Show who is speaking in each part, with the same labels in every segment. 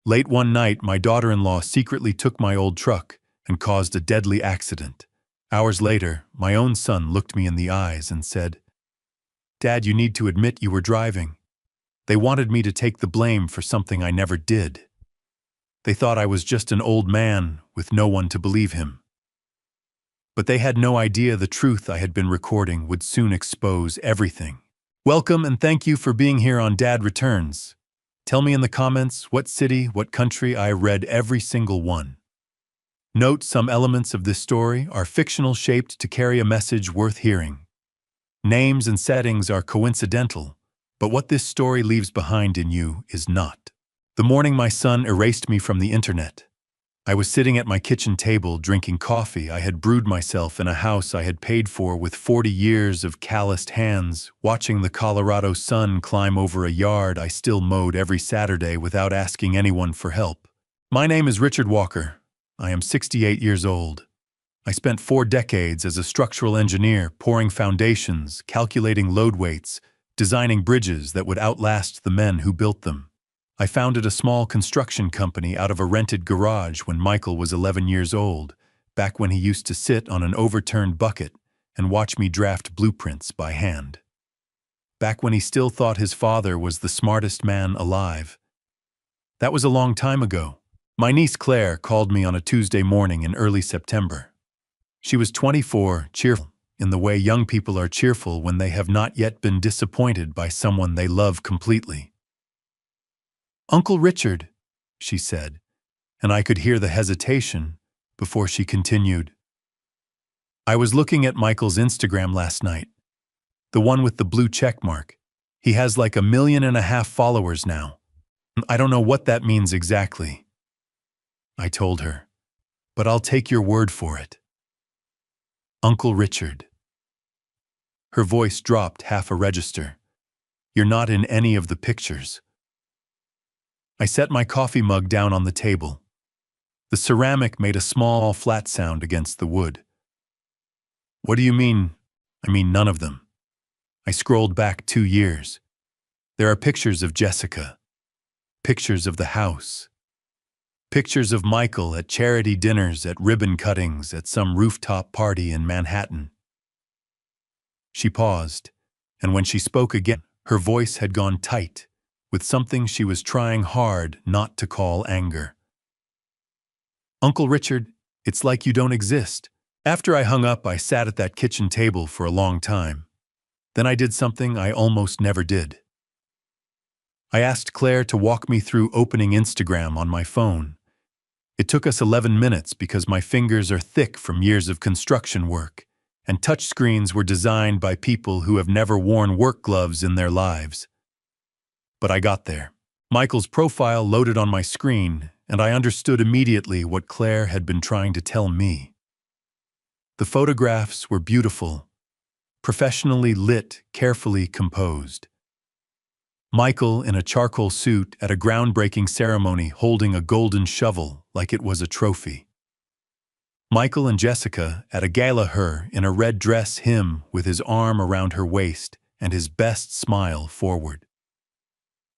Speaker 1: Late one night, my daughter-in-law secretly took my old truck and caused a deadly accident. Hours later, my own son looked me in the eyes and said, "Dad, you need to admit you were driving. They wanted me to take the blame for something I never did. They thought I was just an old man with no one to believe him. But they had no idea the truth I had been recording would soon expose everything." Welcome and thank you for being here on Dad Returns. Tell me in the comments what city, what country. I read every single one. Note some elements of this story are fictional, shaped to carry a message worth hearing. Names and settings are coincidental, but what this story leaves behind in you is not. The morning my son erased me from the internet, I was sitting at my kitchen table drinking coffee I had brewed myself in a house I had paid for with 40 years of calloused hands, watching the Colorado sun climb over a yard I still mowed every Saturday without asking anyone for help. My name is Richard Walker. I am 68 years old. I spent 4 decades as a structural engineer, pouring foundations, calculating load weights, designing bridges that would outlast the men who built them. I founded a small construction company out of a rented garage when Michael was 11 years old, back when he used to sit on an overturned bucket and watch me draft blueprints by hand. Back when he still thought his father was the smartest man alive. That was a long time ago. My niece Claire called me on a Tuesday morning in early September. She was 24, cheerful, in the way young people are cheerful when they have not yet been disappointed by someone they love completely. "Uncle Richard," she said, and I could hear the hesitation before she continued. "I was looking at Michael's Instagram last night. The one with the blue check mark. He has like 1.5 million followers now. I don't know what that means exactly." I told her, "But I'll take your word for it." "Uncle Richard." Her voice dropped half a register. "You're not in any of the pictures." I set my coffee mug down on the table. The ceramic made a small, flat sound against the wood. "What do you mean?" "I mean none of them." I scrolled back 2 years. There are pictures of Jessica. Pictures of the house. Pictures of Michael at charity dinners, at ribbon cuttings, at some rooftop party in Manhattan. She paused, and when she spoke again, her voice had gone tight, with something she was trying hard not to call anger. "Uncle Richard, it's like you don't exist." After I hung up, I sat at that kitchen table for a long time. Then I did something I almost never did. I asked Claire to walk me through opening Instagram on my phone. It took us 11 minutes because my fingers are thick from years of construction work, and touchscreens were designed by people who have never worn work gloves in their lives. But I got there. Michael's profile loaded on my screen, and I understood immediately what Claire had been trying to tell me. The photographs were beautiful, professionally lit, carefully composed. Michael in a charcoal suit at a groundbreaking ceremony holding a golden shovel like it was a trophy. Michael and Jessica at a gala, her in a red dress, him with his arm around her waist and his best smile forward.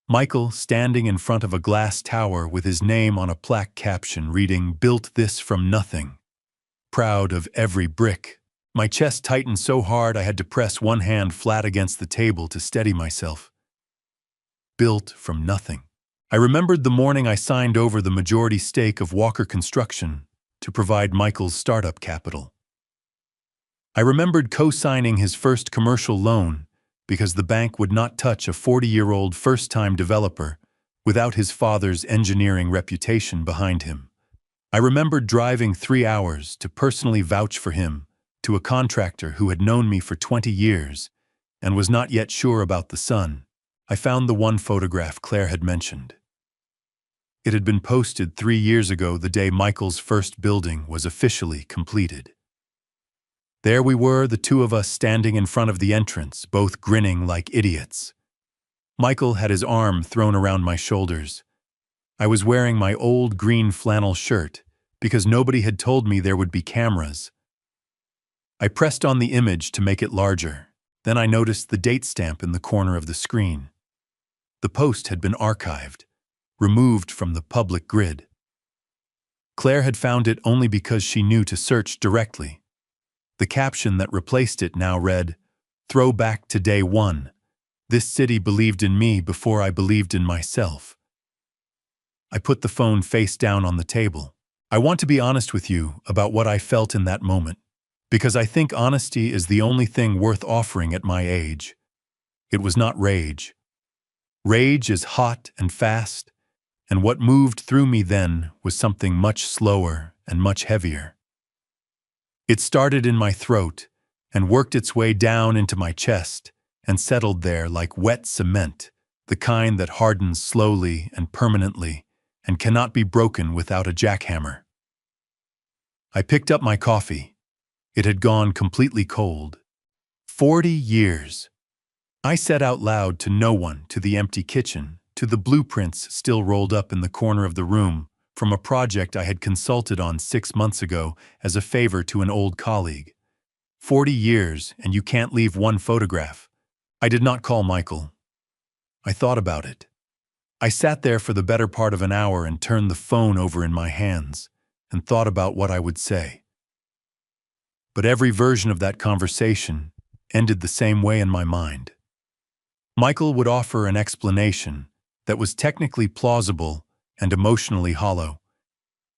Speaker 1: Michael standing in front of a glass tower with his name on a plaque caption reading, "Built this from nothing. Proud of every brick." My chest tightened so hard I had to press one hand flat against the table to steady myself. Built from nothing. I remembered the morning I signed over the majority stake of Walker Construction to provide Michael's startup capital. I remembered co-signing his first commercial loan because the bank would not touch a 40-year-old first-time developer without his father's engineering reputation behind him. I remembered driving 3 hours to personally vouch for him to a contractor who had known me for 20 years and was not yet sure about the son. I found the one photograph Claire had mentioned. It had been posted 3 years ago, the day Michael's first building was officially completed. There we were, the two of us standing in front of the entrance, both grinning like idiots. Michael had his arm thrown around my shoulders. I was wearing my old green flannel shirt because nobody had told me there would be cameras. I pressed on the image to make it larger. Then I noticed the date stamp in the corner of the screen. The post had been archived, removed from the public grid. Claire had found it only because she knew to search directly. The caption that replaced it now read, "Throwback to day one. This city believed in me before I believed in myself." I put the phone face down on the table. I want to be honest with you about what I felt in that moment, because I think honesty is the only thing worth offering at my age. It was not rage. Rage is hot and fast, and what moved through me then was something much slower and much heavier. It started in my throat and worked its way down into my chest and settled there like wet cement, the kind that hardens slowly and permanently and cannot be broken without a jackhammer. I picked up my coffee. It had gone completely cold. 40 years. I said out loud to no one, to the empty kitchen, to the blueprints still rolled up in the corner of the room from a project I had consulted on 6 months ago as a favor to an old colleague. 40 years, and you can't leave one photograph. I did not call Michael. I thought about it. I sat there for the better part of an hour and turned the phone over in my hands and thought about what I would say. But every version of that conversation ended the same way in my mind. Michael would offer an explanation that was technically plausible and emotionally hollow.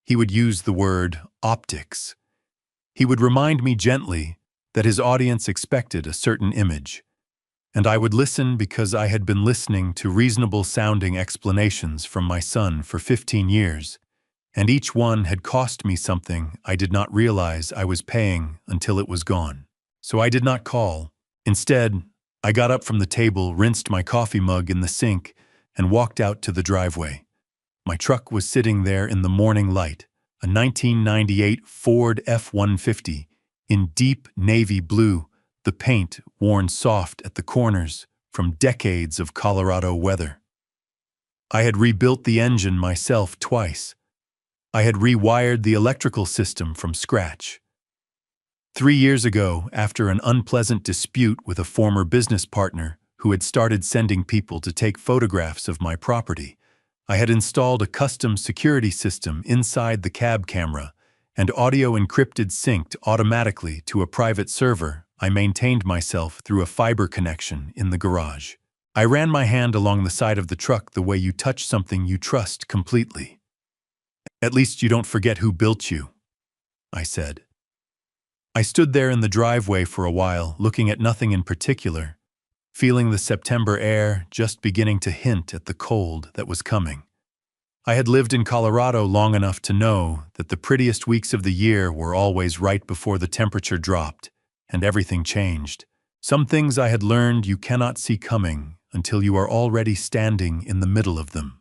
Speaker 1: He would use the word optics. He would remind me gently that his audience expected a certain image, and I would listen because I had been listening to reasonable-sounding explanations from my son for 15 years, and each one had cost me something I did not realize I was paying until it was gone. So I did not call. Instead, I got up from the table, rinsed my coffee mug in the sink, and walked out to the driveway. My truck was sitting there in the morning light, a 1998 Ford F-150 in deep navy blue, the paint worn soft at the corners from decades of Colorado weather. I had rebuilt the engine myself twice. I had rewired the electrical system from scratch. 3 years ago, after an unpleasant dispute with a former business partner who had started sending people to take photographs of my property, I had installed a custom security system inside the cab camera and audio-encrypted synced automatically to a private server I maintained myself through a fiber connection in the garage. I ran my hand along the side of the truck the way you touch something you trust completely. "At least you don't forget who built you," I said. I stood there in the driveway for a while, looking at nothing in particular, feeling the September air just beginning to hint at the cold that was coming. I had lived in Colorado long enough to know that the prettiest weeks of the year were always right before the temperature dropped and everything changed. Some things I had learned you cannot see coming until you are already standing in the middle of them.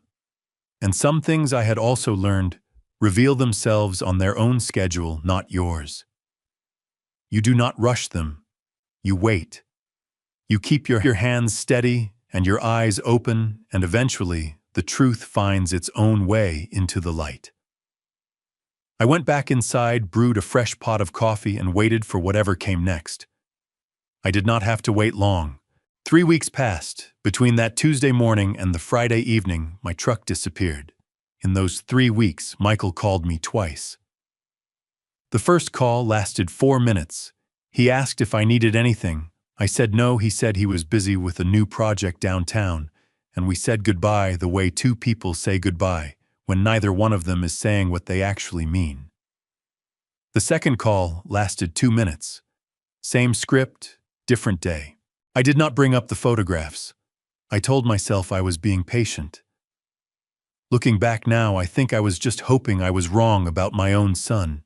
Speaker 1: And some things I had also learned reveal themselves on their own schedule, not yours. You do not rush them. You wait. You keep your hands steady and your eyes open, and eventually the truth finds its own way into the light. I went back inside, brewed a fresh pot of coffee, and waited for whatever came next. I did not have to wait long. 3 weeks passed. Between that Tuesday morning and the Friday evening, my truck disappeared. In those 3 weeks, Michael called me twice. The first call lasted 4 minutes. He asked if I needed anything. I said no. He said he was busy with a new project downtown, and we said goodbye the way two people say goodbye when neither one of them is saying what they actually mean. The second call lasted 2 minutes. Same script, different day. I did not bring up the photographs. I told myself I was being patient. Looking back now, I think I was just hoping I was wrong about my own son,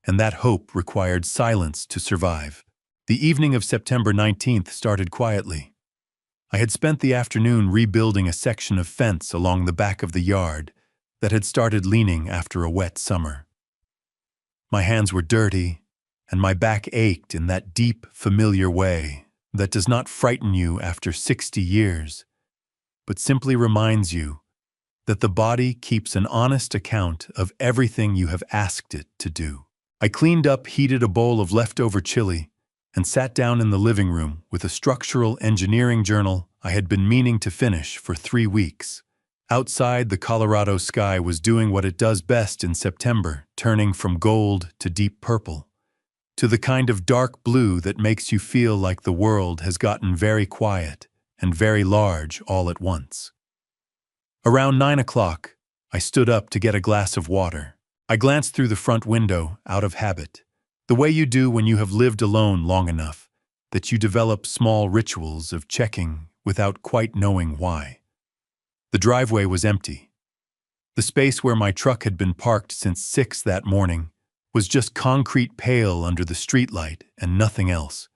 Speaker 1: and that hope required silence to survive. The evening of September 19th started quietly. I had spent the afternoon rebuilding a section of fence along the back of the yard that had started leaning after a wet summer. My hands were dirty, and my back ached in that deep, familiar way that does not frighten you after 60 years, but simply reminds you that the body keeps an honest account of everything you have asked it to do. I cleaned up, heated a bowl of leftover chili, and sat down in the living room with a structural engineering journal I had been meaning to finish for 3 weeks. Outside, the Colorado sky was doing what it does best in September, turning from gold to deep purple, to the kind of dark blue that makes you feel like the world has gotten very quiet and very large all at once. Around 9 o'clock, I stood up to get a glass of water. I glanced through the front window, out of habit, the way you do when you have lived alone long enough that you develop small rituals of checking without quite knowing why. The driveway was empty. The space where my truck had been parked since 6 that morning was just concrete pale under the streetlight and nothing else.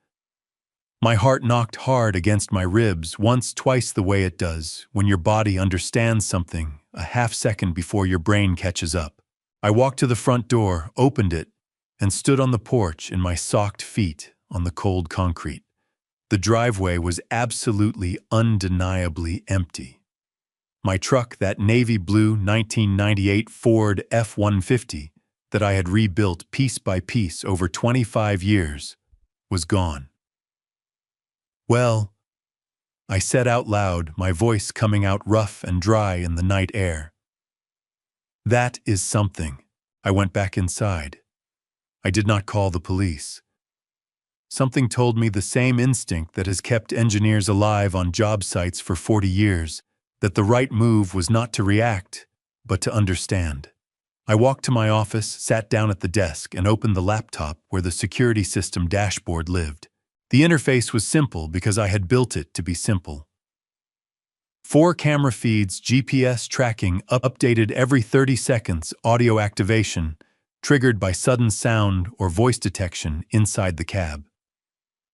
Speaker 1: My heart knocked hard against my ribs once, twice the way it does when your body understands something a half second before your brain catches up. I walked to the front door, opened it, and stood on the porch in my socked feet on the cold concrete. The driveway was absolutely, undeniably empty. My truck, that navy blue 1998 Ford F-150 that I had rebuilt piece by piece over 25 years, was gone. "Well," I said out loud, my voice coming out rough and dry in the night air. "That is something." I went back inside. I did not call the police. Something told me the same instinct that has kept engineers alive on job sites for 40 years, that the right move was not to react, but to understand. I walked to my office, sat down at the desk, and opened the laptop where the security system dashboard lived. The interface was simple because I had built it to be simple. 4 camera feeds, GPS tracking, updated every 30 seconds, audio activation, triggered by sudden sound or voice detection inside the cab.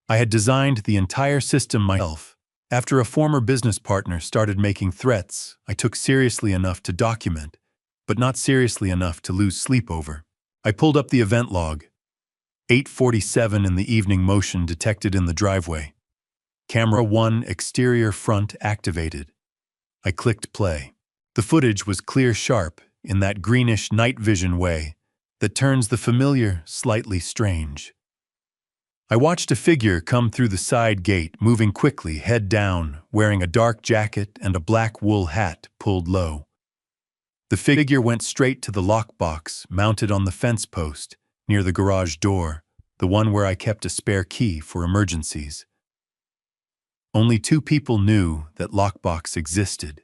Speaker 1: I had designed the entire system myself. After a former business partner started making threats I took seriously enough to document, but not seriously enough to lose sleep over. I pulled up the event log. 8:47 in the evening, motion detected in the driveway. Camera 1 exterior front activated. I clicked play. The footage was clear, sharp, in that greenish night vision way that turns the familiar slightly strange. I watched a figure come through the side gate, moving quickly, head down, wearing a dark jacket and a black wool hat pulled low. The figure went straight to the lockbox mounted on the fence post near the garage door, the one where I kept a spare key for emergencies. Only 2 people knew that lockbox existed.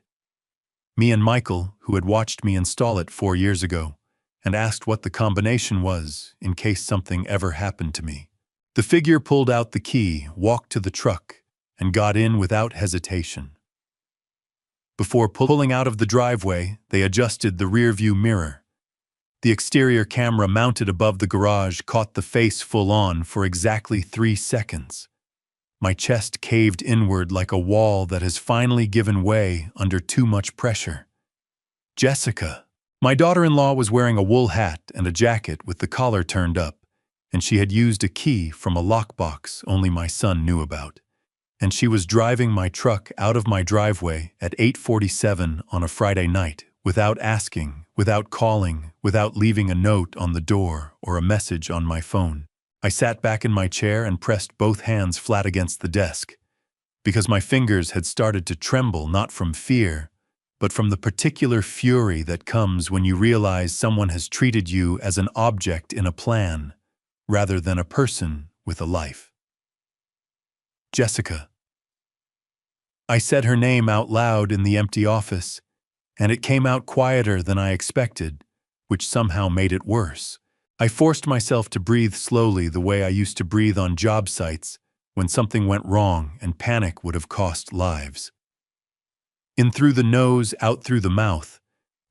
Speaker 1: Me and Michael, who had watched me install it 4 years ago, and asked what the combination was in case something ever happened to me. The figure pulled out the key, walked to the truck, and got in without hesitation. Before pulling out of the driveway, they adjusted the rearview mirror. The exterior camera mounted above the garage caught the face full on for exactly 3 seconds. My chest caved inward like a wall that has finally given way under too much pressure. Jessica. My daughter-in-law was wearing a wool hat and a jacket with the collar turned up, and she had used a key from a lockbox only my son knew about. And she was driving my truck out of my driveway at 8:47 on a Friday night, without asking, without calling, without leaving a note on the door or a message on my phone. I sat back in my chair and pressed both hands flat against the desk, because my fingers had started to tremble not from fear, but from the particular fury that comes when you realize someone has treated you as an object in a plan, rather than a person with a life. Jessica. I said her name out loud in the empty office, and it came out quieter than I expected, which somehow made it worse. I forced myself to breathe slowly the way I used to breathe on job sites when something went wrong and panic would have cost lives. In through the nose, out through the mouth.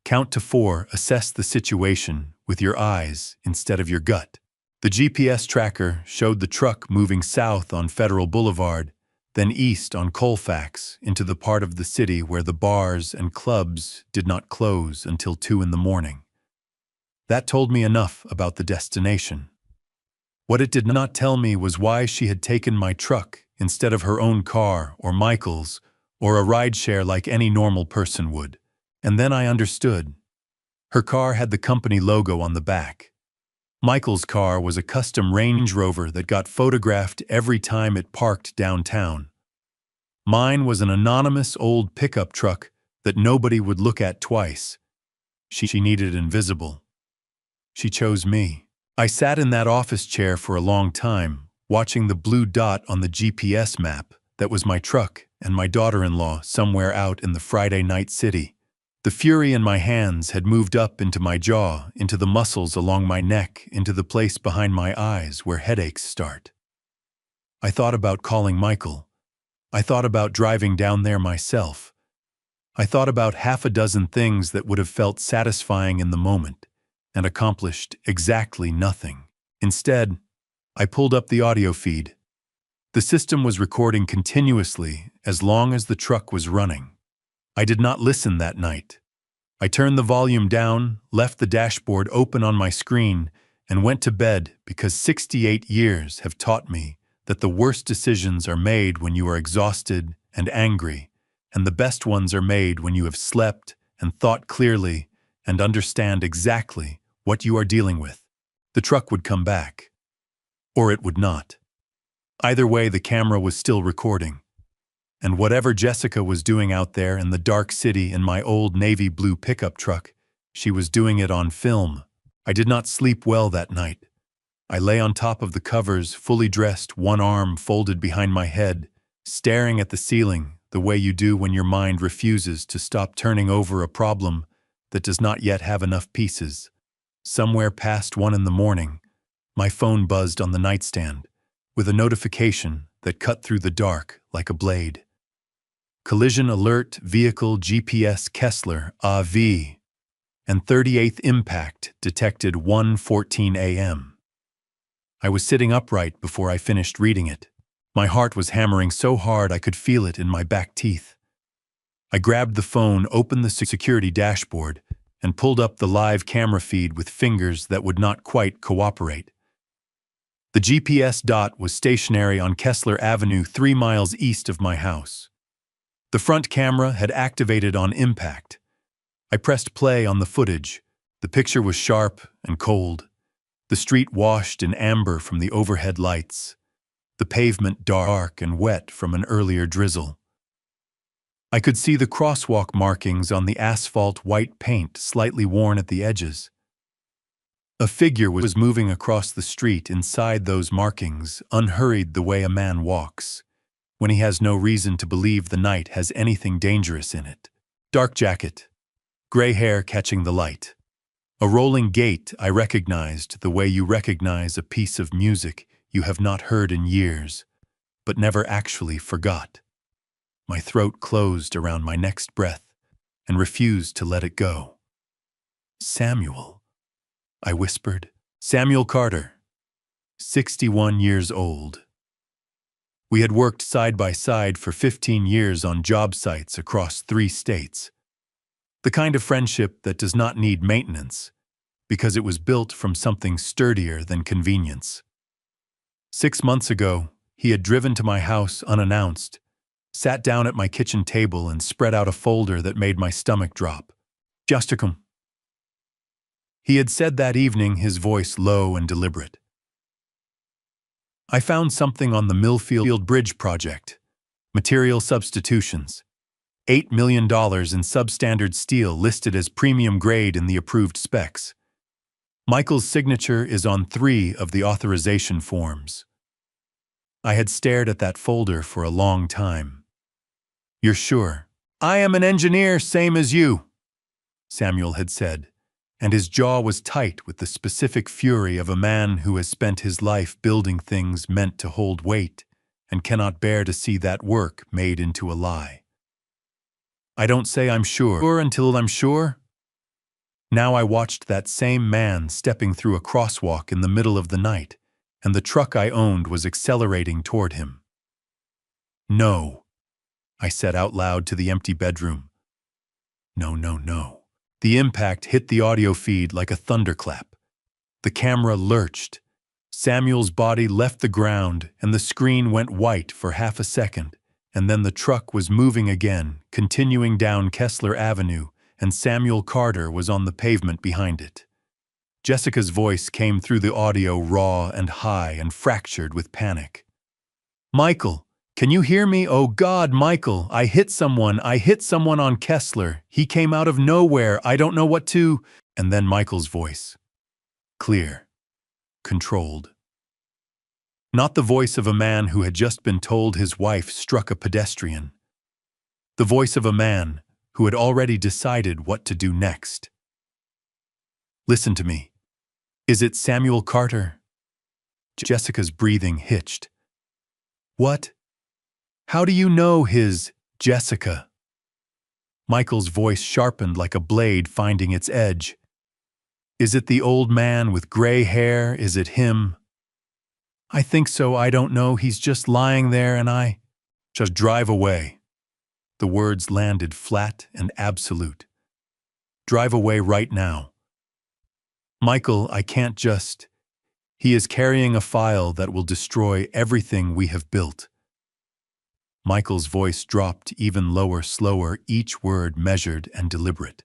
Speaker 1: Count to 4, assess the situation with your eyes instead of your gut. The GPS tracker showed the truck moving south on Federal Boulevard, then east on Colfax into the part of the city where the bars and clubs did not close until 2 in the morning. That told me enough about the destination. What it did not tell me was why she had taken my truck instead of her own car or Michael's or a rideshare like any normal person would. And then I understood. Her car had the company logo on the back. Michael's car was a custom Range Rover that got photographed every time it parked downtown. Mine was an anonymous old pickup truck that nobody would look at twice. She needed invisible. She chose me. I sat in that office chair for a long time, watching the blue dot on the GPS map that was my truck and my daughter-in-law somewhere out in the Friday night city. The fury in my hands had moved up into my jaw, into the muscles along my neck, into the place behind my eyes where headaches start. I thought about calling Michael. I thought about driving down there myself. I thought about half a dozen things that would have felt satisfying in the moment and accomplished exactly nothing. Instead, I pulled up the audio feed. The system was recording continuously as long as the truck was running. I did not listen that night. I turned the volume down, left the dashboard open on my screen, and went to bed because 68 years have taught me that the worst decisions are made when you are exhausted and angry, and the best ones are made when you have slept and thought clearly and understand exactly what you are dealing with. The truck would come back. Or it would not. Either way, the camera was still recording. And whatever Jessica was doing out there in the dark city in my old navy blue pickup truck, she was doing it on film. I did not sleep well that night. I lay on top of the covers, fully dressed, one arm folded behind my head, staring at the ceiling the way you do when your mind refuses to stop turning over a problem that does not yet have enough pieces. Somewhere past 1 a.m, my phone buzzed on the nightstand with a notification that cut through the dark like a blade. Collision alert, vehicle GPS Kessler AV, and 38th impact detected 1:14 a.m. I was sitting upright before I finished reading it. My heart was hammering so hard I could feel it in my back teeth. I grabbed the phone, opened the security dashboard, and pulled up the live camera feed with fingers that would not quite cooperate. The GPS dot was stationary on Kessler Avenue 3 miles east of my house. The front camera had activated on impact. I pressed play on the footage. The picture was sharp and cold. The street washed in amber from the overhead lights. The pavement dark and wet from an earlier drizzle. I could see the crosswalk markings on the asphalt, white paint slightly worn at the edges. A figure was moving across the street inside those markings, unhurried the way a man walks, when he has no reason to believe the night has anything dangerous in it. Dark jacket, gray hair catching the light. A rolling gait I recognized the way you recognize a piece of music you have not heard in years, but never actually forgot. My throat closed around my next breath and refused to let it go. Samuel, I whispered. Samuel Carter, 61 years old. We had worked side by side for 15 years on job sites across 3 states. The kind of friendship that does not need maintenance, because it was built from something sturdier than convenience. 6 months ago, he had driven to my house unannounced, sat down at my kitchen table and spread out a folder that made my stomach drop. Just to come. He had said that evening, his voice low and deliberate. I found something on the Millfield Bridge project. Material substitutions. $8 million in substandard steel listed as premium grade in the approved specs. Michael's signature is on 3 of the authorization forms. I had stared at that folder for a long time. You're sure? I am an engineer, same as you, Samuel had said, and his jaw was tight with the specific fury of a man who has spent his life building things meant to hold weight and cannot bear to see that work made into a lie. I don't say I'm sure until I'm sure. Now I watched that same man stepping through a crosswalk in the middle of the night, and the truck I owned was accelerating toward him. No, I said out loud to the empty bedroom. No, no, no. The impact hit the audio feed like a thunderclap. The camera lurched. Samuel's body left the ground, and the screen went white for half a second, and then the truck was moving again, continuing down Kessler Avenue, and Samuel Carter was on the pavement behind it. Jessica's voice came through the audio raw and high and fractured with panic. Michael, Can you hear me? Oh God, Michael, I hit someone on Kessler. He came out of nowhere. I don't know what to. And then Michael's voice. Clear. Controlled. Not the voice of a man who had just been told his wife struck a pedestrian. The voice of a man who had already decided what to do next. Listen to me. Is it Samuel Carter? Jessica's breathing hitched. What? How do you know his Jessica? Michael's voice sharpened like a blade finding its edge. Is it the old man with gray hair? Is it him? I think so. I don't know. He's just lying there and I just drive away. The words landed flat and absolute. Drive away right now. Michael, I can't just. He is carrying a file that will destroy everything we have built. Michael's voice dropped even lower, slower, each word measured and deliberate.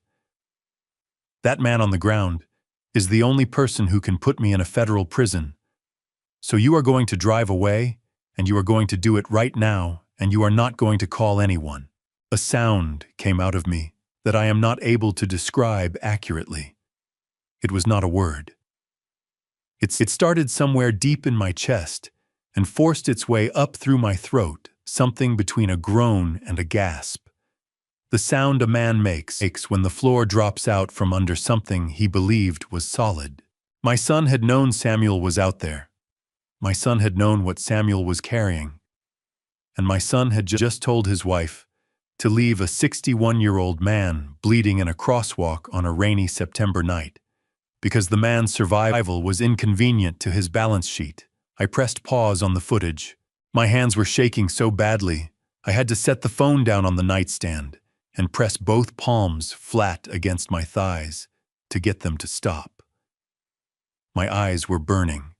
Speaker 1: That man on the ground is the only person who can put me in a federal prison. So you are going to drive away, and you are going to do it right now, and you are not going to call anyone. A sound came out of me that I am not able to describe accurately. It was not a word. It started somewhere deep in my chest and forced its way up through my throat, something between a groan and a gasp. The sound a man makes when the floor drops out from under something he believed was solid. My son had known Samuel was out there. My son had known what Samuel was carrying. And my son had just told his wife to leave a 61-year-old man bleeding in a crosswalk on a rainy September night, because the man's survival was inconvenient to his balance sheet. I pressed pause on the footage. My hands were shaking so badly, I had to set the phone down on the nightstand and press both palms flat against my thighs to get them to stop. My eyes were burning.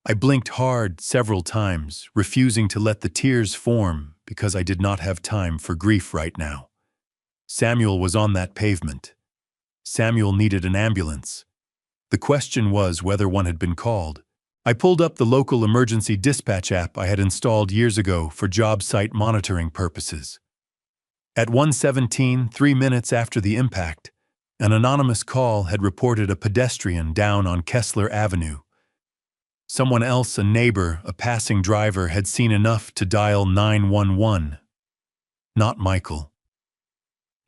Speaker 1: I blinked hard several times, refusing to let the tears form because I did not have time for grief right now. Samuel was on that pavement. Samuel needed an ambulance. The question was whether one had been called. I pulled up the local emergency dispatch app I had installed years ago for job site monitoring purposes. At 1:17, 3 minutes after the impact, an anonymous call had reported a pedestrian down on Kessler Avenue. Someone else, a neighbor, a passing driver, had seen enough to dial 911. Not Michael.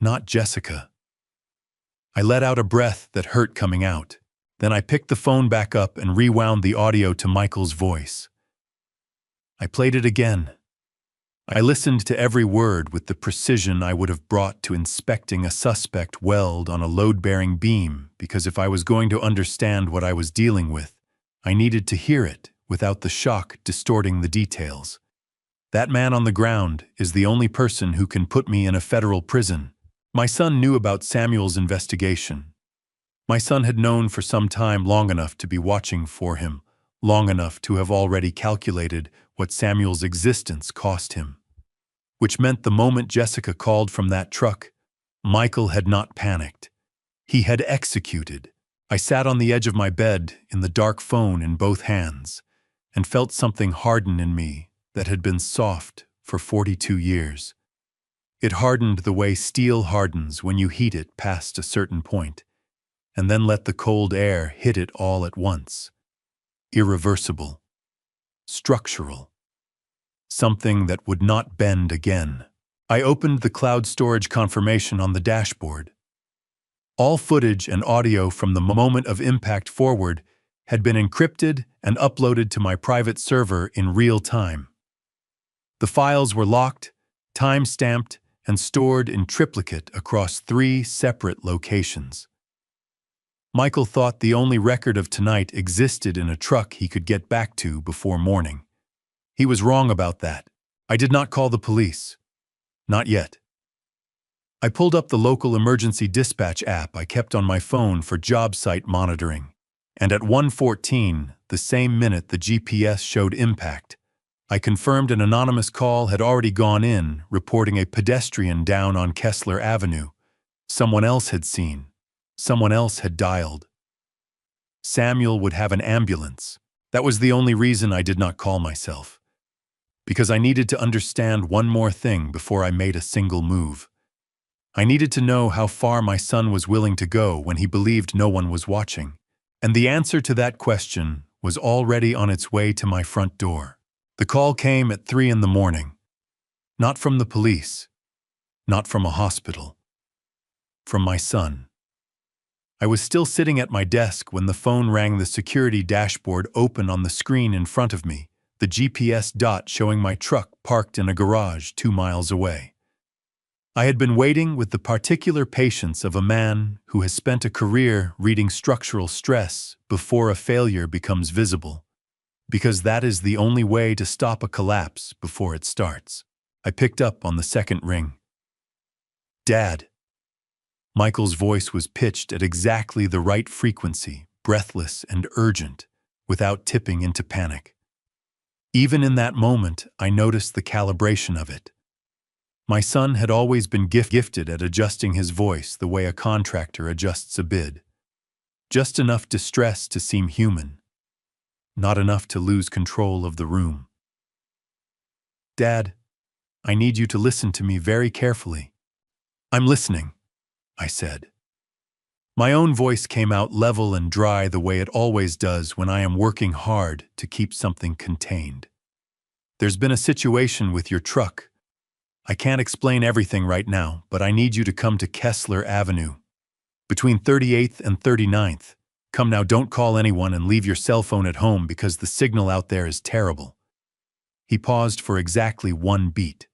Speaker 1: Not Jessica. I let out a breath that hurt coming out. Then I picked the phone back up and rewound the audio to Michael's voice. I played it again. I listened to every word with the precision I would have brought to inspecting a suspect weld on a load-bearing beam, because if I was going to understand what I was dealing with, I needed to hear it without the shock distorting the details. That man on the ground is the only person who can put me in a federal prison. My son knew about Samuel's investigation. My son had known for some time, long enough to be watching for him, long enough to have already calculated what Samuel's existence cost him. Which meant the moment Jessica called from that truck, Michael had not panicked. He had executed. I sat on the edge of my bed, in the dark phone in both hands, and felt something harden in me that had been soft for 42 years. It hardened the way steel hardens when you heat it past a certain point, and then let the cold air hit it all at once. Irreversible. Structural. Something that would not bend again. I opened the cloud storage confirmation on the dashboard. All footage and audio from the moment of impact forward had been encrypted and uploaded to my private server in real time. The files were locked, time-stamped, and stored in triplicate across 3 separate locations. Michael thought the only record of tonight existed in a truck he could get back to before morning. He was wrong about that. I did not call the police. Not yet. I pulled up the local emergency dispatch app I kept on my phone for job site monitoring, and at 1:14, the same minute the GPS showed impact, I confirmed an anonymous call had already gone in, reporting a pedestrian down on Kessler Avenue. Someone else had seen. Someone else had dialed. Samuel would have an ambulance. That was the only reason I did not call myself. because I needed to understand one more thing before I made a single move. I needed to know how far my son was willing to go when he believed no one was watching. And the answer to that question was already on its way to my front door. The call came at 3 in the morning. Not from the police. Not from a hospital. From my son. I was still sitting at my desk when the phone rang. The security dashboard opened on the screen in front of me, the GPS dot showing my truck parked in a garage 2 miles away. I had been waiting with the particular patience of a man who has spent a career reading structural stress before a failure becomes visible, because that is the only way to stop a collapse before it starts. I picked up on the second ring. "Dad." Michael's voice was pitched at exactly the right frequency, breathless and urgent, without tipping into panic. Even in that moment, I noticed the calibration of it. My son had always been gifted at adjusting his voice the way a contractor adjusts a bid. Just enough distress to seem human, not enough to lose control of the room. "Dad, I need you to listen to me very carefully." "I'm listening," I said. My own voice came out level and dry the way it always does when I am working hard to keep something contained. "There's been a situation with your truck. I can't explain everything right now, but I need you to come to Kessler Avenue, between 38th and 39th. Come now, don't call anyone and leave your cell phone at home because the signal out there is terrible." He paused for exactly 1 beat.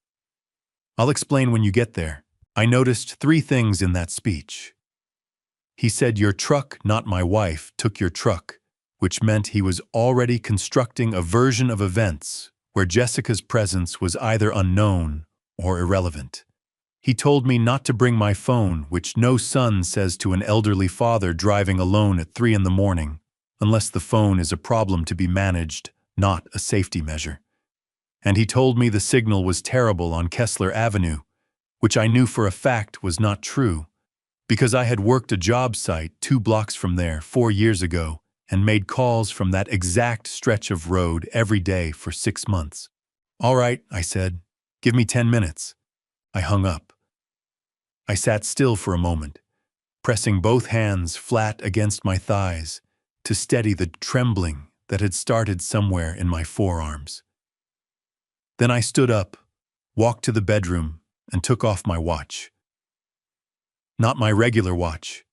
Speaker 1: "I'll explain when you get there." I noticed 3 things in that speech. He said, "Your truck, not my wife, took your truck," which meant he was already constructing a version of events where Jessica's presence was either unknown or irrelevant. He told me not to bring my phone, which no son says to an elderly father driving alone at 3 in the morning, unless the phone is a problem to be managed, not a safety measure. And he told me the signal was terrible on Kessler Avenue, which I knew for a fact was not true, because I had worked a job site 2 blocks from there 4 years ago and made calls from that exact stretch of road every day for 6 months. "All right," I said. "Give me 10 minutes." I hung up. I sat still for a moment, pressing both hands flat against my thighs to steady the trembling that had started somewhere in my forearms. Then I stood up, walked to the bedroom, and took off my watch. Not my regular watch.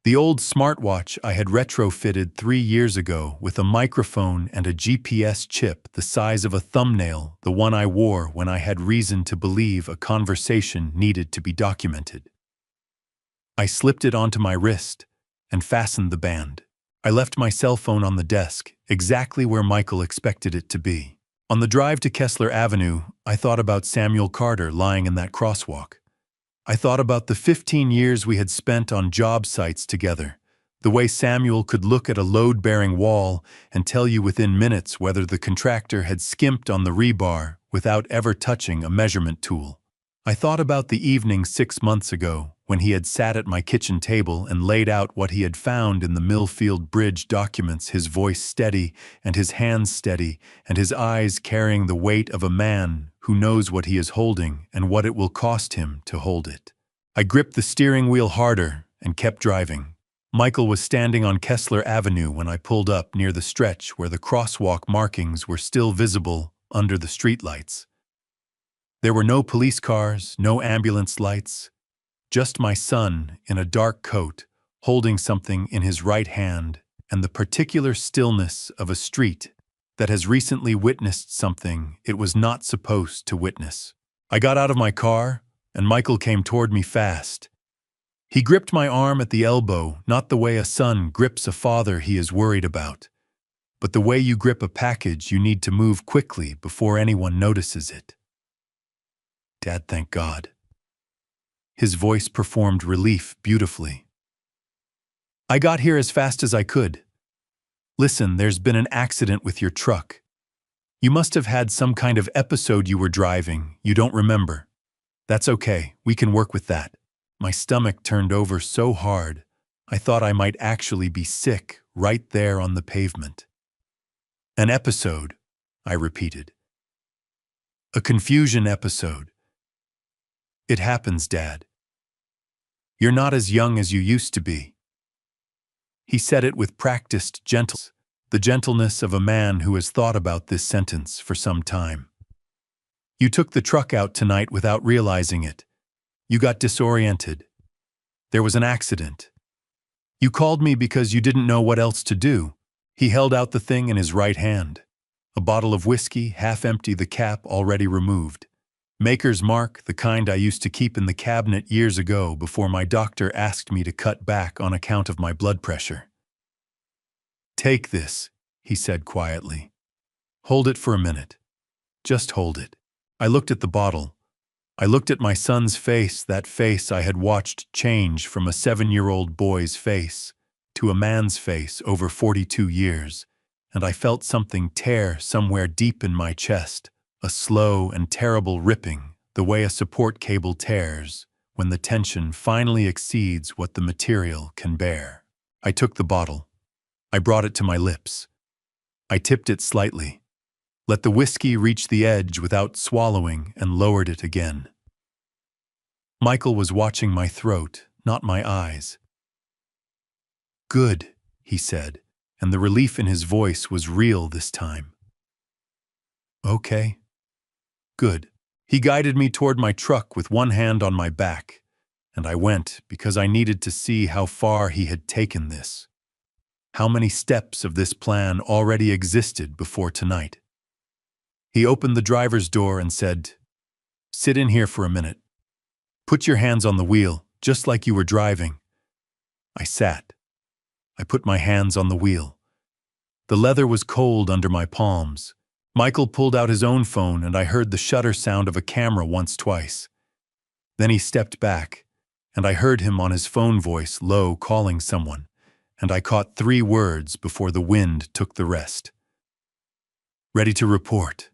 Speaker 1: The old smartwatch I had retrofitted 3 years ago with a microphone and a GPS chip the size of a thumbnail, the one I wore when I had reason to believe a conversation needed to be documented. I slipped it onto my wrist and fastened the band. I left my cell phone on the desk, exactly where Michael expected it to be. On the drive to Kessler Avenue, I thought about Samuel Carter lying in that crosswalk. I thought about the 15 years we had spent on job sites together, the way Samuel could look at a load-bearing wall and tell you within minutes whether the contractor had skimped on the rebar without ever touching a measurement tool. I thought about the evening 6 months ago when he had sat at my kitchen table and laid out what he had found in the Millfield Bridge documents, his voice steady and his hands steady and his eyes carrying the weight of a man who knows what he is holding and what it will cost him to hold it. I gripped the steering wheel harder and kept driving. Michael was standing on Kessler Avenue when I pulled up near the stretch where the crosswalk markings were still visible under the streetlights. There were no police cars, no ambulance lights, just my son in a dark coat, holding something in his right hand, and the particular stillness of a street that has recently witnessed something it was not supposed to witness. I got out of my car, and Michael came toward me fast. He gripped my arm at the elbow, not the way a son grips a father he is worried about, but the way you grip a package you need to move quickly before anyone notices it. "Dad, thank God." His voice performed relief beautifully. "I got here as fast as I could. Listen, there's been an accident with your truck. You must have had some kind of episode you were driving you don't remember. That's okay, we can work with that." My stomach turned over so hard, I thought I might actually be sick right there on the pavement. "An episode," I repeated. A confusion episode. It happens, Dad. You're not as young as you used to be. He said it with practiced gentleness, the gentleness of a man who has thought about this sentence for some time. You took the truck out tonight without realizing it. You got disoriented. There was an accident. You called me because you didn't know what else to do. He held out the thing in his right hand. A bottle of whiskey, half empty, the cap already removed. Maker's Mark, the kind I used to keep in the cabinet years ago before my doctor asked me to cut back on account of my blood pressure. Take this, he said quietly. Hold it for a minute. Just hold it. I looked at the bottle. I looked at my son's face, that face I had watched change from a 7-year-old boy's face to a man's face over 42 years, and I felt something tear somewhere deep in my chest, a slow and terrible ripping, the way a support cable tears when the tension finally exceeds what the material can bear. I took the bottle. I brought it to my lips. I tipped it slightly, let the whiskey reach the edge without swallowing, and lowered it again. Michael was watching my throat, not my eyes. Good, he said, and the relief in his voice was real this time. Okay. Good. He guided me toward my truck with one hand on my back, and I went because I needed to see how far he had taken this. How many steps of this plan already existed before tonight. He opened the driver's door and said, "Sit in here for a minute. Put your hands on the wheel, just like you were driving." I sat. I put my hands on the wheel. The leather was cold under my palms. Michael pulled out his own phone and I heard the shutter sound of a camera twice. Then he stepped back, and I heard him on his phone voice low calling someone, and I caught 3 words before the wind took the rest. Ready to report.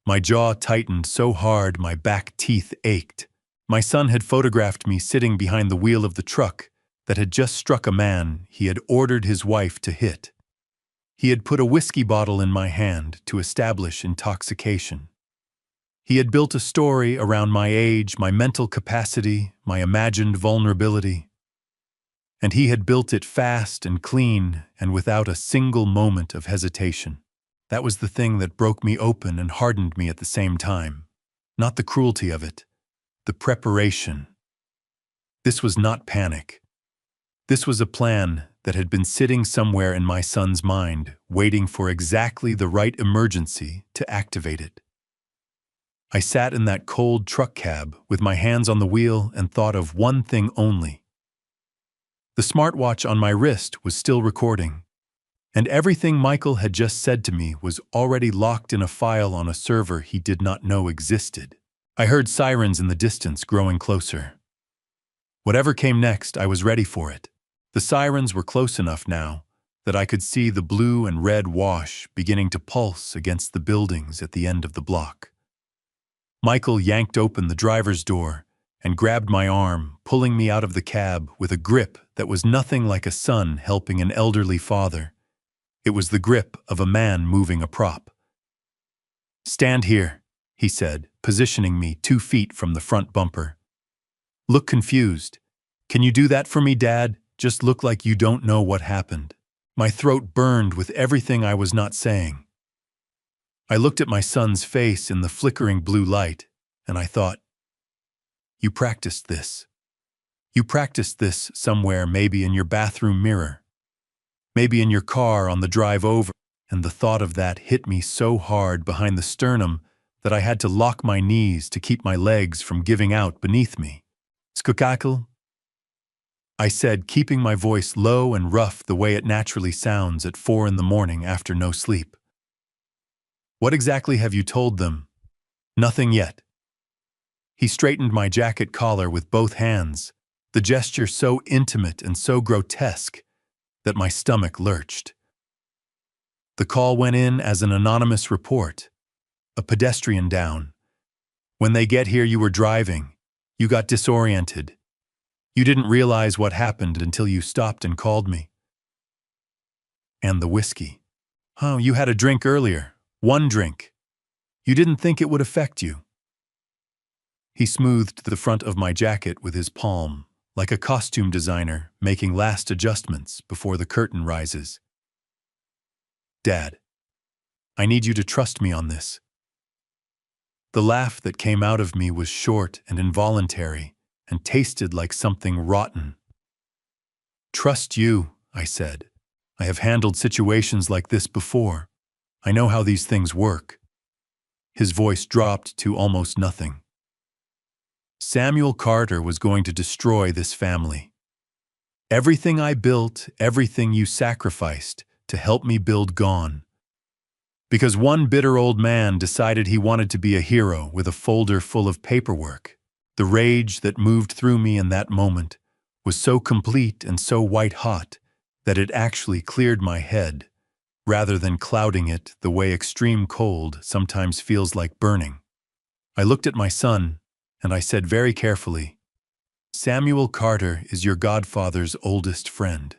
Speaker 1: My jaw tightened so hard my back teeth ached. My son had photographed me sitting behind the wheel of the truck that had just struck a man he had ordered his wife to hit. He had put a whiskey bottle in my hand to establish intoxication. He had built a story around my age, my mental capacity, my imagined vulnerability. And he had built it fast and clean and without a single moment of hesitation. That was the thing that broke me open and hardened me at the same time. Not the cruelty of it, the preparation. This was not panic. This was a plan that had been sitting somewhere in my son's mind, waiting for exactly the right emergency to activate it. I sat in that cold truck cab with my hands on the wheel and thought of one thing only. The smartwatch on my wrist was still recording, and everything Michael had just said to me was already locked in a file on a server he did not know existed. I heard sirens in the distance growing closer. Whatever came next, I was ready for it. The sirens were close enough now that I could see the blue and red wash beginning to pulse against the buildings at the end of the block. Michael yanked open the driver's door and grabbed my arm, pulling me out of the cab with a grip that was nothing like a son helping an elderly father. It was the grip of a man moving a prop. "Stand here," he said, positioning me 2 feet from the front bumper. "Look confused. Can you do that for me, Dad? Just look like you don't know what happened." My throat burned with everything I was not saying. I looked at my son's face in the flickering blue light, and I thought, you practiced this. You practiced this somewhere, maybe in your bathroom mirror, maybe in your car on the drive over, and the thought of that hit me so hard behind the sternum that I had to lock my knees to keep my legs from giving out beneath me. "Skakakal," I said, keeping my voice low and rough the way it naturally sounds at 4 in the morning after no sleep. "What exactly have you told them?" "Nothing yet." He straightened my jacket collar with both hands, the gesture so intimate and so grotesque that my stomach lurched. "The call went in as an anonymous report. A pedestrian down. When they get here, you were driving. You got disoriented. You didn't realize what happened until you stopped and called me." "And the whiskey." "Oh, you had a drink earlier. 1 drink. You didn't think it would affect you." He smoothed the front of my jacket with his palm, like a costume designer making last adjustments before the curtain rises. "Dad, I need you to trust me on this." The laugh that came out of me was short and involuntary and tasted like something rotten. "Trust you," I said. "I have handled situations like this before. I know how these things work." His voice dropped to almost nothing. Samuel Carter was going to destroy this family. Everything I built, everything you sacrificed to help me build gone. Because one bitter old man decided he wanted to be a hero with a folder full of paperwork. The rage that moved through me in that moment was so complete and so white-hot that it actually cleared my head, rather than clouding it the way extreme cold sometimes feels like burning. I looked at my son, and I said very carefully, "Samuel Carter is your godfather's oldest friend."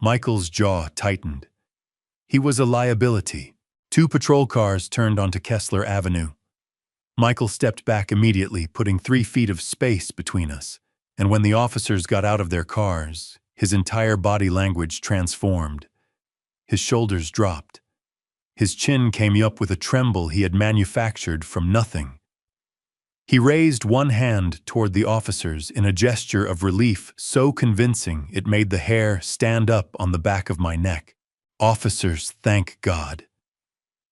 Speaker 1: Michael's jaw tightened. He was a liability. 2 patrol cars turned onto Kessler Avenue. Michael stepped back immediately, putting 3 feet of space between us, and when the officers got out of their cars, his entire body language transformed. His shoulders dropped. His chin came up with a tremble he had manufactured from nothing. He raised one hand toward the officers in a gesture of relief so convincing it made the hair stand up on the back of my neck. "Officers, thank God."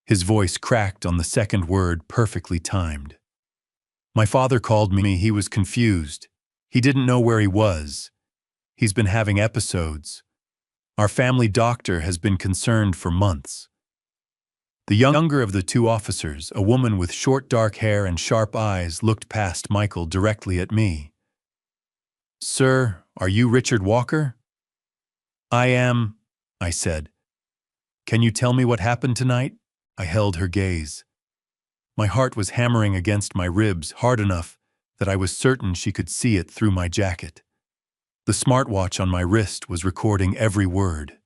Speaker 1: His voice cracked on the second word, perfectly timed. My father called me. He was confused. He didn't know where he was. He's been having episodes. Our family doctor has been concerned for months. The younger of the 2 officers, a woman with short dark hair and sharp eyes, looked past Michael directly at me. "Sir, are you Richard Walker?" "I am," I said. "Can you tell me what happened tonight?" I held her gaze. My heart was hammering against my ribs hard enough that I was certain she could see it through my jacket. The smartwatch on my wrist was recording every word.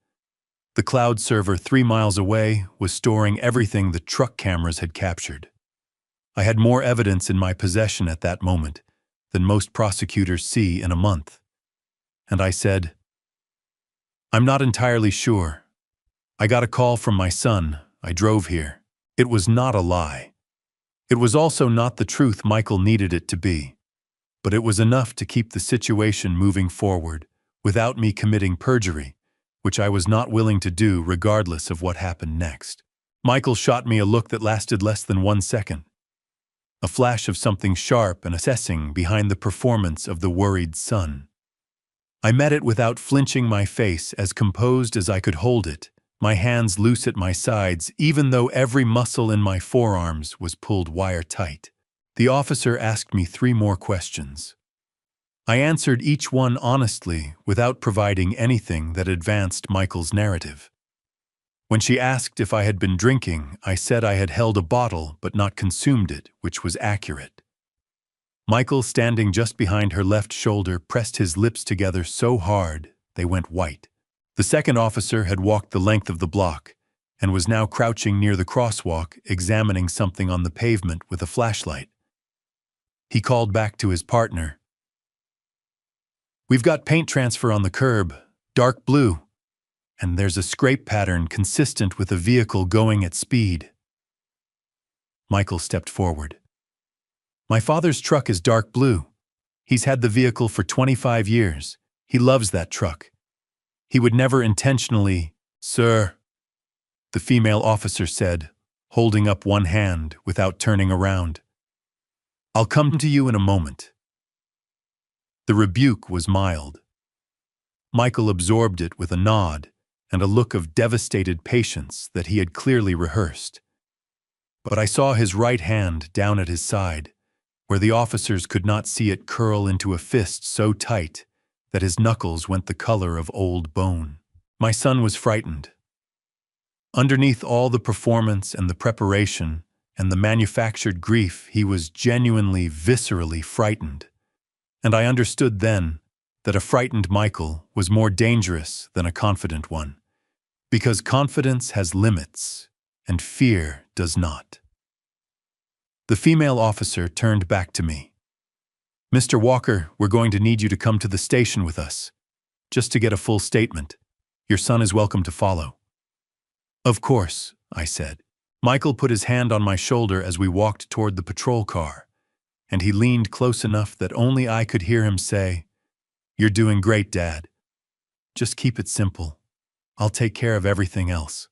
Speaker 1: The cloud server 3 miles away was storing everything the truck cameras had captured. I had more evidence in my possession at that moment than most prosecutors see in a month. And I said, "I'm not entirely sure. I got a call from my son. I drove here. It was not a lie. It was also not the truth Michael needed it to be. But it was enough to keep the situation moving forward without me committing perjury, which I was not willing to do regardless of what happened next." Michael shot me a look that lasted less than 1 second. A flash of something sharp and assessing behind the performance of the worried son. I met it without flinching, my face as composed as I could hold it, my hands loose at my sides, even though every muscle in my forearms was pulled wire-tight. The officer asked me 3 more questions. I answered each one honestly, without providing anything that advanced Michael's narrative. When she asked if I had been drinking, I said I had held a bottle but not consumed it, which was accurate. Michael, standing just behind her left shoulder, pressed his lips together so hard they went white. The second officer had walked the length of the block and was now crouching near the crosswalk, examining something on the pavement with a flashlight. He called back to his partner. "We've got paint transfer on the curb, dark blue, and there's a scrape pattern consistent with a vehicle going at speed." Michael stepped forward. "My father's truck is dark blue. He's had the vehicle for 25 years. He loves that truck. He would never intentionally—" "Sir," the female officer said, holding up one hand without turning around. "I'll come to you in a moment." The rebuke was mild. Michael absorbed it with a nod and a look of devastated patience that he had clearly rehearsed. But I saw his right hand down at his side, where the officers could not see it curl into a fist so tight that his knuckles went the color of old bone. My son was frightened. Underneath all the performance and the preparation and the manufactured grief, he was genuinely, viscerally frightened. And I understood then that a frightened Michael was more dangerous than a confident one, because confidence has limits and fear does not. The female officer turned back to me. "Mr. Walker, we're going to need you to come to the station with us, just to get a full statement. Your son is welcome to follow." "Of course," I said. Michael put his hand on my shoulder as we walked toward the patrol car, and he leaned close enough that only I could hear him say, "You're doing great, Dad. Just keep it simple. I'll take care of everything else."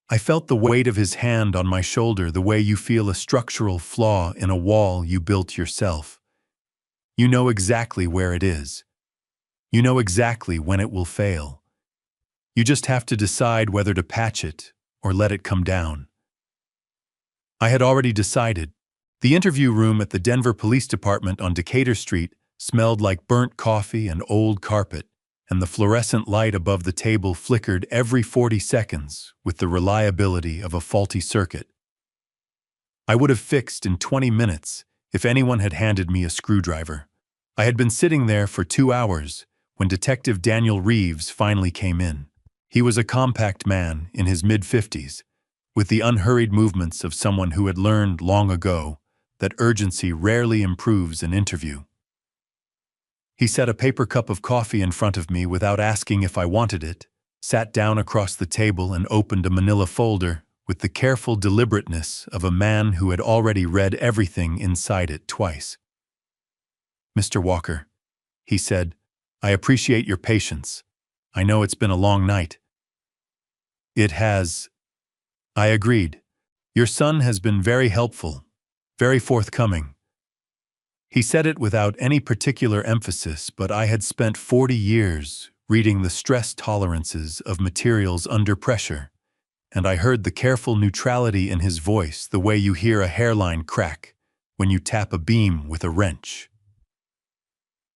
Speaker 1: I felt the weight of his hand on my shoulder the way you feel a structural flaw in a wall you built yourself. You know exactly where it is. You know exactly when it will fail. You just have to decide whether to patch it or let it come down. I had already decided. The interview room at the Denver Police Department on Decatur Street smelled like burnt coffee and old carpet, and the fluorescent light above the table flickered every 40 seconds with the reliability of a faulty circuit. I would have fixed in 20 minutes if anyone had handed me a screwdriver. I had been sitting there for 2 hours when Detective Daniel Reeves finally came in. He was a compact man in his mid-50s, with the unhurried movements of someone who had learned long ago that urgency rarely improves an interview. He set a paper cup of coffee in front of me without asking if I wanted it, sat down across the table and opened a manila folder with the careful deliberateness of a man who had already read everything inside it twice. "Mr. Walker," he said, "I appreciate your patience. I know it's been a long night." "It has." I agreed. "Your son has been very helpful, very forthcoming." He said it without any particular emphasis, but I had spent 40 years reading the stress tolerances of materials under pressure, and I heard the careful neutrality in his voice the way you hear a hairline crack when you tap a beam with a wrench.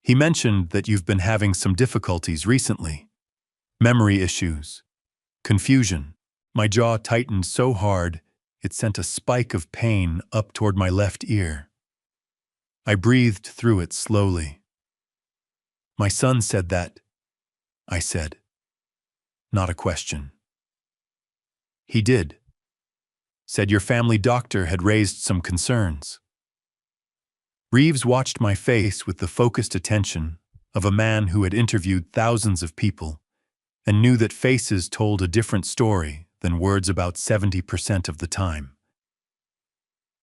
Speaker 1: He mentioned that you've been having some difficulties recently. Memory issues. Confusion. My jaw tightened so hard it sent a spike of pain up toward my left ear. I breathed through it slowly. "My son said that," I said. Not a question. "He did. Said your family doctor had raised some concerns." Reeves watched my face with the focused attention of a man who had interviewed thousands of people and knew that faces told a different story than words about 70% of the time.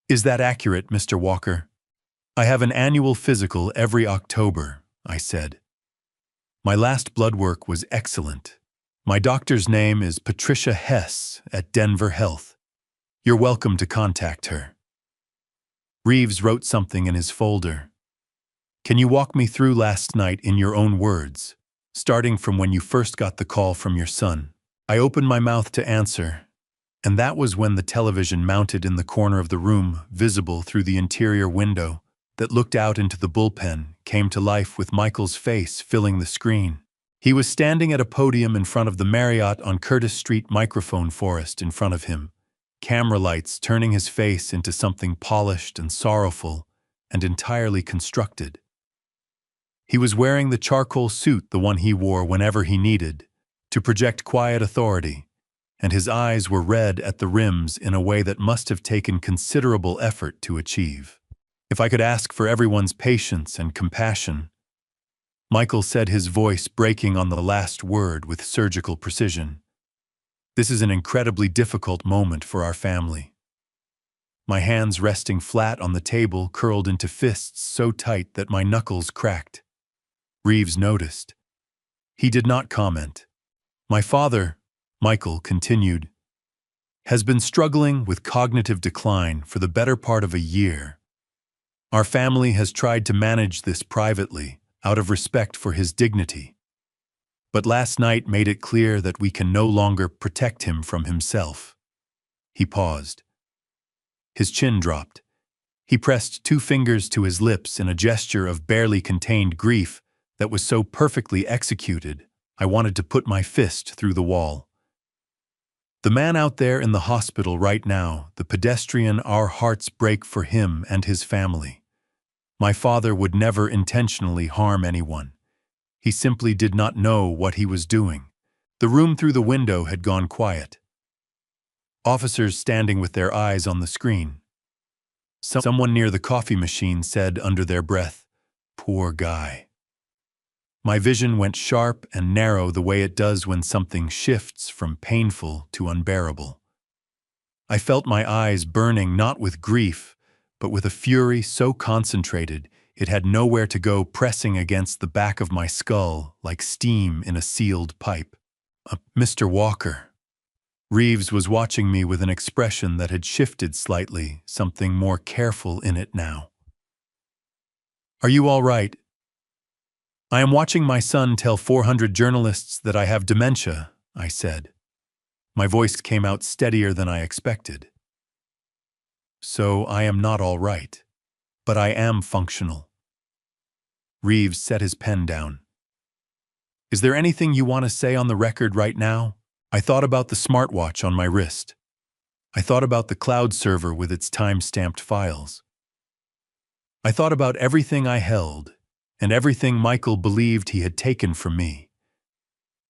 Speaker 1: "Is that accurate, Mr. Walker?" "I have an annual physical every October," I said. "My last blood work was excellent. My doctor's name is Patricia Hess at Denver Health. You're welcome to contact her." Reeves wrote something in his folder. "Can you walk me through last night in your own words, starting from when you first got the call from your son?" I opened my mouth to answer, and that was when the television mounted in the corner of the room, visible through the interior window that looked out into the bullpen, came to life with Michael's face filling the screen. He was standing at a podium in front of the Marriott on Curtis Street, microphone forest in front of him, camera lights turning his face into something polished and sorrowful and entirely constructed. He was wearing the charcoal suit, the one he wore whenever he needed, to project quiet authority, and his eyes were red at the rims in a way that must have taken considerable effort to achieve. "If I could ask for everyone's patience and compassion," Michael said, his voice breaking on the last word with surgical precision. "This is an incredibly difficult moment for our family." My hands resting flat on the table curled into fists so tight that my knuckles cracked. Reeves noticed. He did not comment. "My father," Michael continued, "has been struggling with cognitive decline for the better part of a year. Our family has tried to manage this privately, out of respect for his dignity. But last night made it clear that we can no longer protect him from himself." He paused. His chin dropped. He pressed 2 fingers to his lips in a gesture of barely contained grief that was so perfectly executed, I wanted to put my fist through the wall. "The man out there in the hospital right now, the pedestrian, our hearts break for him and his family. My father would never intentionally harm anyone. He simply did not know what he was doing." The room through the window had gone quiet. Officers standing with their eyes on the screen. Someone near the coffee machine said under their breath, "Poor guy." My vision went sharp and narrow the way it does when something shifts from painful to unbearable. I felt my eyes burning not with grief, but with a fury so concentrated it had nowhere to go, pressing against the back of my skull like steam in a sealed pipe. Mr. Walker. Reeves was watching me with an expression that had shifted slightly, something more careful in it now. "Are you all right?" "I am watching my son tell 400 journalists that I have dementia," I said. My voice came out steadier than I expected. "So I am not all right, but I am functional." Reeves set his pen down. "Is there anything you want to say on the record right now?" I thought about the smartwatch on my wrist. I thought about the cloud server with its time-stamped files. I thought about everything I held, and everything Michael believed he had taken from me.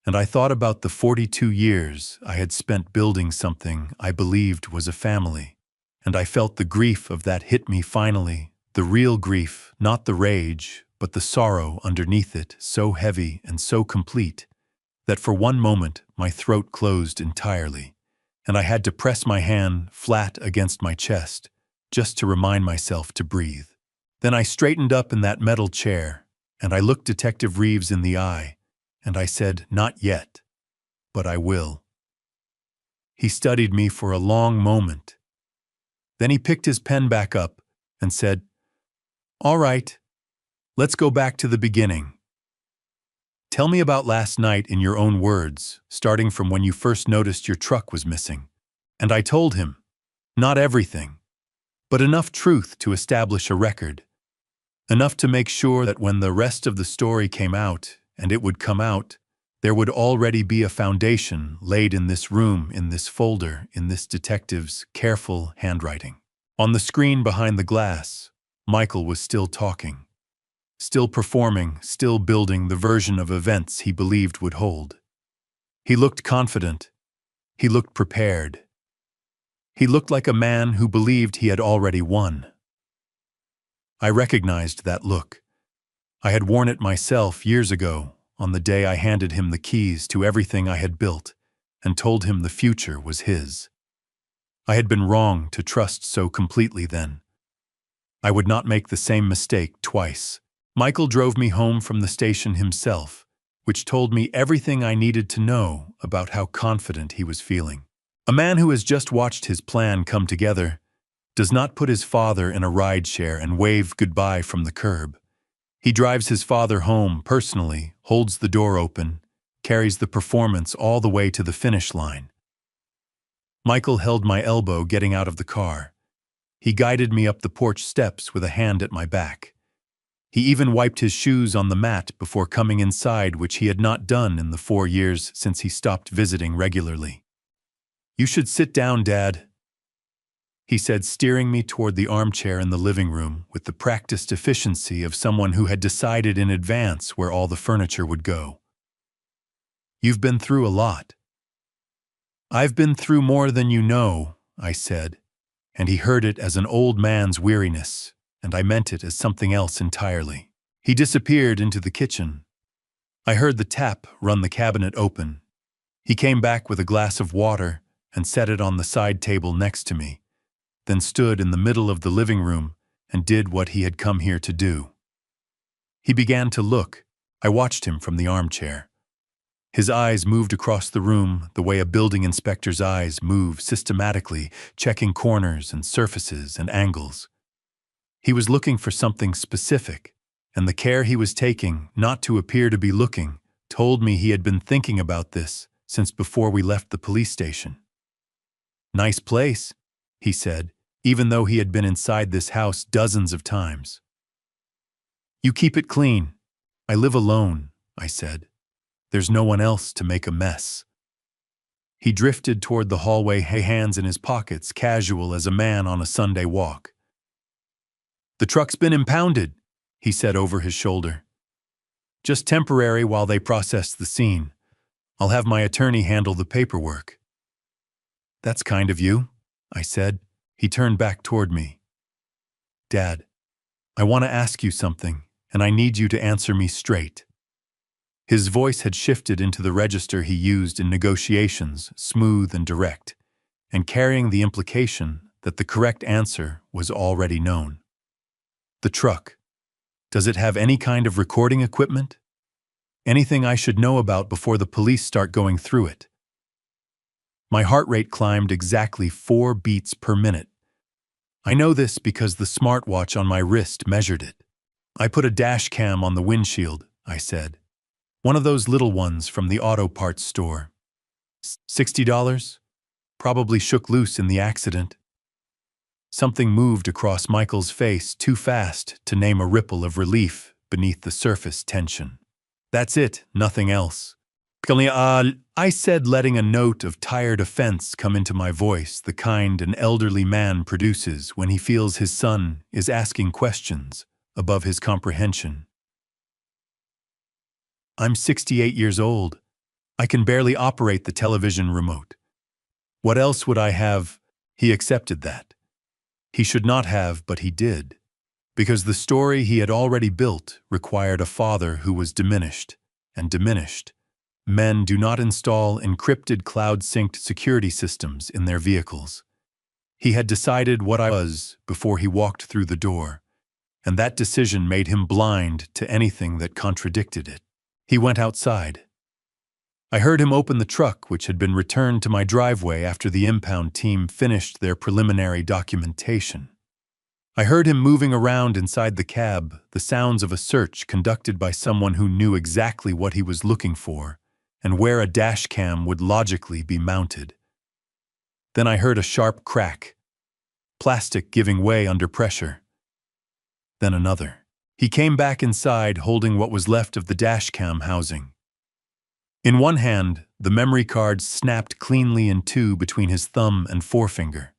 Speaker 1: And I thought about the 42 years I had spent building something I believed was a family. And I felt the grief of that hit me finally, the real grief, not the rage, but the sorrow underneath it, so heavy and so complete, that for one moment my throat closed entirely, and I had to press my hand flat against my chest, just to remind myself to breathe. Then I straightened up in that metal chair, and I looked Detective Reeves in the eye, and I said, "Not yet, but I will." He studied me for a long moment. Then he picked his pen back up and said, "All right, let's go back to the beginning. Tell me about last night in your own words, starting from when you first noticed your truck was missing." And I told him, not everything, but enough truth to establish a record. Enough to make sure that when the rest of the story came out, and it would come out, there would already be a foundation laid in this room, in this folder, in this detective's careful handwriting. On the screen behind the glass, Michael was still talking, still performing, still building the version of events he believed would hold. He looked confident. He looked prepared. He looked like a man who believed he had already won. I recognized that look. I had worn it myself years ago, on the day I handed him the keys to everything I had built and told him the future was his. I had been wrong to trust so completely then. I would not make the same mistake twice. Michael drove me home from the station himself, which told me everything I needed to know about how confident he was feeling. A man who has just watched his plan come together does not put his father in a rideshare and wave goodbye from the curb. He drives his father home personally, holds the door open, carries the performance all the way to the finish line. Michael held my elbow getting out of the car. He guided me up the porch steps with a hand at my back. He even wiped his shoes on the mat before coming inside, which he had not done in the 4 years since he stopped visiting regularly. "You should sit down, Dad," he said, steering me toward the armchair in the living room with the practiced efficiency of someone who had decided in advance where all the furniture would go. "You've been through a lot." "I've been through more than you know," I said, and he heard it as an old man's weariness, and I meant it as something else entirely. He disappeared into the kitchen. I heard the tap run the cabinet open. He came back with a glass of water and set it on the side table next to me, then stood in the middle of the living room and did what he had come here to do. He began to look. I watched him from the armchair. His eyes moved across the room the way a building inspector's eyes move systematically, checking corners and surfaces and angles. He was looking for something specific, and the care he was taking not to appear to be looking told me he had been thinking about this since before we left the police station. "Nice place," he said, even though he had been inside this house dozens of times. "You keep it clean." "I live alone," I said. "There's no one else to make a mess." He drifted toward the hallway, hands in his pockets, casual as a man on a Sunday walk. "The truck's been impounded," he said over his shoulder. "Just temporary while they process the scene. I'll have my attorney handle the paperwork." "That's kind of you," I said. He turned back toward me. Dad, I want to ask you something, and I need you to answer me straight. His voice had shifted into the register he used in negotiations, smooth and direct, and carrying the implication that the correct answer was already known. The truck. Does it have any kind of recording equipment? Anything I should know about before the police start going through it? My heart rate climbed exactly 4 beats per minute. I know this because the smartwatch on my wrist measured it. I put a dash cam on the windshield, I said. One of those little ones from the auto parts store. $60? Probably shook loose in the accident. Something moved across Michael's face too fast to name a ripple of relief beneath the surface tension. That's it, nothing else. I said, letting a note of tired offense come into my voice, the kind an elderly man produces when he feels his son is asking questions above his comprehension. I'm 68 years old. I can barely operate the television remote. What else would I have? He accepted that. He should not have, but he did. Because the story he had already built required a father who was diminished, and diminished. Men do not install encrypted cloud-synced security systems in their vehicles. He had decided what I was before he walked through the door, and that decision made him blind to anything that contradicted it. He went outside. I heard him open the truck which had been returned to my driveway after the impound team finished their preliminary documentation. I heard him moving around inside the cab, the sounds of a search conducted by someone who knew exactly what he was looking for and where a dash cam would logically be mounted. Then I heard a sharp crack, plastic giving way under pressure. Then another. He came back inside holding what was left of the dash cam housing. In one hand, the memory card snapped cleanly in two between his thumb and forefinger.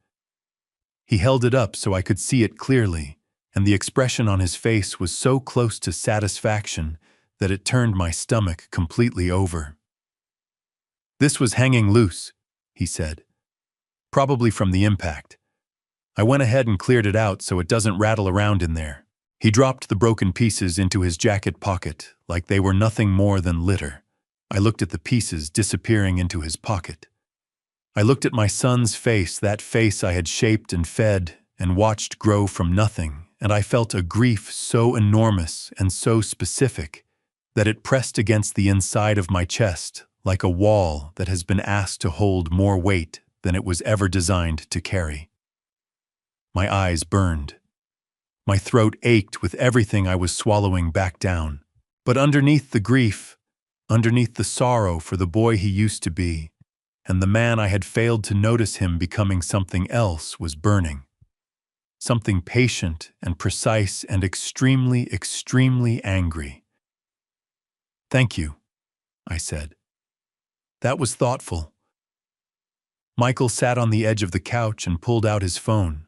Speaker 1: He held it up so I could see it clearly, and the expression on his face was so close to satisfaction that it turned my stomach completely over. This was hanging loose, he said. Probably from the impact. I went ahead and cleared it out so it doesn't rattle around in there. He dropped the broken pieces into his jacket pocket like they were nothing more than litter. I looked at the pieces disappearing into his pocket. I looked at my son's face, that face I had shaped and fed and watched grow from nothing, and I felt a grief so enormous and so specific that it pressed against the inside of my chest like a wall that has been asked to hold more weight than it was ever designed to carry. My eyes burned. My throat ached with everything I was swallowing back down. But underneath the grief, underneath the sorrow for the boy he used to be, and the man I had failed to notice him becoming something else, was burning. Something patient and precise and extremely, extremely angry. "Thank you," I said. "That was thoughtful." Michael sat on the edge of the couch and pulled out his phone.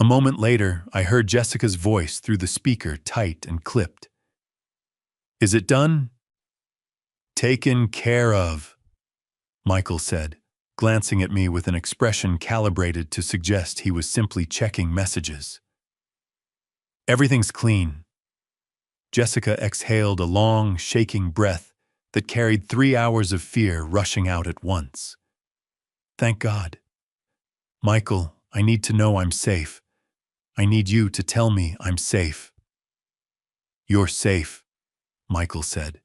Speaker 1: A moment later, I heard Jessica's voice through the speaker, tight and clipped. "Is it done?" "Taken care of," Michael said, glancing at me with an expression calibrated to suggest he was simply checking messages. "Everything's clean." Jessica exhaled a long, shaking breath that carried 3 hours of fear rushing out at once. "Thank God." "Michael, I need to know I'm safe. I need you to tell me I'm safe." "You're safe," Michael said.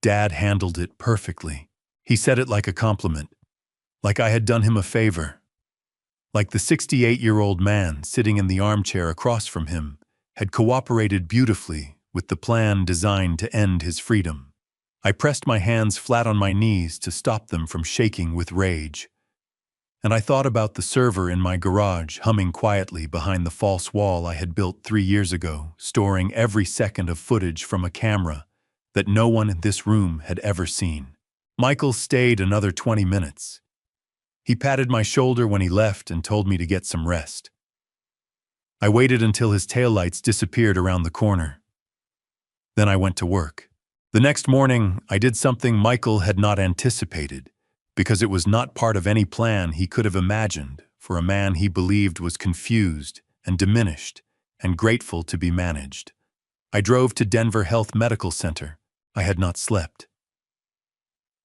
Speaker 1: Dad handled it perfectly. He said it like a compliment, like I had done him a favor. Like the 68-year-old man sitting in the armchair across from him had cooperated beautifully with the plan designed to end his freedom. I pressed my hands flat on my knees to stop them from shaking with rage. And I thought about the server in my garage humming quietly behind the false wall I had built 3 years ago, storing every second of footage from a camera that no one in this room had ever seen. Michael stayed another 20 minutes. He patted my shoulder when he left and told me to get some rest. I waited until his taillights disappeared around the corner. Then I went to work. The next morning, I did something Michael had not anticipated, because it was not part of any plan he could have imagined for a man he believed was confused and diminished and grateful to be managed. I drove to Denver Health Medical Center. I had not slept.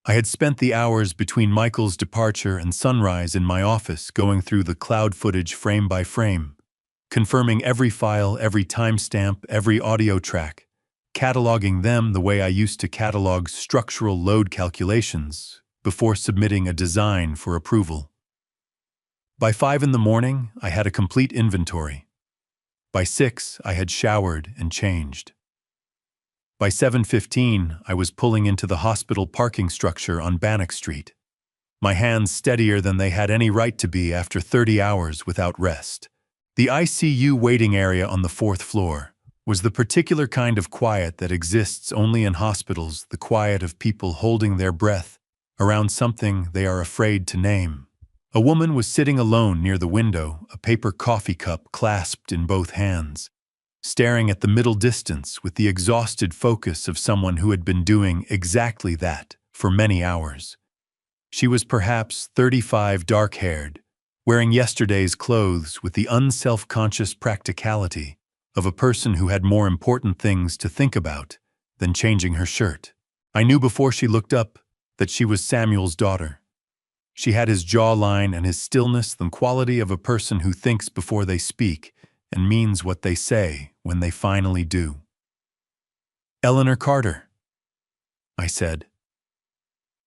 Speaker 1: I had spent the hours between Michael's departure and sunrise in my office going through the cloud footage frame by frame, confirming every file, every timestamp, every audio track, cataloging them the way I used to catalog structural load calculations before submitting a design for approval. By 5 in the morning, I had a complete inventory. By 6, I had showered and changed. By 7:15, I was pulling into the hospital parking structure on Bannock Street, my hands steadier than they had any right to be after 30 hours without rest. The ICU waiting area on the 4th floor was the particular kind of quiet that exists only in hospitals, the quiet of people holding their breath around something they are afraid to name. A woman was sitting alone near the window, a paper coffee cup clasped in both hands, staring at the middle distance with the exhausted focus of someone who had been doing exactly that for many hours. She was perhaps 35, dark-haired, wearing yesterday's clothes with the unself-conscious practicality of a person who had more important things to think about than changing her shirt. I knew before she looked up that she was Samuel's daughter. She had his jawline and his stillness, the quality of a person who thinks before they speak and means what they say when they finally do. "Eleanor Carter," I said.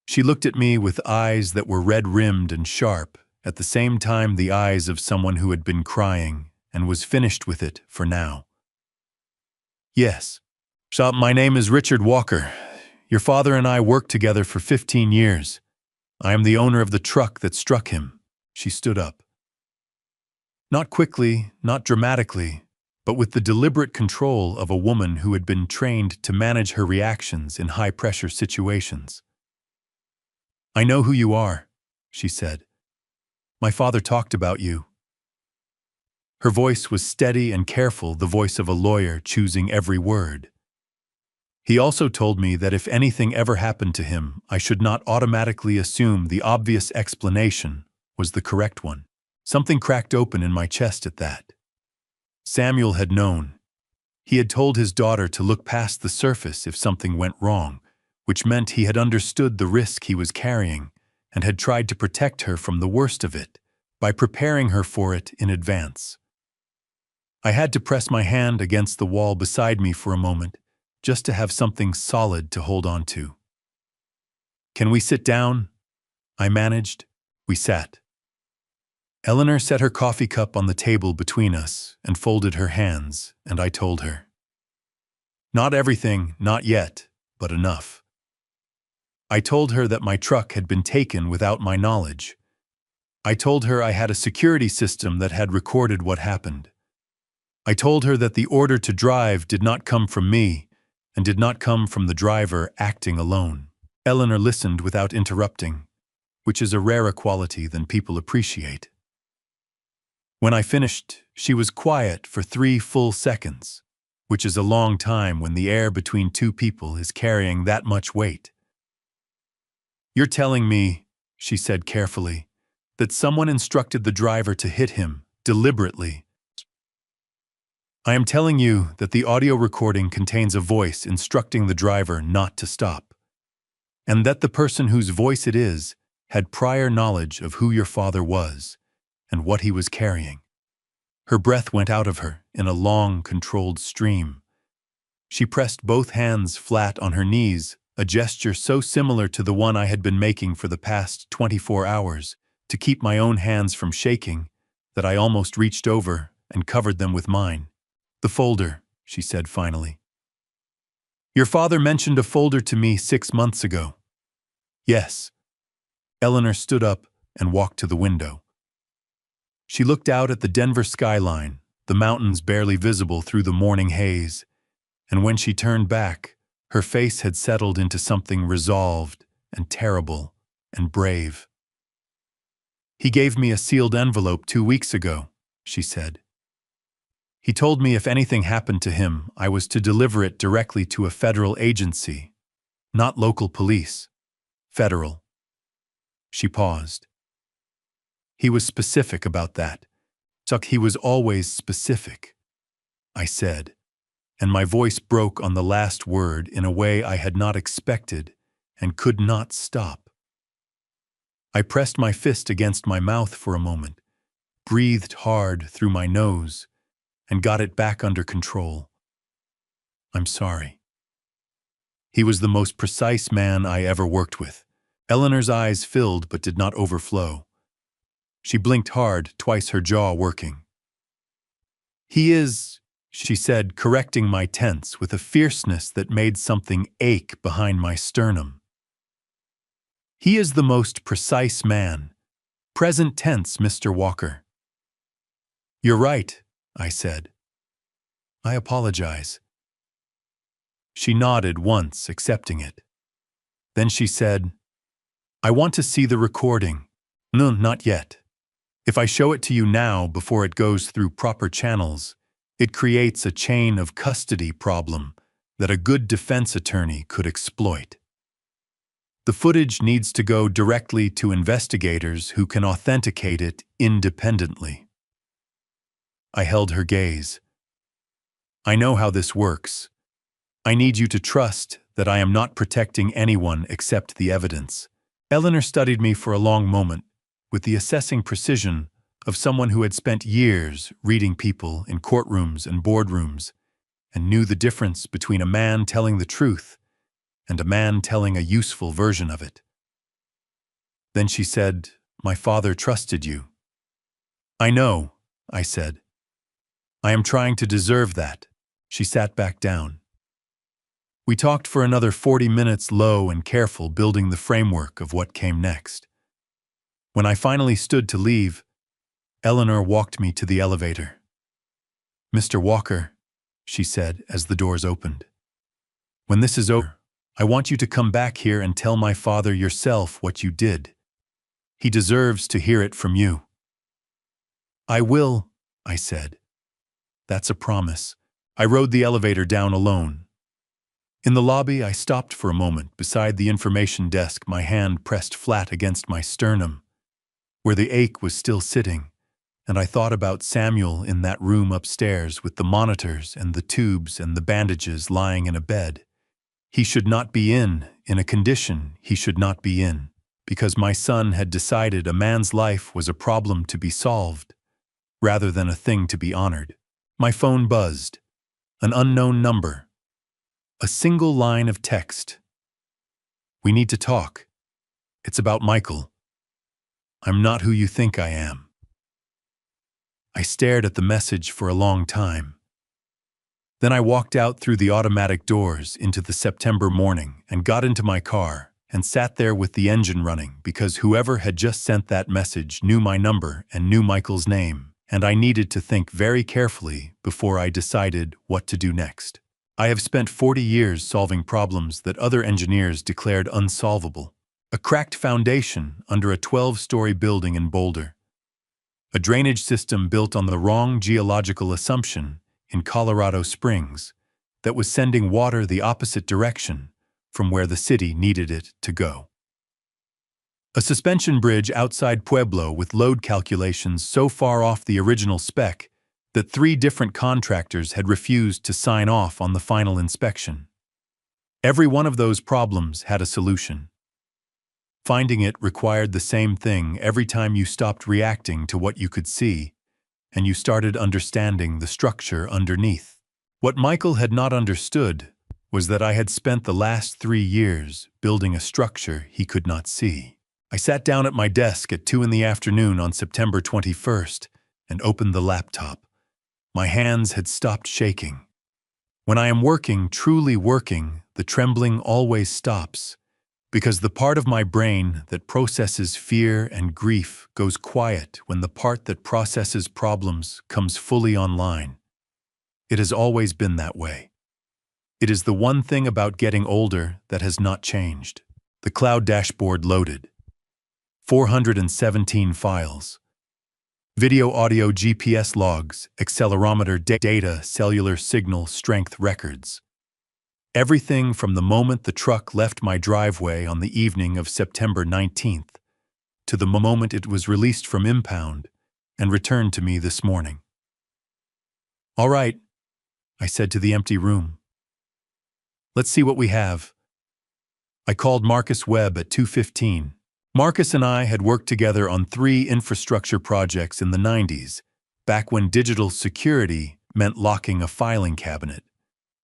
Speaker 1: She looked at me with eyes that were red-rimmed and sharp, at the same time the eyes of someone who had been crying and was finished with it for now. "Yes. So, my name is Richard Walker. Your father and I worked together for 15 years. I am the owner of the truck that struck him." She stood up. Not quickly, not dramatically, but with the deliberate control of a woman who had been trained to manage her reactions in high-pressure situations. "I know who you are," she said. "My father talked about you." Her voice was steady and careful, the voice of a lawyer choosing every word. "He also told me that if anything ever happened to him, I should not automatically assume the obvious explanation was the correct one." Something cracked open in my chest at that. Samuel had known. He had told his daughter to look past the surface if something went wrong, which meant he had understood the risk he was carrying and had tried to protect her from the worst of it by preparing her for it in advance. I had to press my hand against the wall beside me for a moment, just to have something solid to hold on to. "Can we sit down?" I managed. We sat. Eleanor set her coffee cup on the table between us and folded her hands, and I told her. Not everything, not yet, but enough. I told her that my truck had been taken without my knowledge. I told her I had a security system that had recorded what happened. I told her that the order to drive did not come from me and did not come from the driver acting alone. Eleanor listened without interrupting, which is a rarer quality than people appreciate. When I finished, she was quiet for 3 full seconds, which is a long time when the air between two people is carrying that much weight. "You're telling me," she said carefully, "that someone instructed the driver to hit him, deliberately." "I am telling you that the audio recording contains a voice instructing the driver not to stop, and that the person whose voice it is had prior knowledge of who your father was and what he was carrying." Her breath went out of her in a long, controlled stream. She pressed both hands flat on her knees, a gesture so similar to the one I had been making for the past 24 hours to keep my own hands from shaking that I almost reached over and covered them with mine. "The folder," she said finally. "Your father mentioned a folder to me 6 months ago." "Yes." Eleanor stood up and walked to the window. She looked out at the Denver skyline, the mountains barely visible through the morning haze, and when she turned back, her face had settled into something resolved and terrible and brave. "He gave me a sealed envelope 2 weeks ago," she said. "He told me if anything happened to him, I was to deliver it directly to a federal agency, not local police. Federal." She paused. "He was specific about that. Chuck, he was always specific. I said, and my voice broke on the last word in a way I had not expected and could not stop. I pressed my fist against my mouth for a moment, breathed hard through my nose, and got it back under control. I'm sorry. He was the most precise man I ever worked with. Eleanor's eyes filled but did not overflow. She blinked hard, twice her jaw working. He is, she said, correcting my tense with a fierceness that made something ache behind my sternum. He is the most precise man. Present tense, Mr. Walker. You're right, I said. I apologize. She nodded once, accepting it. Then she said, I want to see the recording. No, not yet. If I show it to you now before it goes through proper channels, it creates a chain of custody problem that a good defense attorney could exploit. The footage needs to go directly to investigators who can authenticate it independently. I held her gaze. I know how this works. I need you to trust that I am not protecting anyone except the evidence. Eleanor studied me for a long moment, with the assessing precision of someone who had spent years reading people in courtrooms and boardrooms and knew the difference between a man telling the truth and a man telling a useful version of it. Then she said, My father trusted you. I know, I said. I am trying to deserve that. She sat back down. We talked for another 40 minutes, low and careful, building the framework of what came next. When I finally stood to leave, Eleanor walked me to the elevator. Mr. Walker, she said as the doors opened, when this is over, I want you to come back here and tell my father yourself what you did. He deserves to hear it from you. I will, I said. That's a promise. I rode the elevator down alone. In the lobby, I stopped for a moment beside the information desk, my hand pressed flat against my sternum, where the ache was still sitting, and I thought about Samuel in that room upstairs with the monitors and the tubes and the bandages lying in a bed. He should not be in a condition he should not be in, because my son had decided a man's life was a problem to be solved, rather than a thing to be honored. My phone buzzed. An unknown number. A single line of text. We need to talk. It's about Michael. I'm not who you think I am. I stared at the message for a long time. Then I walked out through the automatic doors into the September morning and got into my car and sat there with the engine running because whoever had just sent that message knew my number and knew Michael's name, and I needed to think very carefully before I decided what to do next. I have spent 40 years solving problems that other engineers declared unsolvable. A cracked foundation under a 12-story building in Boulder. A drainage system built on the wrong geological assumption in Colorado Springs that was sending water the opposite direction from where the city needed it to go. A suspension bridge outside Pueblo with load calculations so far off the original spec that 3 different contractors had refused to sign off on the final inspection. Every one of those problems had a solution. Finding it required the same thing every time you stopped reacting to what you could see, and you started understanding the structure underneath. What Michael had not understood was that I had spent the last 3 years building a structure he could not see. I sat down at my desk at 2 in the afternoon on September 21st and opened the laptop. My hands had stopped shaking. When I am working, truly working, the trembling always stops, because the part of my brain that processes fear and grief goes quiet when the part that processes problems comes fully online. It has always been that way. It is the one thing about getting older that has not changed. The cloud dashboard loaded. 417 files. Video, audio, GPS logs, accelerometer data, cellular signal strength records. Everything from the moment the truck left my driveway on the evening of September 19th to the moment it was released from impound and returned to me this morning. All right, I said to the empty room. Let's see what we have. I called Marcus Webb at 2:15. Marcus and I had worked together on 3 infrastructure projects in the 90s, back when digital security meant locking a filing cabinet.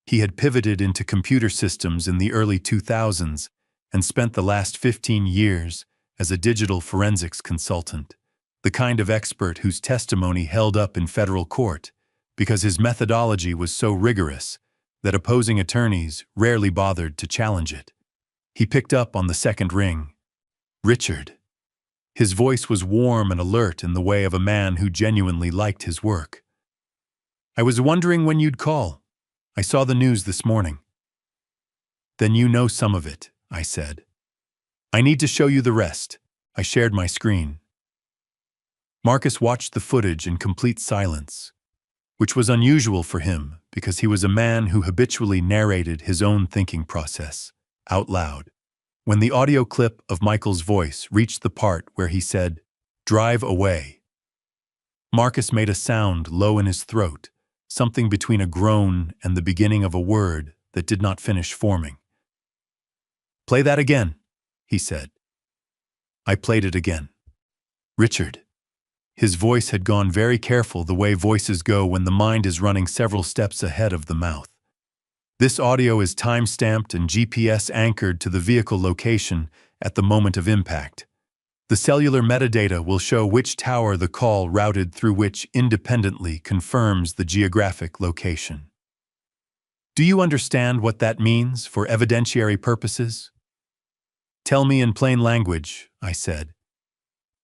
Speaker 1: He had pivoted into computer systems in the early 2000s and spent the last 15 years as a digital forensics consultant, the kind of expert whose testimony held up in federal court because his methodology was so rigorous that opposing attorneys rarely bothered to challenge it. He picked up on the second ring. Richard. His voice was warm and alert in the way of a man who genuinely liked his work. I was wondering when you'd call. I saw the news this morning. Then you know some of it, I said. I need to show you the rest. I shared my screen. Marcus watched the footage in complete silence, which was unusual for him because he was a man who habitually narrated his own thinking process out loud. When the audio clip of Michael's voice reached the part where he said, "Drive away," Marcus made a sound low in his throat, something between a groan and the beginning of a word that did not finish forming. "Play that again," he said. I played it again. Richard. His voice had gone very careful, the way voices go when the mind is running several steps ahead of the mouth. This audio is time-stamped and GPS anchored to the vehicle location at the moment of impact. The cellular metadata will show which tower the call routed through, which independently confirms the geographic location. Do you understand what that means for evidentiary purposes? Tell me in plain language, I said.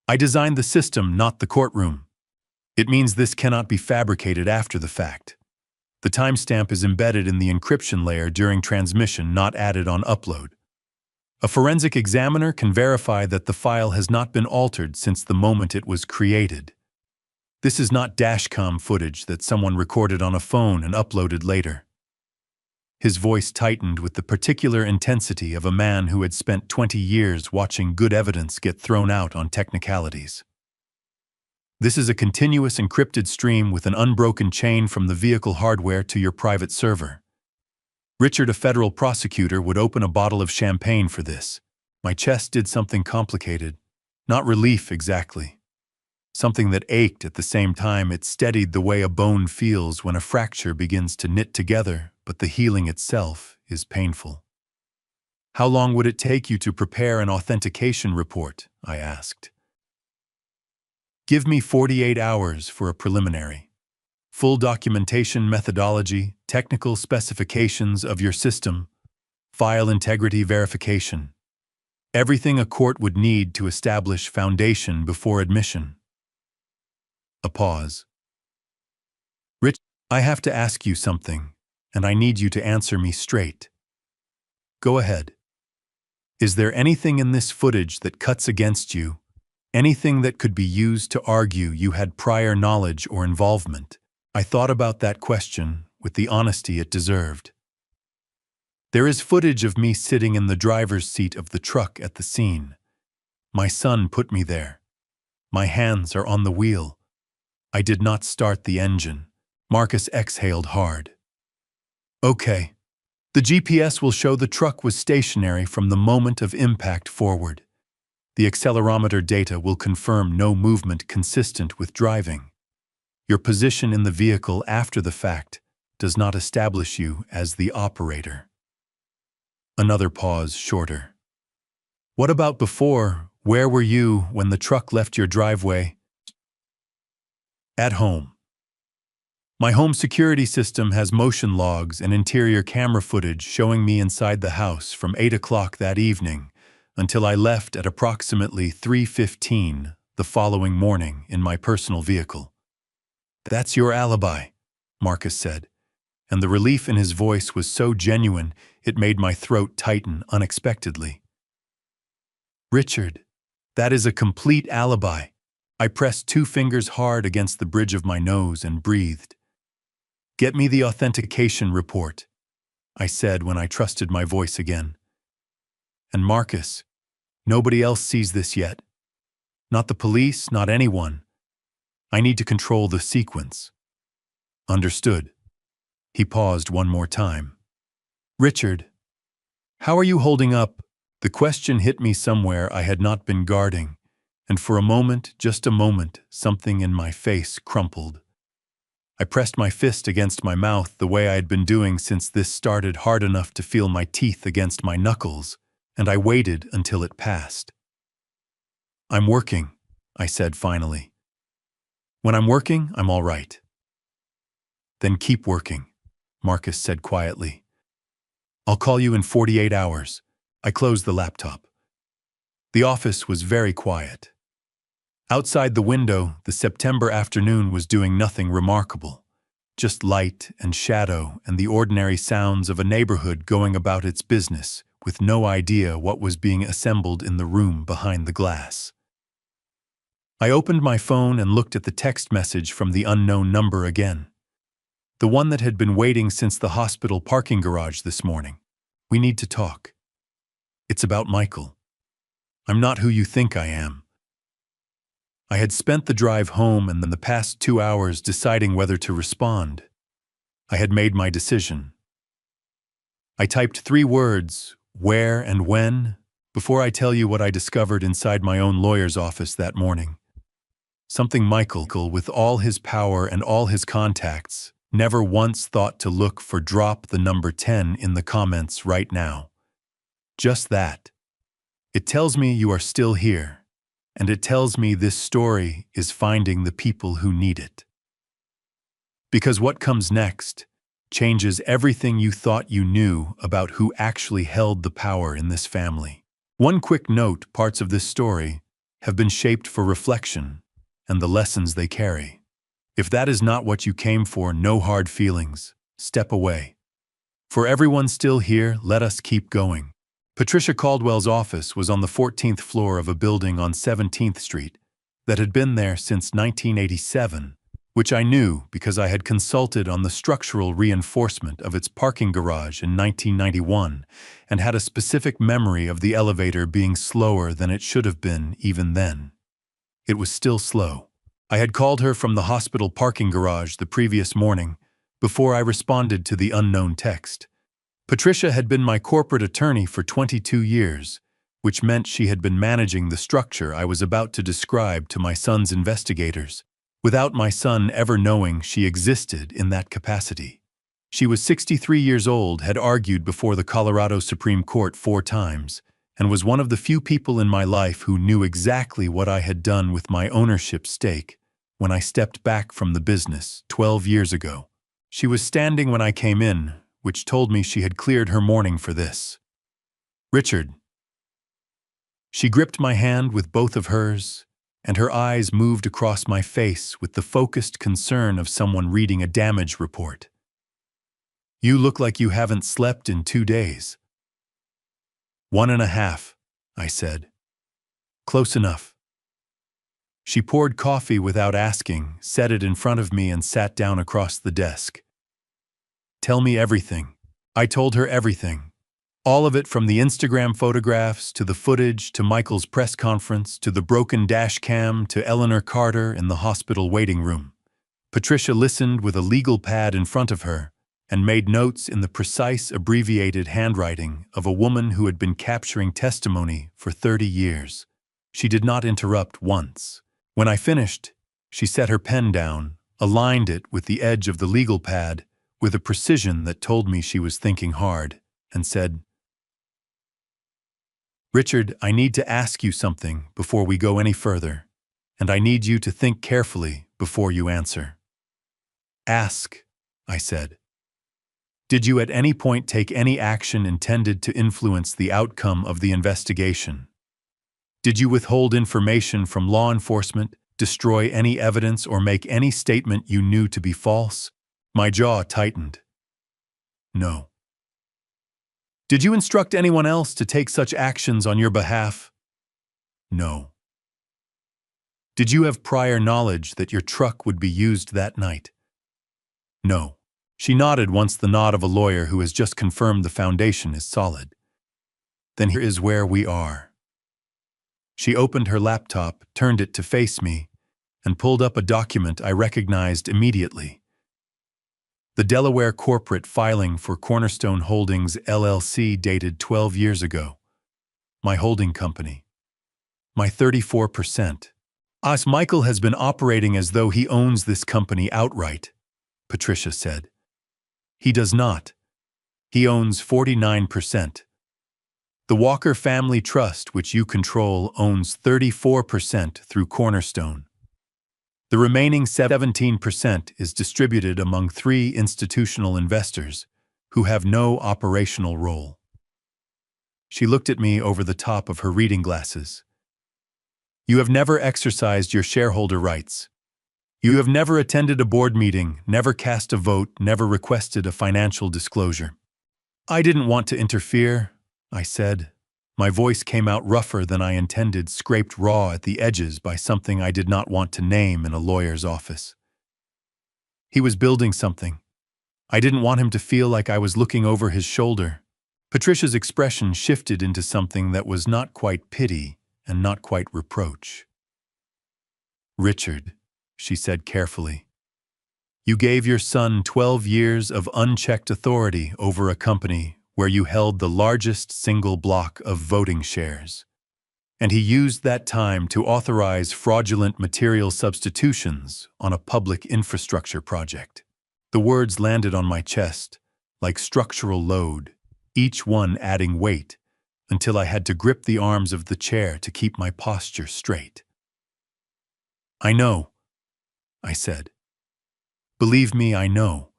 Speaker 1: I designed the system, not the courtroom. It means this cannot be fabricated after the fact. The timestamp is embedded in the encryption layer during transmission, not added on upload. A forensic examiner can verify that the file has not been altered since the moment it was created. This is not dashcam footage that someone recorded on a phone and uploaded later. His voice tightened with the particular intensity of a man who had spent 20 years watching good evidence get thrown out on technicalities. This is a continuous encrypted stream with an unbroken chain from the vehicle hardware to your private server. Richard, a federal prosecutor, would open a bottle of champagne for this. My chest did something complicated. Not relief exactly. Something that ached at the same time. It steadied the way a bone feels when a fracture begins to knit together, but the healing itself is painful. How long would it take you to prepare an authentication report? I asked. Give me 48 hours for a preliminary. Full documentation, methodology, technical specifications of your system, file integrity verification. Everything a court would need to establish foundation before admission. A pause. Rich, I have to ask you something, and I need you to answer me straight. Go ahead. Is there anything in this footage that cuts against you? Anything that could be used to argue you had prior knowledge or involvement? I thought about that question with the honesty it deserved. There is footage of me sitting in the driver's seat of the truck at the scene. My son put me there. My hands are on the wheel. I did not start the engine. Marcus exhaled hard. Okay. The GPS will show the truck was stationary from the moment of impact forward. The accelerometer data will confirm no movement consistent with driving. Your position in the vehicle after the fact does not establish you as the operator. Another pause, shorter. What about before? Where were you when the truck left your driveway? At home. My home security system has motion logs and interior camera footage showing me inside the house from 8 o'clock that evening until I left at approximately 3:15 the following morning in my personal vehicle. That's your alibi, Marcus said, and the relief in his voice was so genuine it made my throat tighten unexpectedly. Richard, that is a complete alibi. I pressed 2 fingers hard against the bridge of my nose and breathed. Get me the authentication report, I said when I trusted my voice again. And Marcus, nobody else sees this yet. Not the police, not anyone. I need to control the sequence. Understood. He paused one more time. Richard, how are you holding up? The question hit me somewhere I had not been guarding, and for a moment, just a moment, something in my face crumpled. I pressed my fist against my mouth the way I had been doing since this started, hard enough to feel my teeth against my knuckles, and I waited until it passed. I'm working, I said finally. When I'm working, I'm all right. Then keep working, Marcus said quietly. I'll call you in 48 hours. I closed the laptop. The office was very quiet. Outside the window, the September afternoon was doing nothing remarkable. Just light and shadow and the ordinary sounds of a neighborhood going about its business, with no idea what was being assembled in the room behind the glass. I opened my phone and looked at the text message from the unknown number again. The one that had been waiting since the hospital parking garage this morning. We need to talk. It's about Michael. I'm not who you think I am. I had spent the drive home and then the past 2 hours deciding whether to respond. I had made my decision. I typed 3 words, where and when, before I tell you what I discovered inside my own lawyer's office that morning. Something Michael, with all his power and all his contacts, never once thought to look for. Drop the number 10 in the comments right now. Just that. It tells me you are still here, and it tells me this story is finding the people who need it. Because what comes next changes everything you thought you knew about who actually held the power in this family. One quick note: parts of this story have been shaped for reflection and the lessons they carry. If that is not what you came for, no hard feelings. Step away. For everyone still here, let us keep going. Patricia Caldwell's office was on the 14th floor of a building on 17th Street that had been there since 1987, which I knew because I had consulted on the structural reinforcement of its parking garage in 1991 and had a specific memory of the elevator being slower than it should have been even then. It was still slow. I had called her from the hospital parking garage the previous morning before I responded to the unknown text. Patricia had been my corporate attorney for 22 years, which meant she had been managing the structure I was about to describe to my son's investigators, without my son ever knowing she existed in that capacity. She was 63 years old, had argued before the Colorado Supreme Court 4 times, and was one of the few people in my life who knew exactly what I had done with my ownership stake when I stepped back from the business 12 years ago. She was standing when I came in, which told me she had cleared her morning for this. Richard. She gripped my hand with both of hers, and her eyes moved across my face with the focused concern of someone reading a damage report. You look like you haven't slept in 2 days. 1.5, I said. Close enough. She poured coffee without asking, set it in front of me, and sat down across the desk. Tell me everything. I told her everything. All of it, from the Instagram photographs to the footage to Michael's press conference to the broken dash cam to Eleanor Carter in the hospital waiting room. Patricia listened with a legal pad in front of her and made notes in the precise, abbreviated handwriting of a woman who had been capturing testimony for 30 years. She did not interrupt once. When I finished, she set her pen down, aligned it with the edge of the legal pad with a precision that told me she was thinking hard, and said, Richard, I need to ask you something before we go any further, and I need you to think carefully before you answer. Ask, I said. Did you at any point take any action intended to influence the outcome of the investigation? Did you withhold information from law enforcement, destroy any evidence, or make any statement you knew to be false? My jaw tightened. No. Did you instruct anyone else to take such actions on your behalf? No. Did you have prior knowledge that your truck would be used that night? No. She nodded once, the nod of a lawyer who has just confirmed the foundation is solid. Then here is where we are. She opened her laptop, turned it to face me, and pulled up a document I recognized immediately. The Delaware corporate filing for Cornerstone Holdings LLC dated 12 years ago. My holding company. My 34%. Michael has been operating as though he owns this company outright, Patricia said. He does not. He owns 49%. The Walker Family Trust, which you control, owns 34% through Cornerstone. The remaining 17% is distributed among 3 institutional investors who have no operational role. She looked at me over the top of her reading glasses. You have never exercised your shareholder rights. You have never attended a board meeting, never cast a vote, never requested a financial disclosure. I didn't want to interfere, I said. My voice came out rougher than I intended, scraped raw at the edges by something I did not want to name in a lawyer's office. He was building something. I didn't want him to feel like I was looking over his shoulder. Patricia's expression shifted into something that was not quite pity and not quite reproach. Richard, she said carefully, you gave your son 12 years of unchecked authority over a company where you held the largest single block of voting shares. And he used that time to authorize fraudulent material substitutions on a public infrastructure project. The words landed on my chest like structural load, each one adding weight, until I had to grip the arms of the chair to keep my posture straight. I know, I said. Believe me, I know.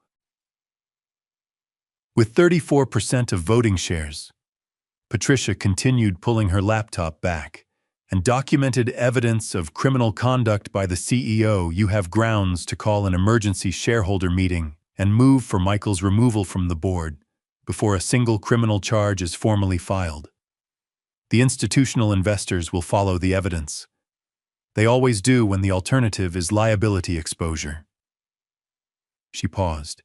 Speaker 1: With 34% of voting shares, Patricia continued pulling her laptop back, and documented evidence of criminal conduct by the CEO. You have grounds to call an emergency shareholder meeting and move for Michael's removal from the board before a single criminal charge is formally filed. The institutional investors will follow the evidence. They always do when the alternative is liability exposure. She paused.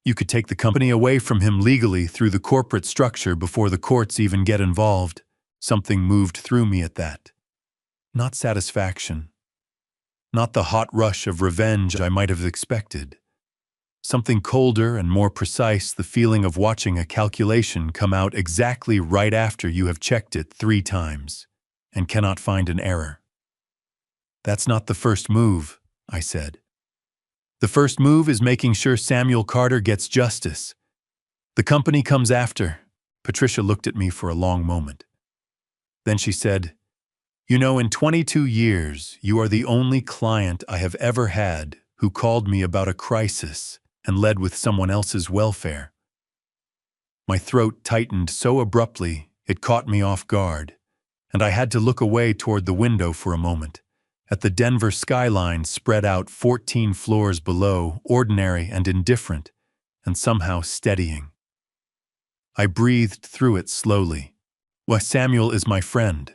Speaker 1: You could take the company away from him legally through the corporate structure before the courts even get involved. Something moved through me at that. Not satisfaction. Not the hot rush of revenge I might have expected. Something colder and more precise, the feeling of watching a calculation come out exactly right after you have checked it 3 times and cannot find an error. That's not the first move, I said. The first move is making sure Samuel Carter gets justice. The company comes after. Patricia looked at me for a long moment. Then she said, you know, in 22 years, you are the only client I have ever had who called me about a crisis and led with someone else's welfare. My throat tightened so abruptly it caught me off guard, and I had to look away toward the window for a moment. At the Denver skyline spread out 14 floors below, ordinary and indifferent, and somehow steadying. I breathed through it slowly. Why, Samuel is my friend,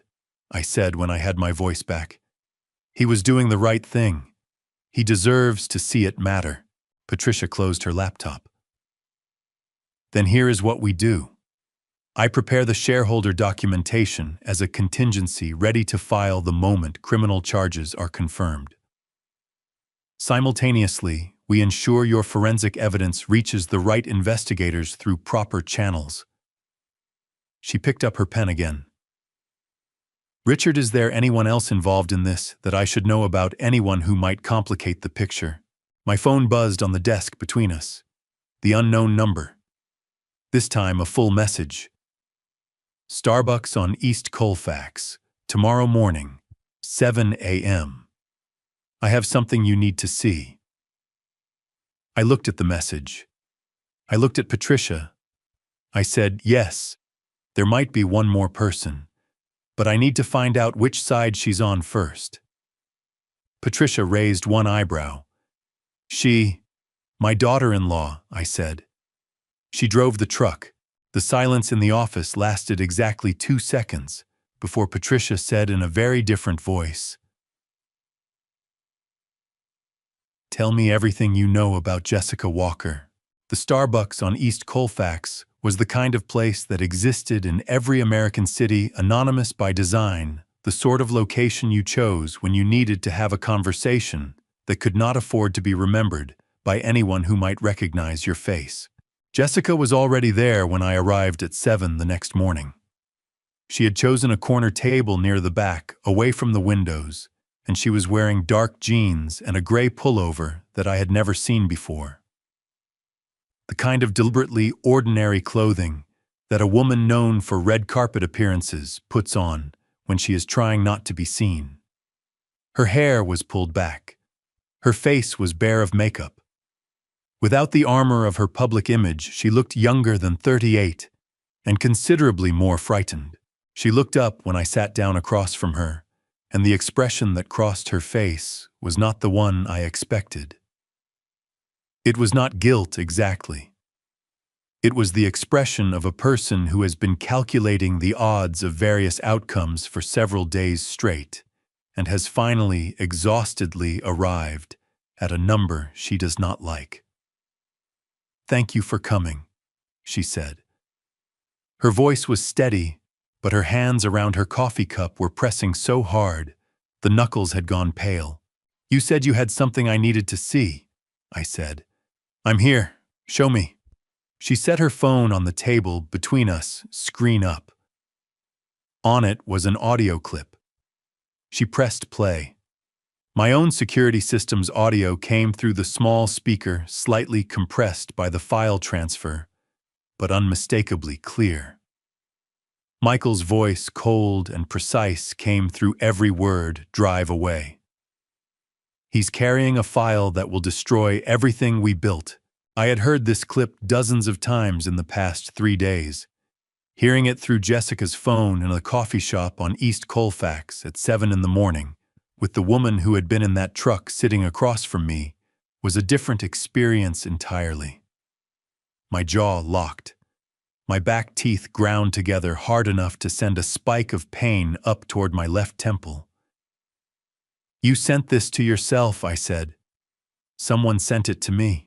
Speaker 1: I said when I had my voice back. He was doing the right thing. He deserves to see it matter. Patricia closed her laptop. Then here is what we do. I prepare the shareholder documentation as a contingency ready to file the moment criminal charges are confirmed. Simultaneously, we ensure your forensic evidence reaches the right investigators through proper channels. She picked up her pen again. Richard, is there anyone else involved in this that I should know about, anyone who might complicate the picture? My phone buzzed on the desk between us. The unknown number. This time a full message. Starbucks on East Colfax, tomorrow morning, 7 a.m. I have something you need to see. I looked at the message. I looked at Patricia. I said, yes, there might be one more person, but I need to find out which side she's on first. Patricia raised one eyebrow. My daughter-in-law, I said. She drove the truck. The silence in the office lasted exactly 2 seconds before Patricia said in a very different voice, tell me everything you know about Jessica Walker. The Starbucks on East Colfax was the kind of place that existed in every American city, anonymous by design, the sort of location you chose when you needed to have a conversation that could not afford to be remembered by anyone who might recognize your face. Jessica was already there when I arrived at 7 the next morning. She had chosen a corner table near the back, away from the windows, and she was wearing dark jeans and a gray pullover that I had never seen before. The kind of deliberately ordinary clothing that a woman known for red carpet appearances puts on when she is trying not to be seen. Her hair was pulled back. Her face was bare of makeup. Without the armor of her public image, she looked younger than 38 and considerably more frightened. She looked up when I sat down across from her, and the expression that crossed her face was not the one I expected. It was not guilt exactly. It was the expression of a person who has been calculating the odds of various outcomes for several days straight and has finally exhaustedly arrived at a number she does not like. "Thank you for coming," she said. Her voice was steady, but her hands around her coffee cup were pressing so hard, the knuckles had gone pale. "You said you had something I needed to see," I said. "I'm here. Show me." She set her phone on the table between us, screen up. On it was an audio clip. She pressed play. My own security system's audio came through the small speaker, slightly compressed by the file transfer, but unmistakably clear. Michael's voice, cold and precise, came through every word, "Drive away. He's carrying a file that will destroy everything we built." I had heard this clip dozens of times in the past 3 days. Hearing it through Jessica's phone in a coffee shop on East Colfax at 7 in the morning, with the woman who had been in that truck sitting across from me, was a different experience entirely. My jaw locked. My back teeth ground together hard enough to send a spike of pain up toward my left temple. "You sent this to yourself," I said. "Someone sent it to me."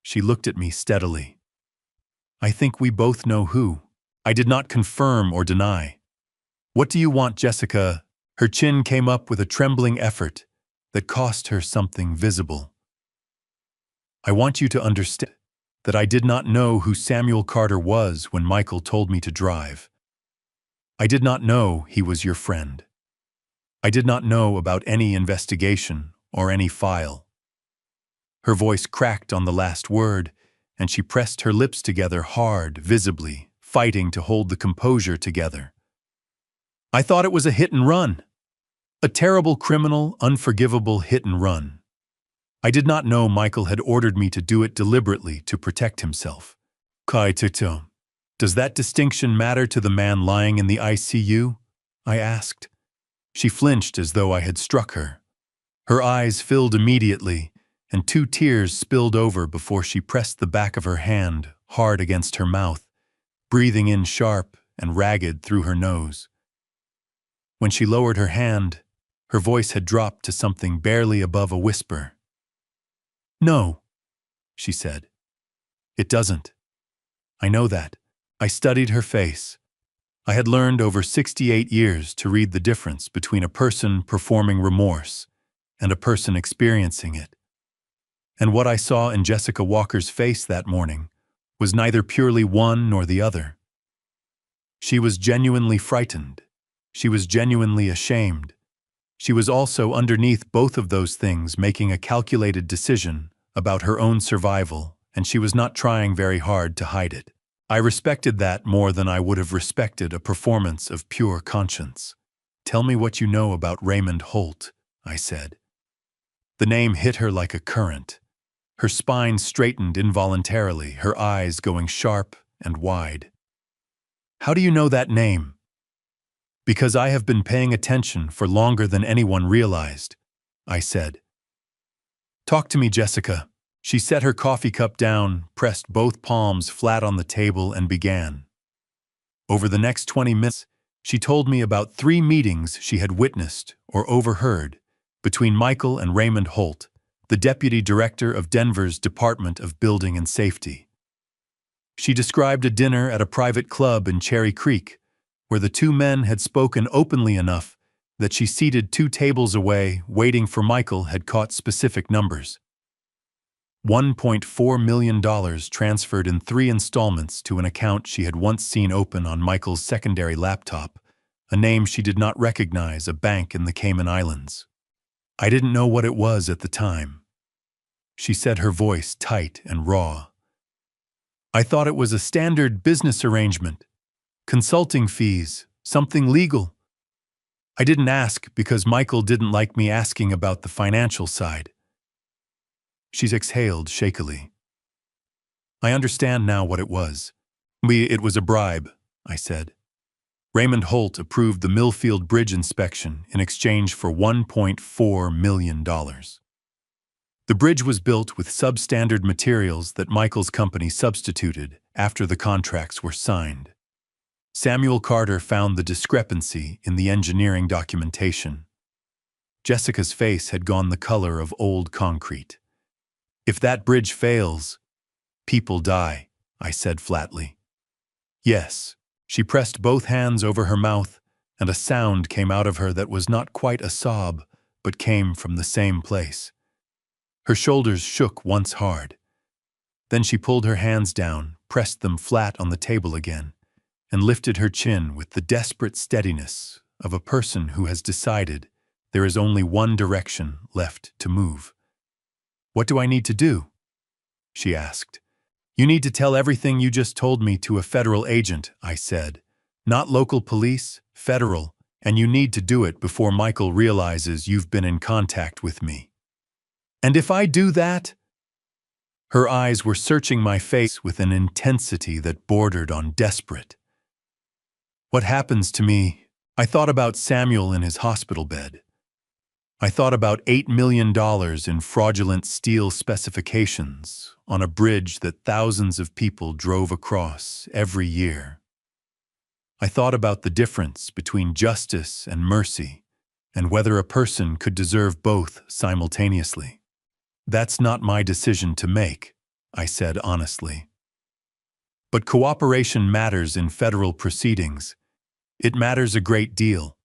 Speaker 1: She looked at me steadily. "I think we both know who." I did not confirm or deny. "What do you want, Jessica?" Her chin came up with a trembling effort that cost her something visible. "I want you to understand that I did not know who Samuel Carter was when Michael told me to drive. I did not know he was your friend. I did not know about any investigation or any file." Her voice cracked on the last word, and she pressed her lips together hard, visibly, fighting to hold the composure together. "I thought it was a hit and run. A terrible criminal, unforgivable hit and run. I did not know Michael had ordered me to do it deliberately to protect himself." "Kai Tito, does that distinction matter to the man lying in the ICU?" I asked. She flinched as though I had struck her. Her eyes filled immediately, and 2 tears spilled over before she pressed the back of her hand hard against her mouth, breathing in sharp and ragged through her nose. When she lowered her hand, her voice had dropped to something barely above a whisper. "No," she said. "It doesn't. I know that." I studied her face. I had learned over 68 years to read the difference between a person performing remorse and a person experiencing it. And what I saw in Jessica Walker's face that morning was neither purely one nor the other. She was genuinely frightened. She was genuinely ashamed. She was also, underneath both of those things, making a calculated decision about her own survival, and she was not trying very hard to hide it. I respected that more than I would have respected a performance of pure conscience. "Tell me what you know about Raymond Holt," I said. The name hit her like a current. Her spine straightened involuntarily, her eyes going sharp and wide. "How do you know that name?" "Because I have been paying attention for longer than anyone realized," I said. "Talk to me, Jessica." She set her coffee cup down, pressed both palms flat on the table, and began. Over the next 20 minutes, she told me about 3 meetings she had witnessed or overheard between Michael and Raymond Holt, the deputy director of Denver's Department of Building and Safety. She described a dinner at a private club in Cherry Creek, where the 2 men had spoken openly enough that she seated 2 tables away, waiting for Michael, had caught specific numbers. $1.4 million transferred in 3 installments to an account she had once seen open on Michael's secondary laptop, a name she did not recognize, a bank in the Cayman Islands. I didn't know what it was at the time. She said, her voice tight and raw. I thought it was a standard business arrangement. Consulting fees, something legal. I didn't ask because Michael didn't like me asking about the financial side. She exhaled shakily. I understand now what it was. It was a bribe, I said. Raymond Holt approved the Millfield Bridge inspection in exchange for $1.4 million. The bridge was built with substandard materials that Michael's company substituted after the contracts were signed. Samuel Carter found the discrepancy in the engineering documentation. Jessica's face had gone the color of old concrete. If that bridge fails, people die, I said flatly. Yes, she pressed both hands over her mouth, and a sound came out of her that was not quite a sob, but came from the same place. Her shoulders shook once hard. Then she pulled her hands down, pressed them flat on the table again, and lifted her chin with the desperate steadiness of a person who has decided there is only one direction left to move. What do I need to do? She asked. You need to tell everything you just told me to a federal agent, I said. Not local police, federal, and you need to do it before Michael realizes you've been in contact with me. And if I do that? Her eyes were searching my face with an intensity that bordered on desperate. What happens to me? I thought about Samuel in his hospital bed. I thought about $8 million in fraudulent steel specifications on a bridge that thousands of people drove across every year. I thought about the difference between justice and mercy, and whether a person could deserve both simultaneously. That's not my decision to make, I said honestly. But cooperation matters in federal proceedings. It matters a great deal.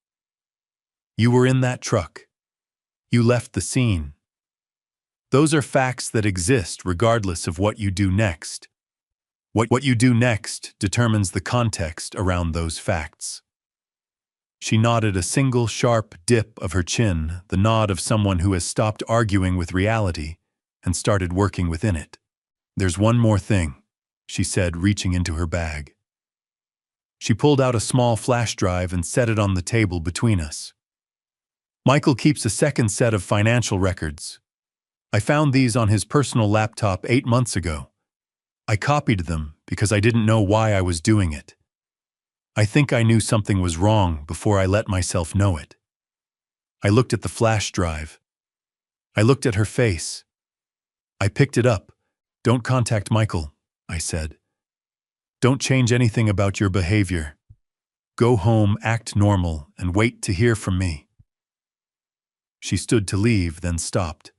Speaker 1: You were in that truck. You left the scene. Those are facts that exist regardless of what you do next. What you do next determines the context around those facts. She nodded, a single sharp dip of her chin, the nod of someone who has stopped arguing with reality and started working within it. There's one more thing, she said, reaching into her bag. She pulled out a small flash drive and set it on the table between us. Michael keeps a second set of financial records. I found these on his personal laptop 8 months ago. I copied them because I didn't know why I was doing it. I think I knew something was wrong before I let myself know it. I looked at the flash drive. I looked at her face. I picked it up. Don't contact Michael, I said. Don't change anything about your behavior. Go home, act normal, and wait to hear from me. She stood to leave, then stopped.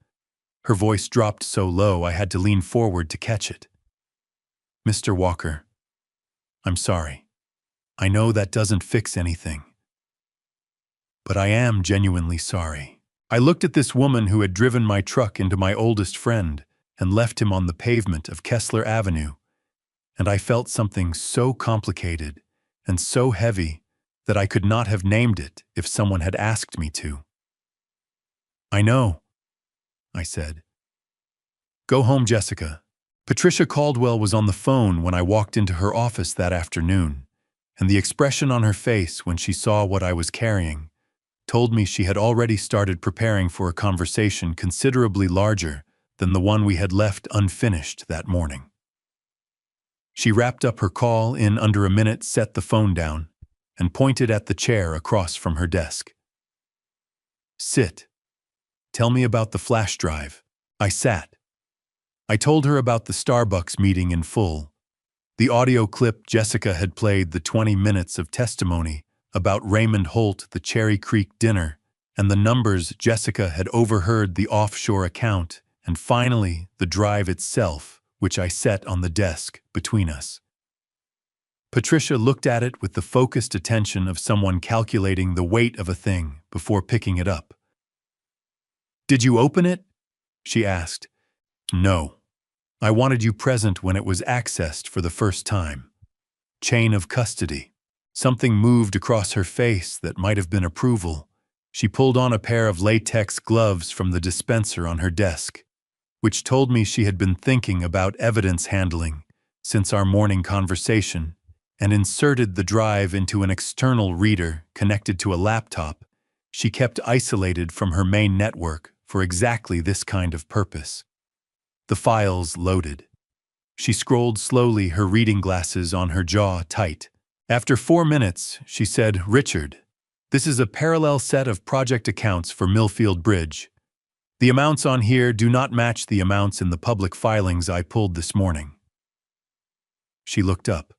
Speaker 1: Her voice dropped so low I had to lean forward to catch it. Mr. Walker, I'm sorry. I know that doesn't fix anything. But I am genuinely sorry. I looked at this woman who had driven my truck into my oldest friend and left him on the pavement of Kessler Avenue, and I felt something so complicated and so heavy that I could not have named it if someone had asked me to. I know, I said. Go home, Jessica. Patricia Caldwell was on the phone when I walked into her office that afternoon, and the expression on her face when she saw what I was carrying told me she had already started preparing for a conversation considerably larger than the one we had left unfinished that morning. She wrapped up her call in under a minute, set the phone down, and pointed at the chair across from her desk. Sit. Tell me about the flash drive. I sat. I told her about the Starbucks meeting in full. The audio clip Jessica had played, the 20 minutes of testimony about Raymond Holt, the Cherry Creek dinner, and the numbers Jessica had overheard, the offshore account, and finally the drive itself, which I set on the desk between us. Patricia looked at it with the focused attention of someone calculating the weight of a thing before picking it up. Did you open it? She asked. No, I wanted you present when it was accessed for the first time. Chain of custody. Something moved across her face that might have been approval. She pulled on a pair of latex gloves from the dispenser on her desk, which told me she had been thinking about evidence handling since our morning conversation, and inserted the drive into an external reader connected to a laptop she kept isolated from her main network for exactly this kind of purpose. The files loaded. She scrolled slowly, her reading glasses on her jaw tight. After 4 minutes, she said, "Richard, this is a parallel set of project accounts for Millfield Bridge. The amounts on here do not match the amounts in the public filings I pulled this morning." She looked up.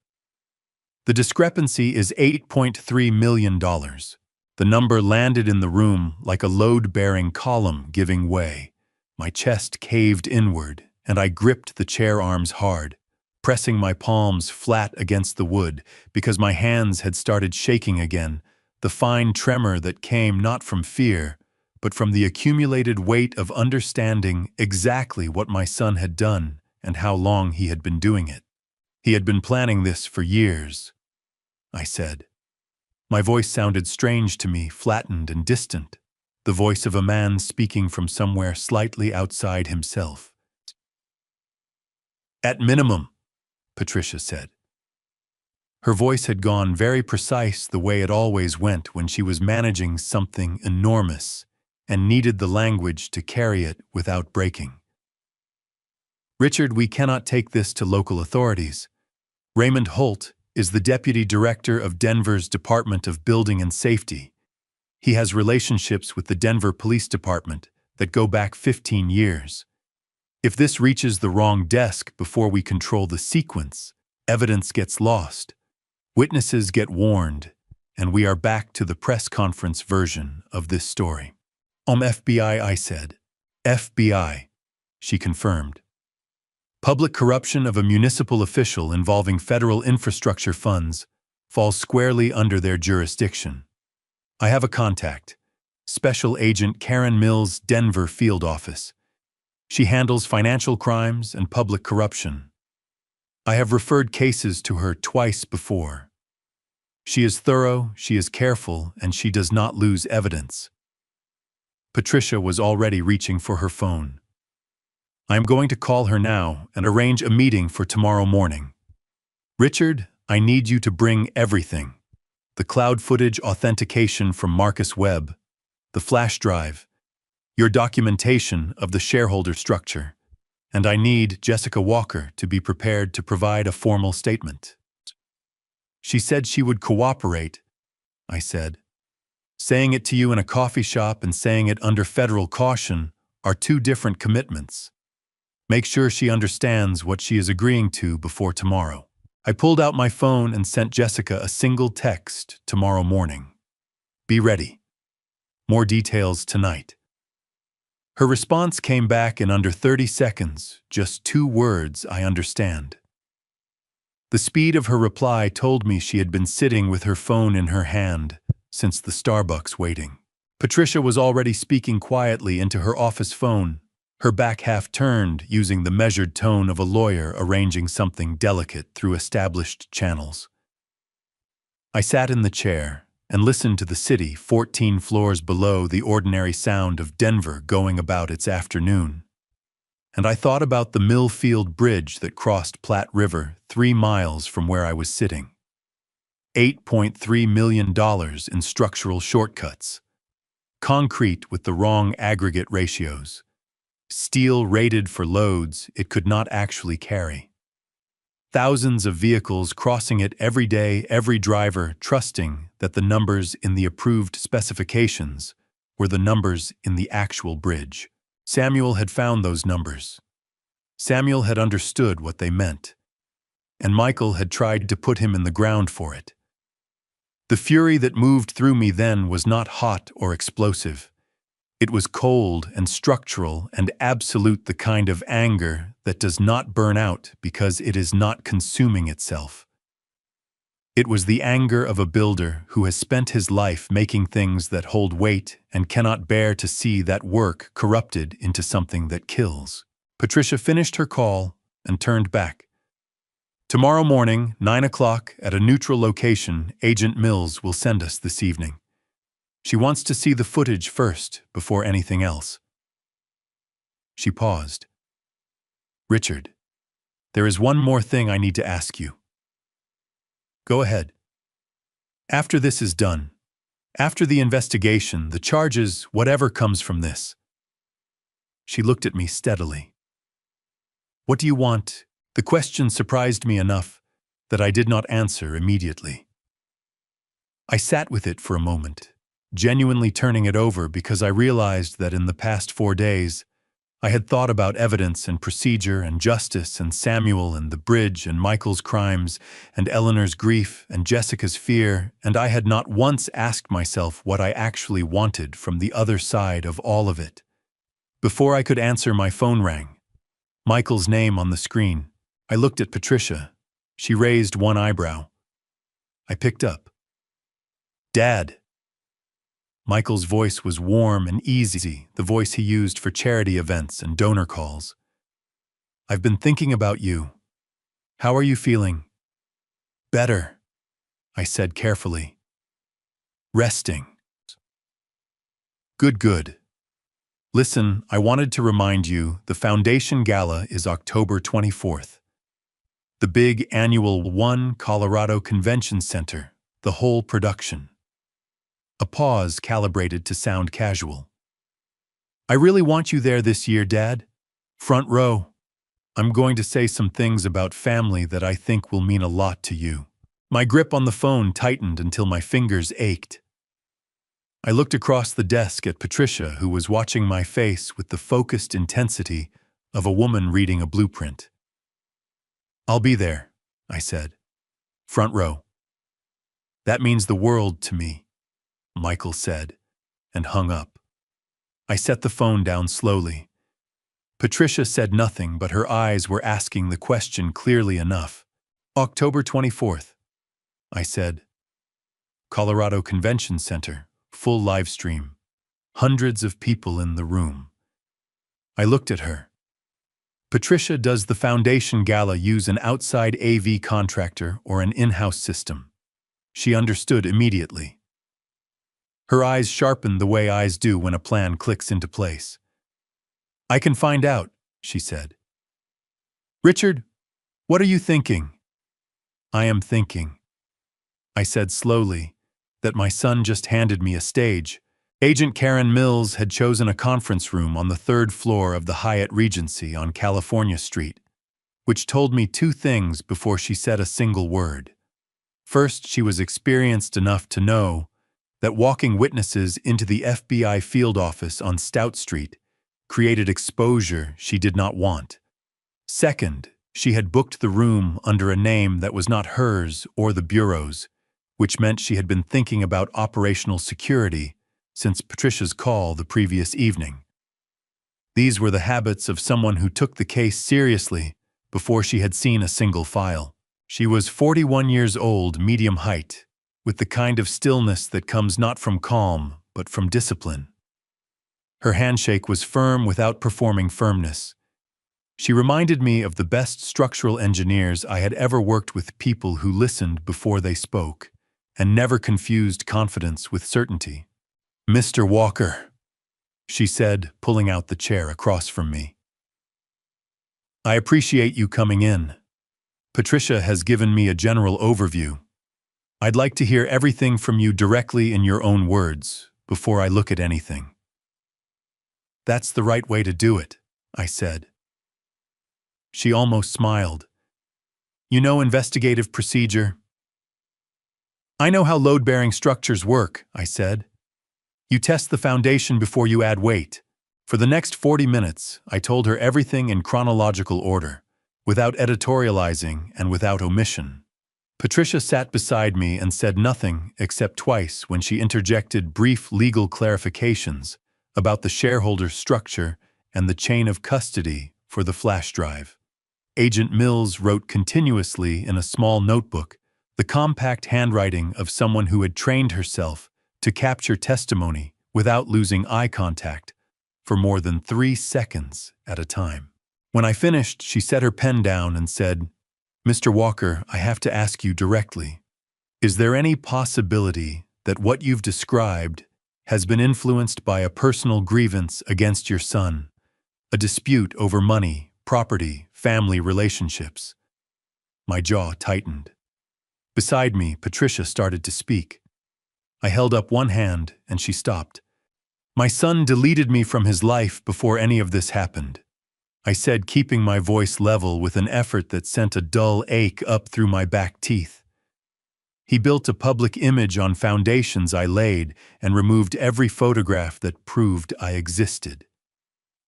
Speaker 1: The discrepancy is $8.3 million. The number landed in the room like a load-bearing column giving way. My chest caved inward, and I gripped the chair arms hard, pressing my palms flat against the wood because my hands had started shaking again, the fine tremor that came not from fear, but from the accumulated weight of understanding exactly what my son had done and how long he had been doing it. He had been planning this for years, I said. My voice sounded strange to me, flattened and distant, the voice of a man speaking from somewhere slightly outside himself. "At minimum," Patricia said. Her voice had gone very precise, the way it always went when she was managing something enormous and needed the language to carry it without breaking. "Richard, we cannot take this to local authorities. Raymond Holt is the deputy director of Denver's Department of Building and Safety. He has relationships with the Denver Police Department that go back 15 years. If this reaches the wrong desk before we control the sequence, evidence gets lost, witnesses get warned, and we are back to the press conference version of this story." FBI, I said. "FBI," she confirmed. "Public corruption of a municipal official involving federal infrastructure funds falls squarely under their jurisdiction. I have a contact, Special Agent Karen Mills, Denver Field Office. She handles financial crimes and public corruption. I have referred cases to her twice before. She is thorough, she is careful, and she does not lose evidence." Patricia was already reaching for her phone. "I am going to call her now and arrange a meeting for tomorrow morning. Richard, I need you to bring everything. The cloud footage authentication from Marcus Webb, the flash drive, your documentation of the shareholder structure, and I need Jessica Walker to be prepared to provide a formal statement." "She said she would cooperate," I said. "Saying it to you in a coffee shop and saying it under federal caution are two different commitments. Make sure she understands what she is agreeing to before tomorrow." I pulled out my phone and sent Jessica a single text tomorrow morning. "Be ready. More details tonight." Her response came back in under 30 seconds, just 2 words, "I understand." The speed of her reply told me she had been sitting with her phone in her hand since the Starbucks waiting. Patricia was already speaking quietly into her office phone, her back half turned, using the measured tone of a lawyer arranging something delicate through established channels. I sat in the chair and listened to the city 14 floors below, the ordinary sound of Denver going about its afternoon. And I thought about the Millfield Bridge that crossed Platte River 3 miles from where I was sitting. $8.3 million in structural shortcuts. Concrete with the wrong aggregate ratios. Steel rated for loads it could not actually carry. Thousands of vehicles crossing it every day, every driver trusting that the numbers in the approved specifications were the numbers in the actual bridge. Samuel had found those numbers. Samuel had understood what they meant. And Michael had tried to put him in the ground for it. The fury that moved through me then was not hot or explosive. It was cold and structural and absolute, the kind of anger that does not burn out because it is not consuming itself. It was the anger of a builder who has spent his life making things that hold weight and cannot bear to see that work corrupted into something that kills. Patricia finished her call, and turned back. Tomorrow morning, 9 o'clock, at a neutral location, Agent Mills will send us this evening. She wants to see the footage first, before anything else. She paused. Richard, there is one more thing I need to ask you. Go ahead. After this is done, after the investigation, the charges, whatever comes from this. She looked at me steadily. What do you want? The question surprised me enough that I did not answer immediately. I sat with it for a moment, genuinely turning it over because I realized that in the past 4 days, I had thought about evidence and procedure and justice and Samuel and the bridge and Michael's crimes and Eleanor's grief and Jessica's fear, and I had not once asked myself what I actually wanted from the other side of all of it. Before I could answer, my phone rang. Michael's name on the screen. I looked at Patricia. She raised one eyebrow. I picked up. Dad. Michael's voice was warm and easy, the voice he used for charity events and donor calls. I've been thinking about you. How are you feeling? Better, I said carefully. Resting. Good. Listen, I wanted to remind you, the Foundation Gala is October 24th. The big annual One Colorado Convention Center, the whole production. A pause calibrated to sound casual. I really want you there this year, Dad. Front row. I'm going to say some things about family that I think will mean a lot to you. My grip on the phone tightened until my fingers ached. I looked across the desk at Patricia, who was watching my face with the focused intensity of a woman reading a blueprint. I'll be there, I said. Front row. That means the world to me, Michael said, and hung up. I set the phone down slowly. Patricia said nothing, but her eyes were asking the question clearly enough. October 24th, I said. Colorado Convention Center, full live stream. Hundreds of people in the room. I looked at her. Patricia, does the Foundation Gala use an outside AV contractor or an in-house system? She understood immediately. Her eyes sharpened the way eyes do when a plan clicks into place. I can find out, she said. Richard, what are you thinking? I am thinking, I said slowly, that my son just handed me a stage. Agent Karen Mills had chosen a conference room on the 3rd floor of the Hyatt Regency on California Street, which told me 2 things before she said a single word. First, she was experienced enough to know that walking witnesses into the FBI field office on Stout Street created exposure she did not want. Second, she had booked the room under a name that was not hers or the Bureau's, which meant she had been thinking about operational security since Patricia's call the previous evening. These were the habits of someone who took the case seriously before she had seen a single file. She was 41 years old, medium height, with the kind of stillness that comes not from calm, but from discipline. Her handshake was firm without performing firmness. She reminded me of the best structural engineers I had ever worked with, people who listened before they spoke and never confused confidence with certainty. Mr. Walker, she said, pulling out the chair across from me. I appreciate you coming in. Patricia has given me a general overview. I'd like to hear everything from you directly in your own words before I look at anything. That's the right way to do it, I said. She almost smiled. You know investigative procedure? I know how load-bearing structures work, I said. You test the foundation before you add weight. For the next 40 minutes, I told her everything in chronological order, without editorializing and without omission. Patricia sat beside me and said nothing except twice when she interjected brief legal clarifications about the shareholder structure and the chain of custody for the flash drive. Agent Mills wrote continuously in a small notebook, the compact handwriting of someone who had trained herself to capture testimony without losing eye contact for more than 3 seconds at a time. When I finished, she set her pen down and said, "Mr. Walker, I have to ask you directly. Is there any possibility that what you've described has been influenced by a personal grievance against your son, a dispute over money, property, family relationships?" My jaw tightened. Beside me, Patricia started to speak. I held up one hand and she stopped. "My son deleted me from his life before any of this happened," I said, keeping my voice level with an effort that sent a dull ache up through my back teeth. "He built a public image on foundations I laid and removed every photograph that proved I existed.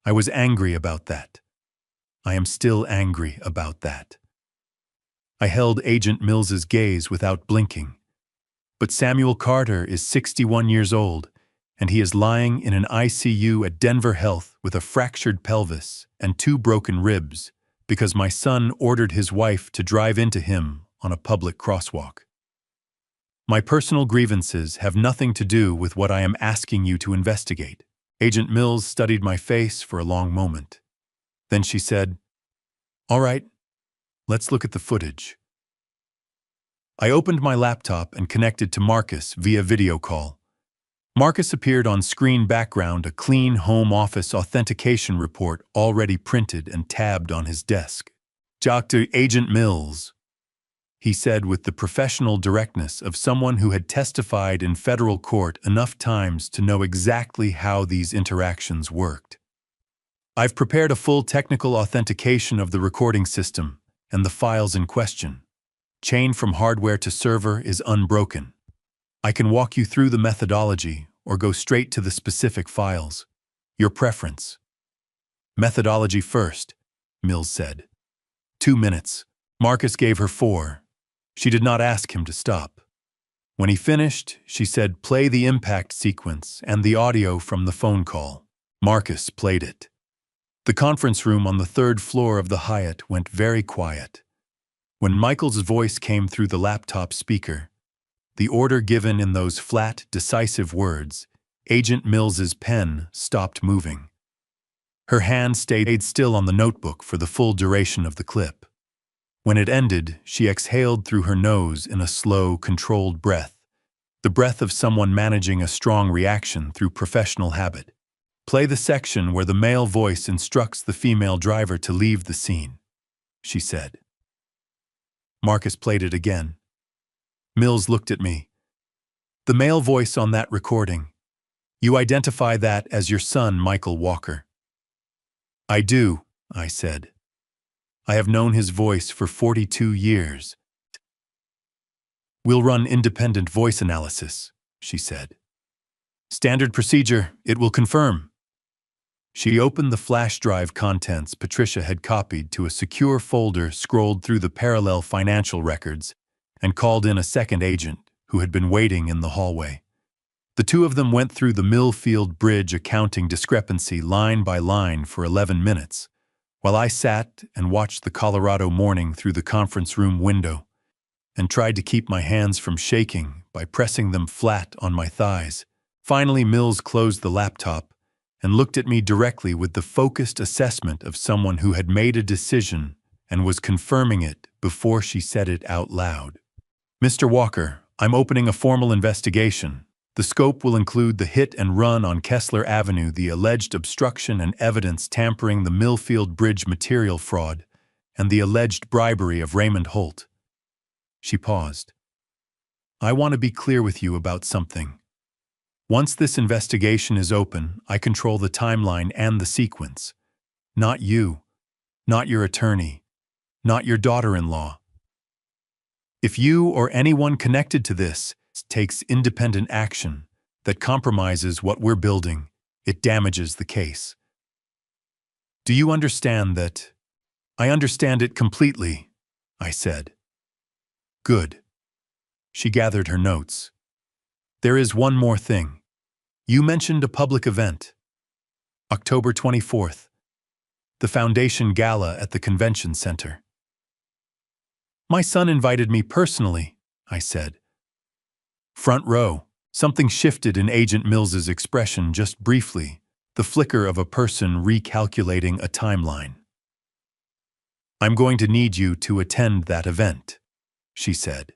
Speaker 1: I was angry about that. I am still angry about that." I held Agent Mills's gaze without blinking. "But Samuel Carter is 61 years old, and he is lying in an ICU at Denver Health with a fractured pelvis and 2 broken ribs because my son ordered his wife to drive into him on a public crosswalk. My personal grievances have nothing to do with what I am asking you to investigate." Agent Mills studied my face for a long moment. Then she said, "All right, let's look at the footage." I opened my laptop and connected to Marcus via video call. Marcus appeared on screen background, a clean home office authentication report already printed and tabbed on his desk. "Dr. Agent Mills," he said with the professional directness of someone who had testified in federal court enough times to know exactly how these interactions worked. "I've prepared a full technical authentication of the recording system and the files in question. Chain from hardware to server is unbroken. I can walk you through the methodology or go straight to the specific files. Your preference." "Methodology first," Mills said. 2 minutes. Marcus gave her 4. She did not ask him to stop. When he finished, she said, "Play the impact sequence and the audio from the phone call." Marcus played it. The conference room on the 3rd floor of the Hyatt went very quiet. When Michael's voice came through the laptop speaker, the order given in those flat, decisive words, Agent Mills's pen stopped moving. Her hand stayed still on the notebook for the full duration of the clip. When it ended, she exhaled through her nose in a slow, controlled breath, the breath of someone managing a strong reaction through professional habit. "Play the section where the male voice instructs the female driver to leave the scene," she said. Marcus played it again. Mills looked at me. "The male voice on that recording. You identify that as your son, Michael Walker?" "I do," I said. "I have known his voice for 42 years. "We'll run independent voice analysis," she said. "Standard procedure, it will confirm." She opened the flash drive contents Patricia had copied to a secure folder, scrolled through the parallel financial records, and called in a second agent who had been waiting in the hallway. The 2 of them went through the Millfield Bridge accounting discrepancy line by line for 11 minutes, while I sat and watched the Colorado morning through the conference room window and tried to keep my hands from shaking by pressing them flat on my thighs. Finally, Mills closed the laptop and looked at me directly with the focused assessment of someone who had made a decision and was confirming it before she said it out loud. "Mr. Walker, I'm opening a formal investigation. The scope will include the hit and run on Kessler Avenue, the alleged obstruction and evidence tampering the Millfield Bridge material fraud, and the alleged bribery of Raymond Holt." She paused. "I want to be clear with you about something. Once this investigation is open, I control the timeline and the sequence. Not you, not your attorney, not your daughter-in-law. If you or anyone connected to this takes independent action that compromises what we're building, it damages the case. Do you understand that?" "I understand it completely," I said. "Good." She gathered her notes. "There is one more thing. You mentioned a public event. October 24th. The Foundation Gala at the Convention Center." "My son invited me personally," I said. "Front row." Something shifted in Agent Mills's expression just briefly, the flicker of a person recalculating a timeline. I'm going to need you to attend that event, she said.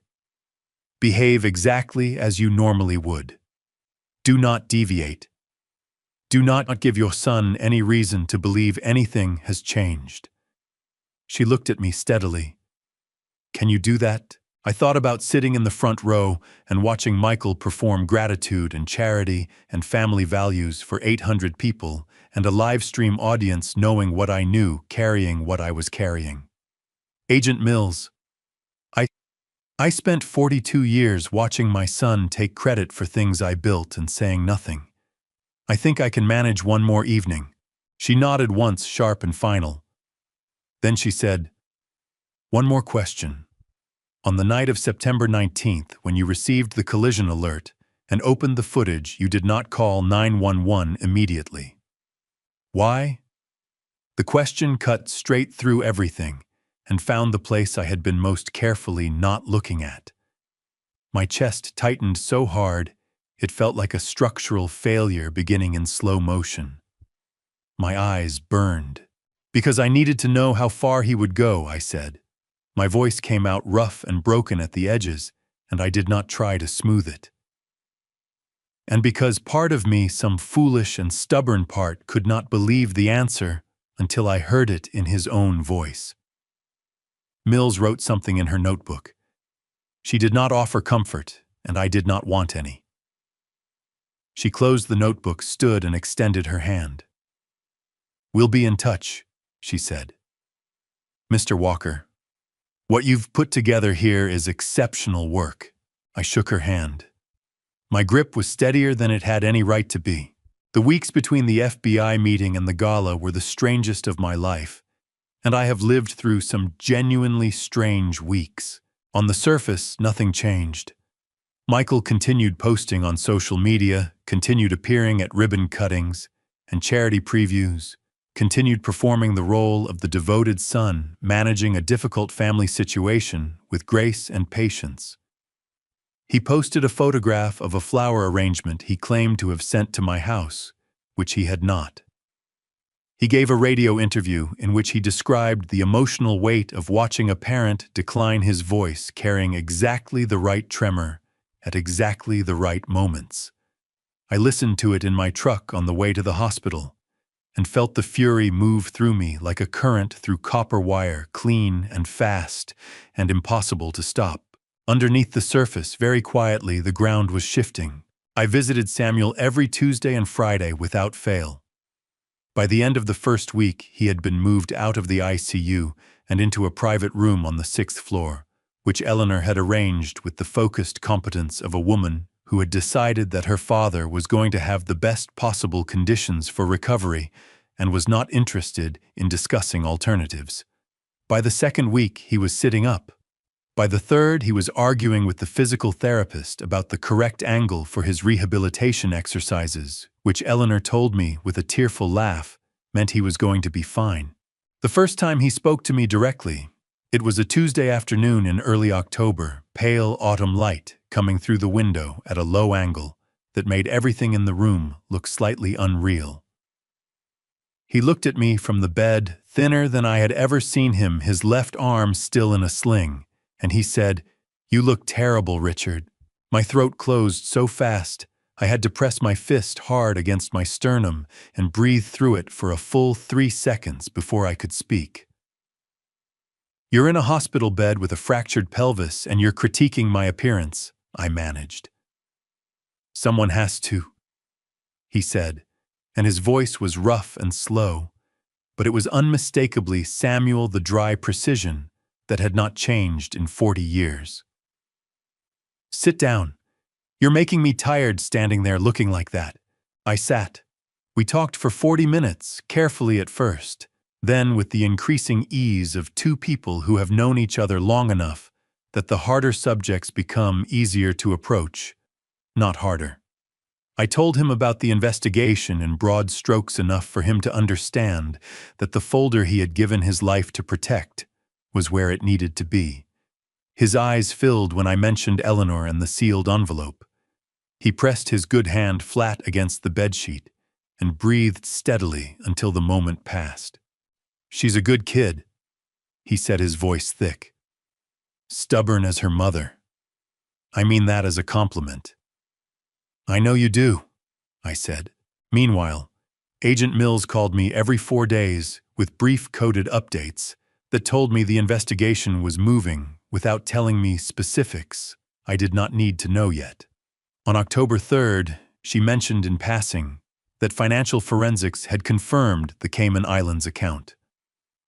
Speaker 1: Behave exactly as you normally would. Do not deviate. Do not give your son any reason to believe anything has changed. She looked at me steadily. Can you do that? I thought about sitting in the front row and watching Michael perform gratitude and charity and family values for 800 people and a live stream audience knowing what I knew, carrying what I was carrying. Agent Mills, I spent 42 years watching my son take credit for things I built and saying nothing. I think I can manage one more evening. She nodded once, sharp and final. Then she said, one more question. On the night of September 19th, when you received the collision alert and opened the footage, you did not call 911 immediately. Why? The question cut straight through everything and found the place I had been most carefully not looking at. My chest tightened so hard, it felt like a structural failure beginning in slow motion. My eyes burned. Because I needed to know how far he would go, I said. My voice came out rough and broken at the edges, and I did not try to smooth it. And because part of me, some foolish and stubborn part, could not believe the answer until I heard it in his own voice. Mills wrote something in her notebook. She did not offer comfort, and I did not want any. She closed the notebook, stood, and extended her hand. We'll be in touch, she said. Mr. Walker, what you've put together here is exceptional work. I shook her hand. My grip was steadier than it had any right to be. The weeks between the FBI meeting and the gala were the strangest of my life, and I have lived through some genuinely strange weeks. On the surface, nothing changed. Michael continued posting on social media, continued appearing at ribbon cuttings and charity previews, continued performing the role of the devoted son, managing a difficult family situation with grace and patience. He posted a photograph of a flower arrangement he claimed to have sent to my house, which he had not. He gave a radio interview in which he described the emotional weight of watching a parent decline his voice, carrying exactly the right tremor at exactly the right moments. I listened to it in my truck on the way to the hospital and felt the fury move through me like a current through copper wire, clean and fast and impossible to stop. Underneath the surface, very quietly, the ground was shifting. I visited Samuel every Tuesday and Friday without fail. By the end of the first week, he had been moved out of the ICU and into a private room on the 6th floor, which Eleanor had arranged with the focused competence of a woman who had decided that her father was going to have the best possible conditions for recovery and was not interested in discussing alternatives. By the second week, he was sitting up. By the third, he was arguing with the physical therapist about the correct angle for his rehabilitation exercises, which Eleanor told me with a tearful laugh meant he was going to be fine. The first time he spoke to me directly, it was a Tuesday afternoon in early October, pale autumn light coming through the window at a low angle that made everything in the room look slightly unreal. He looked at me from the bed, thinner than I had ever seen him, his left arm still in a sling, and he said, "You look terrible, Richard." My throat closed so fast, I had to press my fist hard against my sternum and breathe through it for a full 3 seconds before I could speak. "You're in a hospital bed with a fractured pelvis and you're critiquing my appearance," I managed. "Someone has to," he said, and his voice was rough and slow, but it was unmistakably Samuel the dry precision that had not changed in 40 years. "Sit down. You're making me tired standing there looking like that." I sat. We talked for 40 minutes, carefully at first, then with the increasing ease of two people who have known each other long enough that the harder subjects become easier to approach, not harder. I told him about the investigation in broad strokes enough for him to understand that the folder he had given his life to protect was where it needed to be. His eyes filled when I mentioned Eleanor and the sealed envelope. He pressed his good hand flat against the bedsheet and breathed steadily until the moment passed. "She's a good kid." he said, his voice thick. Stubborn as her mother. I mean that as a compliment. I know you do, I said. Meanwhile, Agent Mills called me every 4 days with brief coded updates that told me the investigation was moving without telling me specifics I did not need to know yet. On October 3rd, she mentioned in passing that Financial Forensics had confirmed the Cayman Islands account.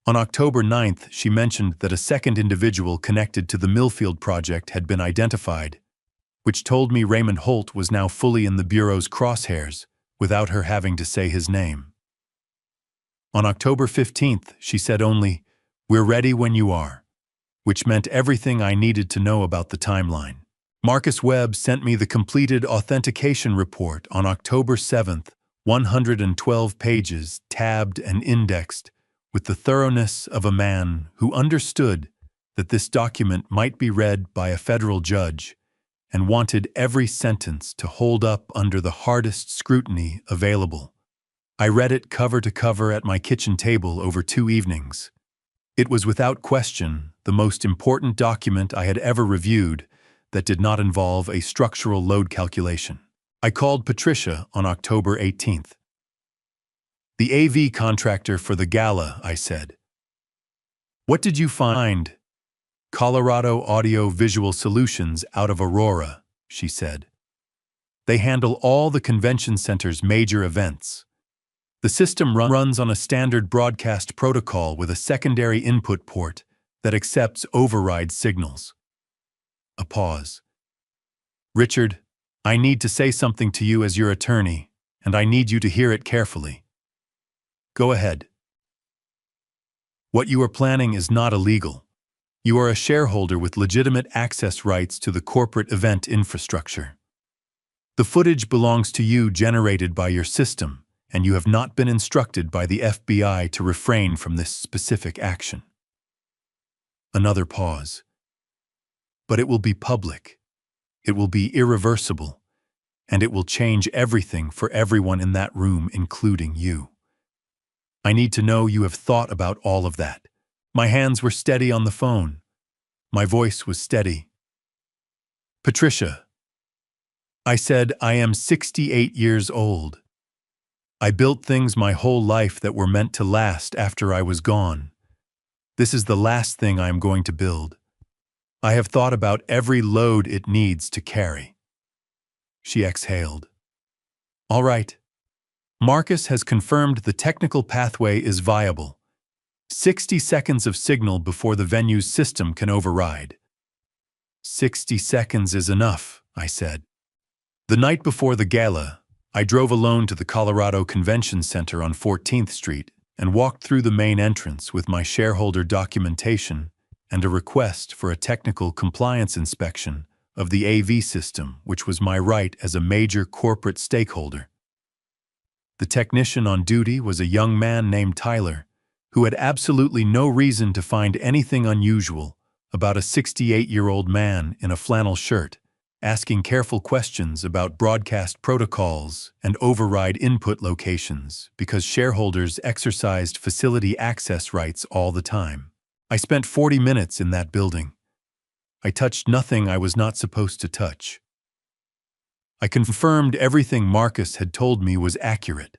Speaker 1: On October 9th, she mentioned that a second individual connected to the Millfield project had been identified, which told me Raymond Holt was now fully in the Bureau's crosshairs without her having to say his name. On October 15th, she said only, "We're ready when you are," which meant everything I needed to know about the timeline. Marcus Webb sent me the completed authentication report on October 7th, 112 pages, tabbed and indexed, with the thoroughness of a man who understood that this document might be read by a federal judge and wanted every sentence to hold up under the hardest scrutiny available. I read it cover to cover at my kitchen table over 2 evenings. It was without question the most important document I had ever reviewed that did not involve a structural load calculation. I called Patricia on October 18th. "The AV contractor for the gala," I said. "What did you find?" "Colorado Audio Visual Solutions out of Aurora," she said. "They handle all the convention center's major events. The system runs on a standard broadcast protocol with a secondary input port that accepts override signals." A pause. "Richard, I need to say something to you as your attorney, and I need you to hear it carefully." "Go ahead." "What you are planning is not illegal. You are a shareholder with legitimate access rights to the corporate event infrastructure. The footage belongs to you, generated by your system, and you have not been instructed by the FBI to refrain from this specific action." Another pause. "But it will be public. It will be irreversible, and it will change everything for everyone in that room, including you. I need to know you have thought about all of that." My hands were steady on the phone. My voice was steady. "Patricia," I said, "I am 68 years old. I built things my whole life that were meant to last after I was gone. This is the last thing I am going to build. I have thought about every load it needs to carry." She exhaled. "All right. Marcus has confirmed the technical pathway is viable. 60 seconds of signal before the venue's system can override." 60 seconds is enough, I said. The night before the gala, I drove alone to the Colorado Convention Center on 14th Street and walked through the main entrance with my shareholder documentation and a request for a technical compliance inspection of the AV system, which was my right as a major corporate stakeholder. The technician on duty was a young man named Tyler, who had absolutely no reason to find anything unusual about a 68-year-old man in a flannel shirt, asking careful questions about broadcast protocols and override input locations because shareholders exercised facility access rights all the time. I spent 40 minutes in that building. I touched nothing I was not supposed to touch. I confirmed everything Marcus had told me was accurate.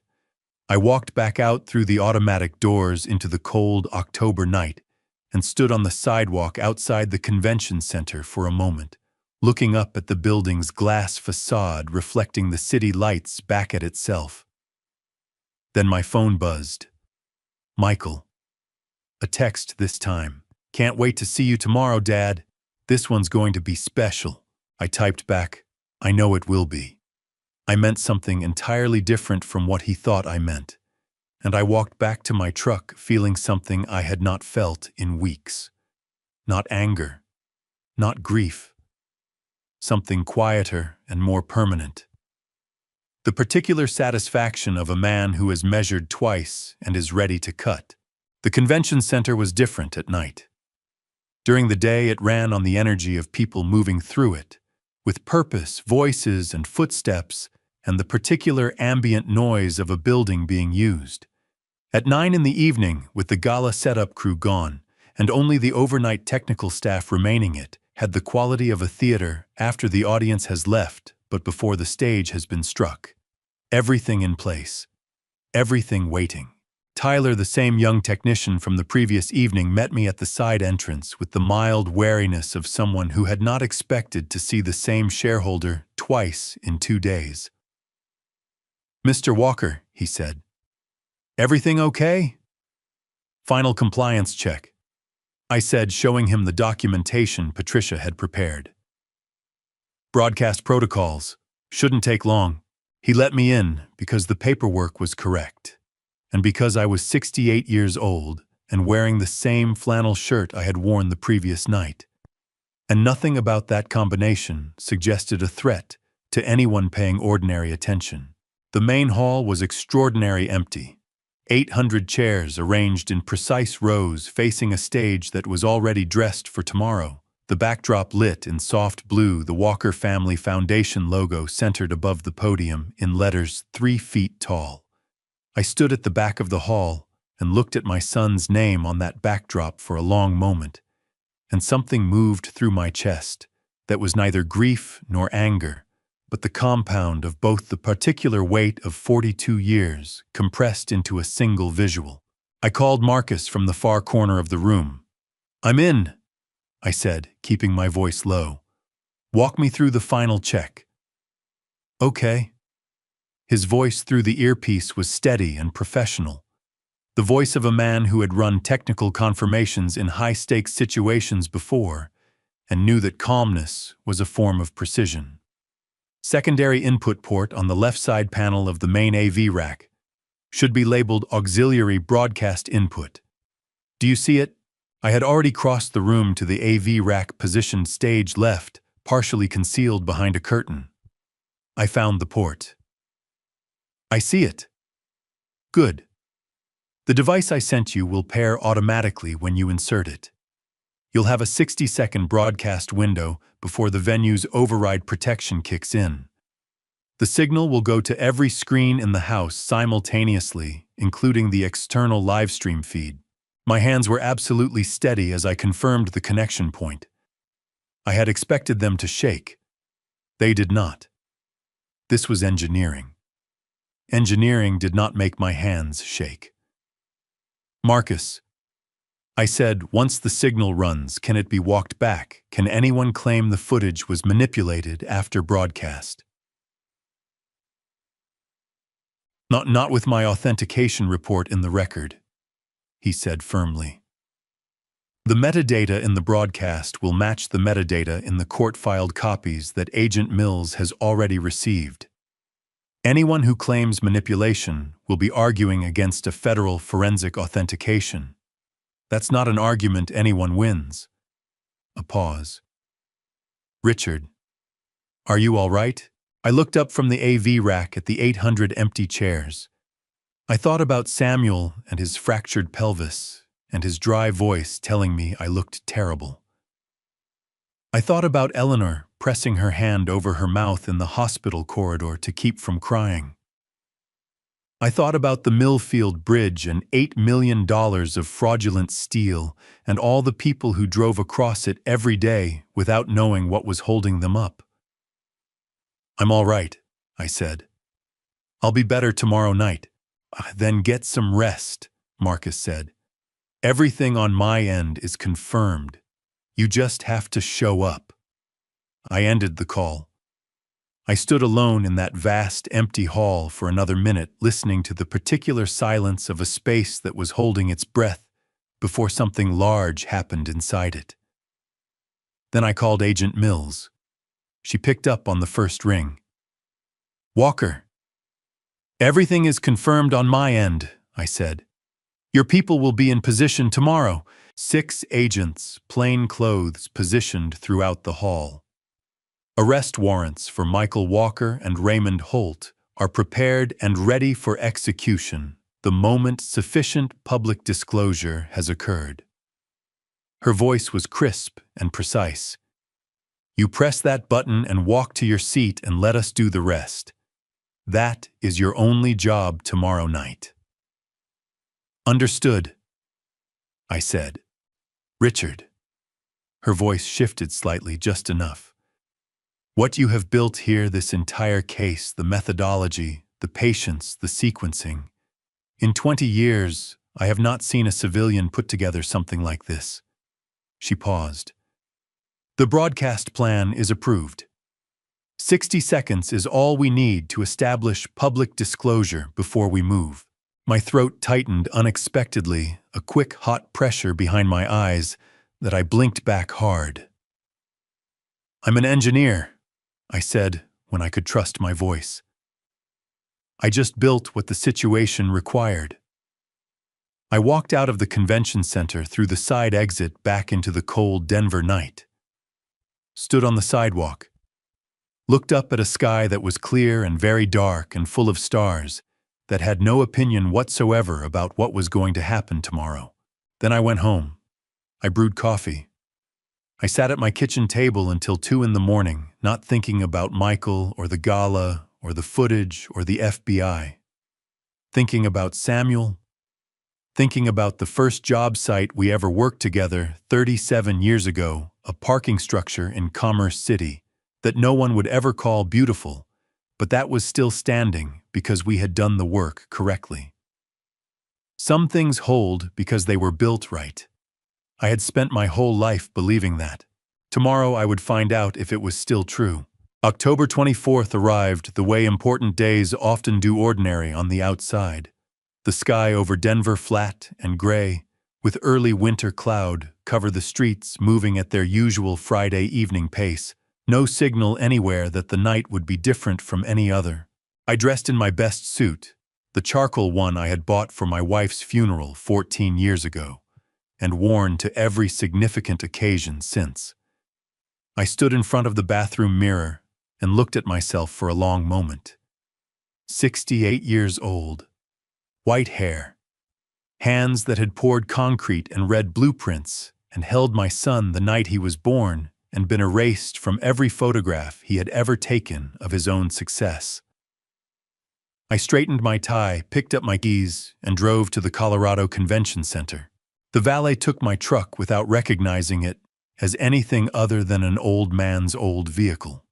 Speaker 1: I walked back out through the automatic doors into the cold October night and stood on the sidewalk outside the convention center for a moment, looking up at the building's glass facade reflecting the city lights back at itself. Then my phone buzzed. "Michael." A text this time. "Can't wait to see you tomorrow, Dad. This one's going to be special." I typed back, "I know it will be." I meant something entirely different from what he thought I meant, and I walked back to my truck feeling something I had not felt in weeks. Not anger, not grief. Something quieter and more permanent. The particular satisfaction of a man who has measured twice and is ready to cut. The convention center was different at night. During the day, it ran on the energy of people moving through it, with purpose, voices, and footsteps, and the particular ambient noise of a building being used. At 9 in the evening, with the gala setup crew gone, and only the overnight technical staff remaining it had the quality of a theater after the audience has left but before the stage has been struck. Everything in place. Everything waiting. Tyler, the same young technician from the previous evening, met me at the side entrance with the mild wariness of someone who had not expected to see the same shareholder twice in 2 days. "Mr. Walker," he said. "Everything okay?" "Final compliance check," I said, showing him the documentation Patricia had prepared. "Broadcast protocols. Shouldn't take long." He let me in because the paperwork was correct, and because I was 68 years old and wearing the same flannel shirt I had worn the previous night. And nothing about that combination suggested a threat to anyone paying ordinary attention. The main hall was extraordinarily empty. 800 chairs arranged in precise rows facing a stage that was already dressed for tomorrow. The backdrop lit in soft blue, the Walker Family Foundation logo centered above the podium in letters 3 feet tall. I stood at the back of the hall and looked at my son's name on that backdrop for a long moment, and something moved through my chest that was neither grief nor anger, but the compound of both the particular weight of 42 years compressed into a single visual. I called Marcus from the far corner of the room. "I'm in," I said, keeping my voice low. "Walk me through the final check." "Okay." His voice through the earpiece was steady and professional, the voice of a man who had run technical confirmations in high-stakes situations before and knew that calmness was a form of precision. "Secondary input port on the left side panel of the main AV rack should be labeled Auxiliary Broadcast Input. Do you see it?" I had already crossed the room to the AV rack positioned stage left, partially concealed behind a curtain. I found the port. "I see it." "Good. The device I sent you will pair automatically when you insert it. You'll have a 60-second broadcast window before the venue's override protection kicks in. The signal will go to every screen in the house simultaneously, including the external livestream feed." My hands were absolutely steady as I confirmed the connection point. I had expected them to shake. They did not. This was engineering. Engineering did not make my hands shake. "Marcus," I said, "once the signal runs, can it be walked back? Can anyone claim the footage was manipulated after broadcast?" Not with my authentication report in the record," he said firmly. "The metadata in the broadcast will match the metadata in the court-filed copies that Agent Mills has already received. Anyone who claims manipulation will be arguing against a federal forensic authentication. That's not an argument anyone wins." A pause. "Richard, are you all right?" I looked up from the AV rack at the 800 empty chairs. I thought about Samuel and his fractured pelvis and his dry voice telling me I looked terrible. I thought about Eleanor pressing her hand over her mouth in the hospital corridor to keep from crying. I thought about the Millfield Bridge and $8 million of fraudulent steel and all the people who drove across it every day without knowing what was holding them up. "I'm all right," I said. "I'll be better tomorrow night." "Then get some rest," Marcus said. "Everything on my end is confirmed. You just have to show up." I ended the call. I stood alone in that vast, empty hall for another minute, listening to the particular silence of a space that was holding its breath before something large happened inside it. Then I called Agent Mills. She picked up on the first ring. "Walker." "Everything is confirmed on my end," I said. "Your people will be in position tomorrow." 6 agents, plain clothes, positioned throughout the hall. Arrest warrants for Michael Walker and Raymond Holt are prepared and ready for execution the moment sufficient public disclosure has occurred. Her voice was crisp and precise. "You press that button and walk to your seat and let us do the rest. That is your only job tomorrow night." "Understood," I said. Richard. Her voice shifted slightly, just enough. What you have built here, this entire case, the methodology, the patience, the sequencing. In 20 years, I have not seen a civilian put together something like this. She paused. The broadcast plan is approved. 60 seconds is all we need to establish public disclosure before we move. My throat tightened unexpectedly, a quick, hot pressure behind my eyes that I blinked back hard. I'm an engineer, I said when I could trust my voice. I just built what the situation required. I walked out of the convention center through the side exit back into the cold Denver night. Stood on the sidewalk. Looked up at a sky that was clear and very dark and full of stars, that had no opinion whatsoever about what was going to happen tomorrow. Then I went home. I brewed coffee. I sat at my kitchen table until 2 in the morning, not thinking about Michael or the gala or the footage or the FBI. Thinking about Samuel. Thinking about the first job site we ever worked together 37 years ago, a parking structure in Commerce City that no one would ever call beautiful, but that was still standing because we had done the work correctly. Some things hold because they were built right. I had spent my whole life believing that. Tomorrow I would find out if it was still true. October 24th arrived the way important days often do, ordinary on the outside. The sky over Denver flat and gray, with early winter cloud cover the streets moving at their usual Friday evening pace. No signal anywhere that the night would be different from any other. I dressed in my best suit, the charcoal one I had bought for my wife's funeral 14 years ago, and worn to every significant occasion since. I stood in front of the bathroom mirror and looked at myself for a long moment. 68 years old. White hair. Hands that had poured concrete and read blueprints and held my son the night he was born and been erased from every photograph he had ever taken of his own success. I straightened my tie, picked up my keys, and drove to the Colorado Convention Center. The valet took my truck without recognizing it as anything other than an old man's old vehicle.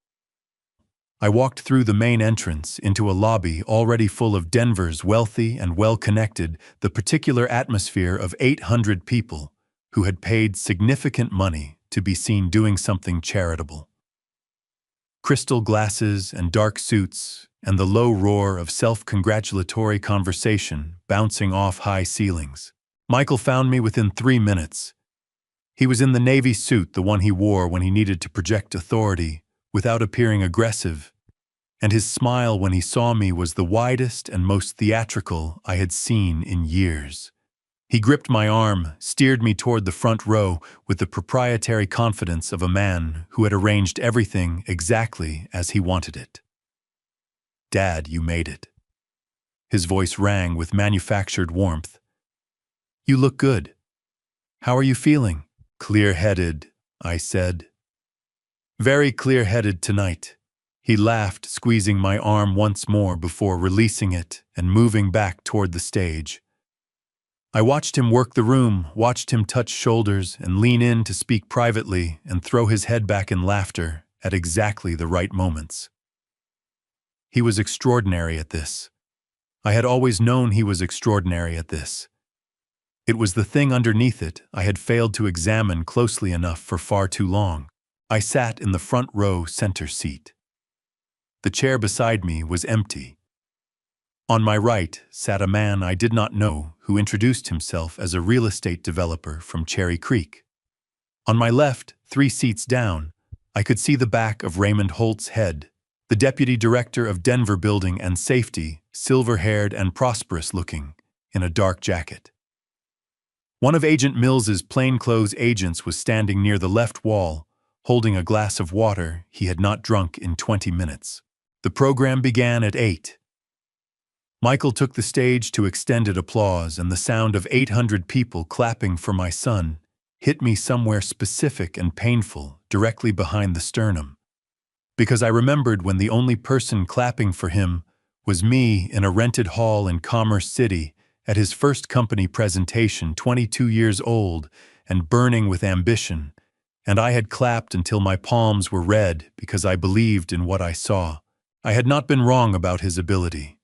Speaker 1: I walked through the main entrance into a lobby already full of Denver's wealthy and well-connected, the particular atmosphere of 800 people who had paid significant money to be seen doing something charitable. Crystal glasses and dark suits, and the low roar of self-congratulatory conversation bouncing off high ceilings. Michael found me within 3 minutes. He was in the navy suit, the one he wore when he needed to project authority without appearing aggressive, and his smile when he saw me was the widest and most theatrical I had seen in years. He gripped my arm, steered me toward the front row with the proprietary confidence of a man who had arranged everything exactly as he wanted it. "Dad, you made it." His voice rang with manufactured warmth. "You look good. How are you feeling?" "Clear-headed," I said. "Very clear-headed tonight." He laughed, squeezing my arm once more before releasing it and moving back toward the stage. I watched him work the room, watched him touch shoulders and lean in to speak privately and throw his head back in laughter at exactly the right moments. He was extraordinary at this. I had always known he was extraordinary at this. It was the thing underneath it I had failed to examine closely enough for far too long. I sat in the front row center seat. The chair beside me was empty. On my right sat a man I did not know who introduced himself as a real estate developer from Cherry Creek. On my left, 3 seats down, I could see the back of Raymond Holt's head, the deputy director of Denver Building and Safety, silver-haired and prosperous-looking, in a dark jacket. One of Agent Mills's plainclothes agents was standing near the left wall, holding a glass of water he had not drunk in 20 minutes. The program began at 8. Michael took the stage to extended applause, and the sound of 800 people clapping for my son hit me somewhere specific and painful, directly behind the sternum. Because I remembered when the only person clapping for him was me in a rented hall in Commerce City at his first company presentation, 22 years old, and burning with ambition, and I had clapped until my palms were red because I believed in what I saw. I had not been wrong about his ability,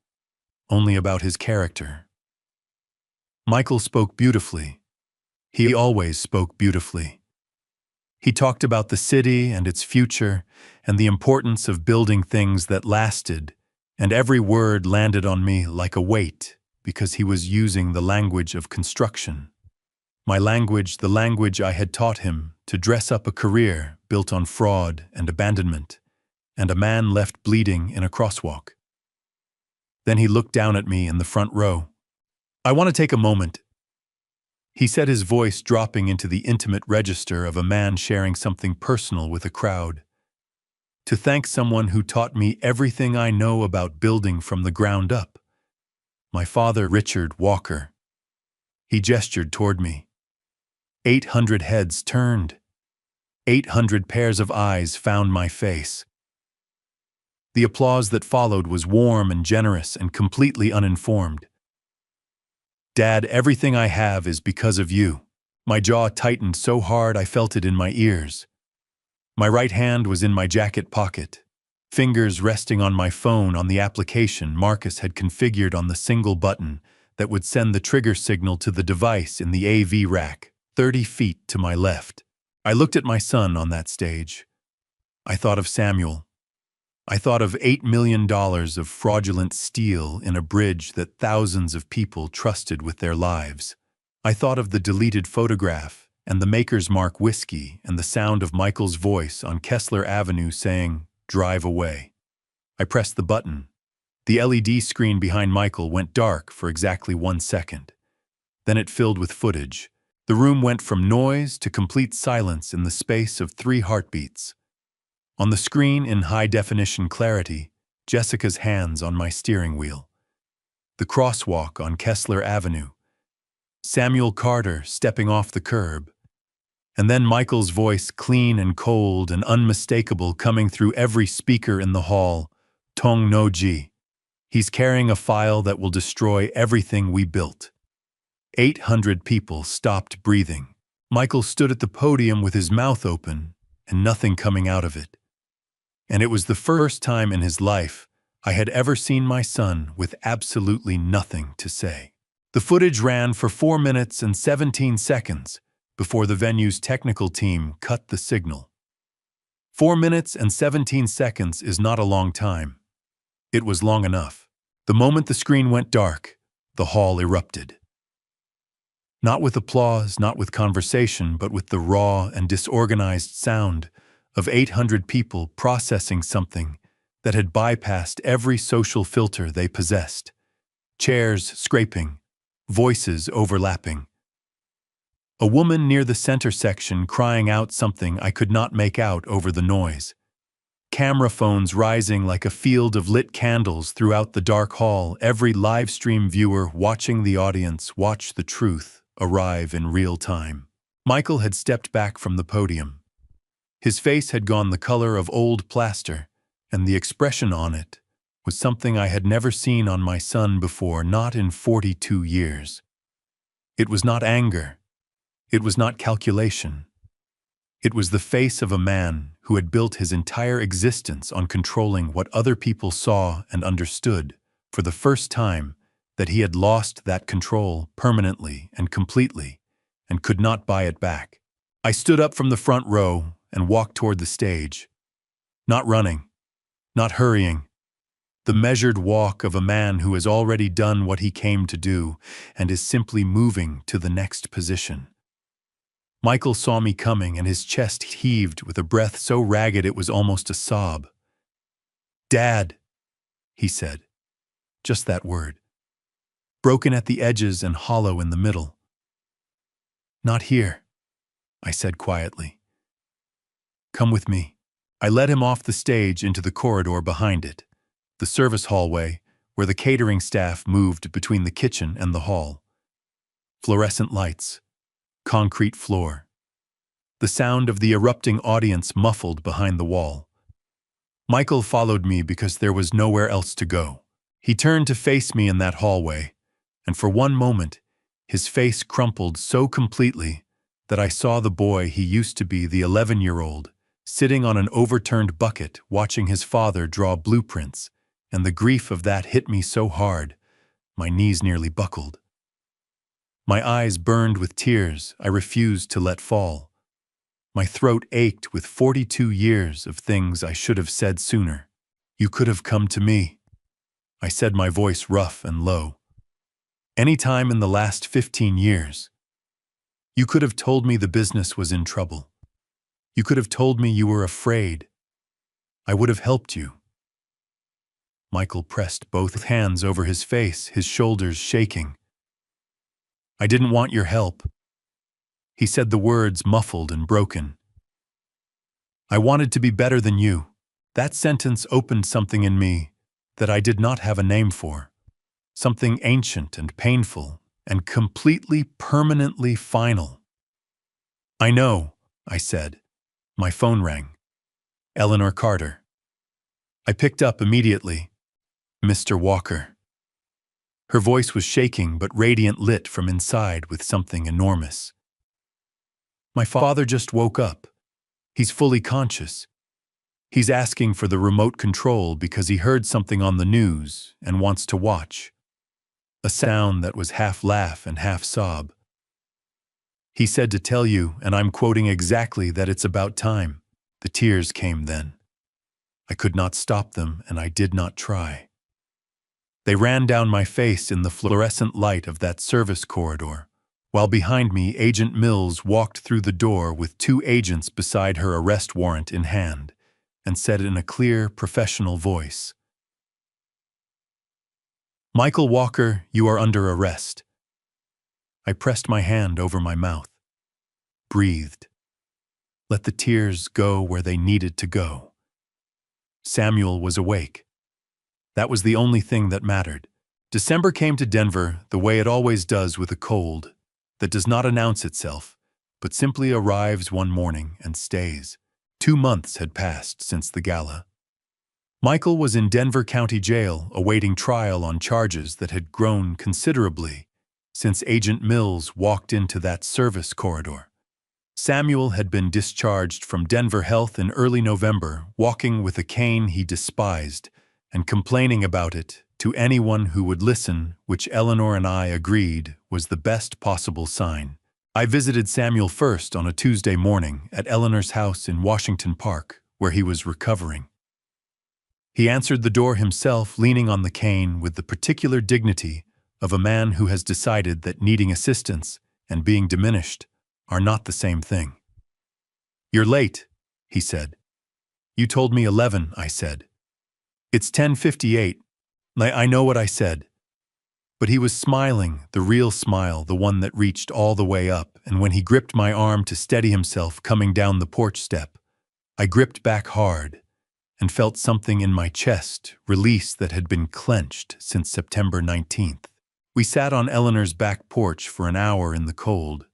Speaker 1: only about his character. Michael spoke beautifully. He always spoke beautifully. He talked about the city and its future and the importance of building things that lasted, and every word landed on me like a weight because he was using the language of construction. My language, the language I had taught him to dress up a career built on fraud and abandonment, and a man left bleeding in a crosswalk. Then he looked down at me in the front row. "I want to take a moment," he said, his voice dropping into the intimate register of a man sharing something personal with a crowd. "To thank someone who taught me everything I know about building from the ground up. My father, Richard Walker." He gestured toward me. 800 heads turned. 800 pairs of eyes found my face. The applause that followed was warm and generous and completely uninformed. "Dad, everything I have is because of you." My jaw tightened so hard I felt it in my ears. My right hand was in my jacket pocket, fingers resting on my phone on the application Marcus had configured on the single button that would send the trigger signal to the device in the AV rack, 30 feet to my left. I looked at my son on that stage. I thought of Samuel. I thought of $8 million of fraudulent steel in a bridge that thousands of people trusted with their lives. I thought of the deleted photograph and the Maker's Mark whiskey and the sound of Michael's voice on Kessler Avenue saying, "Drive away." I pressed the button. The LED screen behind Michael went dark for exactly 1 second. Then it filled with footage. The room went from noise to complete silence in the space of 3 heartbeats. On the screen, in high-definition clarity, Jessica's hands on my steering wheel. The crosswalk on Kessler Avenue. Samuel Carter stepping off the curb. And then Michael's voice, clean and cold and unmistakable, coming through every speaker in the hall. "Tong No Ji. He's carrying a file that will destroy everything we built." 800 people stopped breathing. Michael stood at the podium with his mouth open and nothing coming out of it. And it was the first time in his life I had ever seen my son with absolutely nothing to say. The footage ran for 4 minutes and 17 seconds before the venue's technical team cut the signal. 4 minutes and 17 seconds is not a long time. It was long enough. The moment the screen went dark, the hall erupted. Not with applause, not with conversation, but with the raw and disorganized sound of 800 people processing something that had bypassed every social filter they possessed. Chairs scraping, voices overlapping. A woman near the center section crying out something I could not make out over the noise. Camera phones rising like a field of lit candles throughout the dark hall, every live stream viewer watching the audience watch the truth arrive in real time. Michael had stepped back from the podium. His face had gone the color of old plaster, and the expression on it was something I had never seen on my son before, not in 42 years. It was not anger. It was not calculation. It was the face of a man who had built his entire existence on controlling what other people saw and understood, for the first time that he had lost that control permanently and completely, and could not buy it back. I stood up from the front row and walked toward the stage. Not running, not hurrying. The measured walk of a man who has already done what he came to do and is simply moving to the next position. Michael saw me coming and his chest heaved with a breath so ragged it was almost a sob. "Dad," he said. Just that word. Broken at the edges and hollow in the middle. "Not here," I said quietly. "Come with me." I led him off the stage into the corridor behind it, the service hallway where the catering staff moved between the kitchen and the hall. Fluorescent lights, concrete floor. The sound of the erupting audience muffled behind the wall. Michael followed me because there was nowhere else to go. He turned to face me in that hallway, and for one moment, his face crumpled so completely that I saw the boy he used to be, the 11-year-old, sitting on an overturned bucket watching his father draw blueprints, and the grief of that hit me so hard, my knees nearly buckled. My eyes burned with tears I refused to let fall. My throat ached with 42 years of things I should have said sooner. You could have come to me, I said, my voice rough and low. Any time in the last 15 years. You could have told me the business was in trouble. You could have told me you were afraid. I would have helped you. Michael pressed both hands over his face, his shoulders shaking. I didn't want your help. He said the words muffled and broken. I wanted to be better than you. That sentence opened something in me that I did not have a name for. Something ancient and painful and completely, permanently final. I know, I said. My phone rang. Eleanor Carter. I picked up immediately. Mr. Walker. Her voice was shaking but radiant, lit from inside with something enormous. My father just woke up. He's fully conscious. He's asking for the remote control because he heard something on the news and wants to watch. A sound that was half laugh and half sob. He said to tell you, and I'm quoting exactly, that it's about time. The tears came then. I could not stop them, and I did not try. They ran down my face in the fluorescent light of that service corridor, while behind me Agent Mills walked through the door with 2 agents beside her arrest warrant in hand, and said in a clear, professional voice, Michael Walker, you are under arrest. I pressed my hand over my mouth, breathed, let the tears go where they needed to go. Samuel was awake. That was the only thing that mattered. December came to Denver the way it always does with a cold, that does not announce itself, but simply arrives one morning and stays. 2 months had passed since the gala. Michael was in Denver County Jail awaiting trial on charges that had grown considerably since Agent Mills walked into that service corridor. Samuel had been discharged from Denver Health in early November, walking with a cane he despised and complaining about it to anyone who would listen, which Eleanor and I agreed was the best possible sign. I visited Samuel first on a Tuesday morning at Eleanor's house in Washington Park, where he was recovering. He answered the door himself, leaning on the cane with the particular dignity of a man who has decided that needing assistance and being diminished are not the same thing. You're late, he said. You told me 11, I said. It's 10:58. I know what I said. But he was smiling, the real smile, the one that reached all the way up, and when he gripped my arm to steady himself coming down the porch step, I gripped back hard and felt something in my chest release that had been clenched since September 19th. We sat on Eleanor's back porch for an hour in the cold,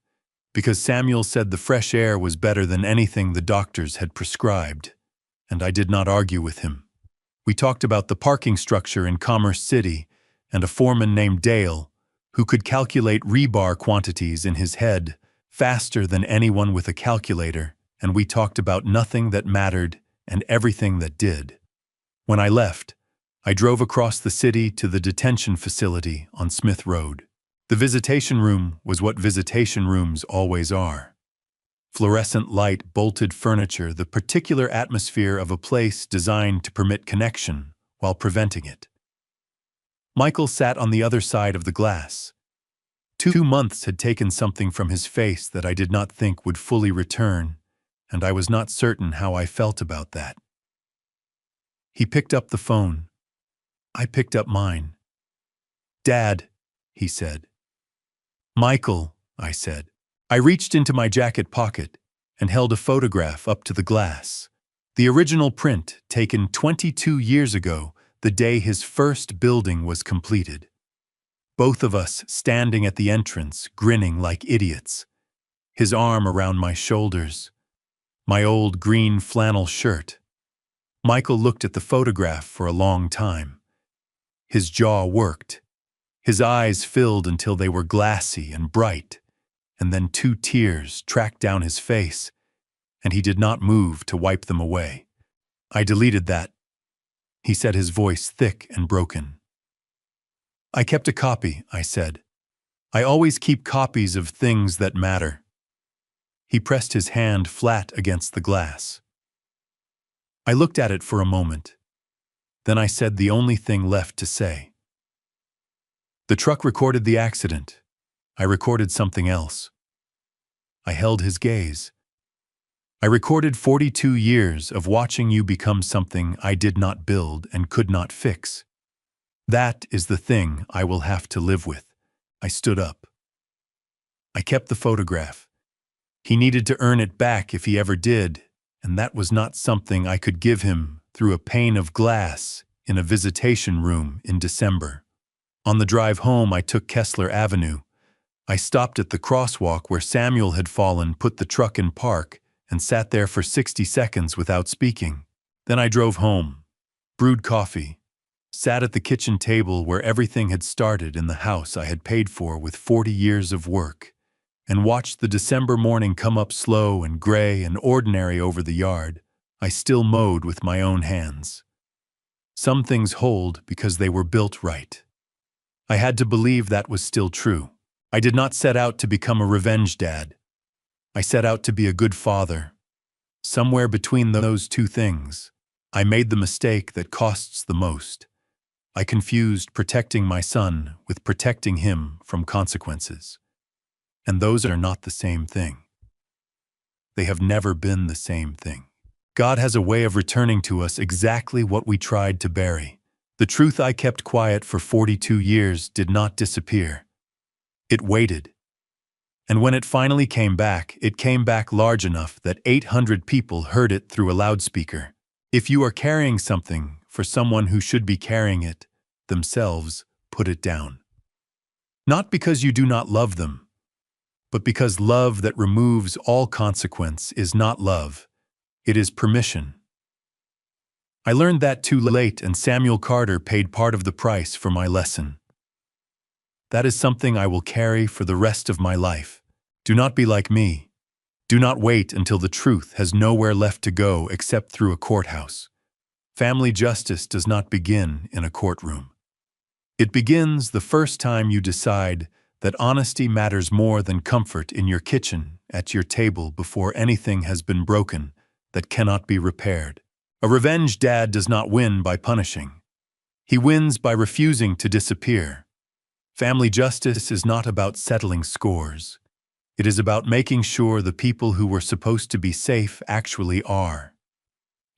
Speaker 1: because Samuel said the fresh air was better than anything the doctors had prescribed, and I did not argue with him. We talked about the parking structure in Commerce City and a foreman named Dale who could calculate rebar quantities in his head faster than anyone with a calculator, and we talked about nothing that mattered and everything that did. When I left, I drove across the city to the detention facility on Smith Road. The visitation room was what visitation rooms always are. Fluorescent light, bolted furniture, the particular atmosphere of a place designed to permit connection while preventing it. Michael sat on the other side of the glass. 2 months had taken something from his face that I did not think would fully return, and I was not certain how I felt about that. He picked up the phone. I picked up mine. Dad, he said. Michael, I said. I reached into my jacket pocket and held a photograph up to the glass. The original print taken 22 years ago, the day his first building was completed. Both of us standing at the entrance, grinning like idiots. His arm around my shoulders. My old green flannel shirt. Michael looked at the photograph for a long time. His jaw worked. His eyes filled until they were glassy and bright. and then 2 tears tracked down his face, and he did not move to wipe them away. "I deleted that," he said, his voice thick and broken. "I kept a copy," I said. "I always keep copies of things that matter." He pressed his hand flat against the glass. I looked at it for a moment. Then I said the only thing left to say. "The truck recorded the accident. I recorded something else." I held his gaze. "I recorded 42 years of watching you become something I did not build and could not fix. That is the thing I will have to live with." I stood up. I kept the photograph. He needed to earn it back if he ever did, and that was not something I could give him through a pane of glass in a visitation room in December. On the drive home, I took Kessler Avenue. I stopped at the crosswalk where Samuel had fallen, put the truck in park, and sat there for 60 seconds without speaking. Then I drove home, brewed coffee, sat at the kitchen table where everything had started in the house I had paid for with 40 years of work, and watched the December morning come up slow and gray and ordinary over the yard I still mowed with my own hands. Some things hold because they were built right. I had to believe that was still true. I did not set out to become a revenge dad. I set out to be a good father. Somewhere between those two things, I made the mistake that costs the most. I confused protecting my son with protecting him from consequences. And those are not the same thing. They have never been the same thing. God has a way of returning to us exactly what we tried to bury. The truth I kept quiet for 42 years did not disappear. It waited. And when it finally came back, it came back large enough that 800 people heard it through a loudspeaker. If you are carrying something for someone who should be carrying it themselves, put it down. Not because you do not love them, but because love that removes all consequence is not love. It is permission. I learned that too late, and Samuel Carter paid part of the price for my lesson. That is something I will carry for the rest of my life. Do not be like me. Do not wait until the truth has nowhere left to go except through a courthouse. Family justice does not begin in a courtroom. It begins the first time you decide that honesty matters more than comfort in your kitchen, at your table, before anything has been broken that cannot be repaired. A revenge dad does not win by punishing. He wins by refusing to disappear. Family justice is not about settling scores. It is about making sure the people who were supposed to be safe actually are.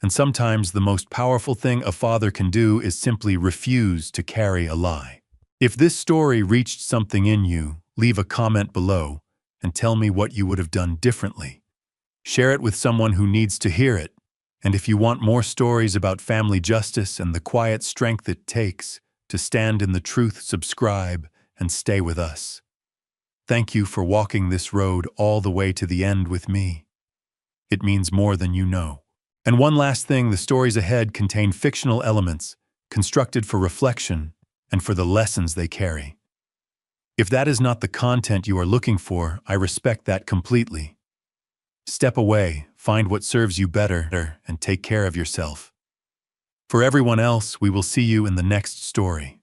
Speaker 1: And sometimes the most powerful thing a father can do is simply refuse to carry a lie. If this story reached something in you, leave a comment below and tell me what you would have done differently. Share it with someone who needs to hear it. And if you want more stories about family justice and the quiet strength it takes to stand in the truth, subscribe and stay with us. Thank you for walking this road all the way to the end with me. It means more than you know. And one last thing, the stories ahead contain fictional elements, constructed for reflection and for the lessons they carry. If that is not the content you are looking for, I respect that completely. Step away, find what serves you better, and take care of yourself. For everyone else, we will see you in the next story.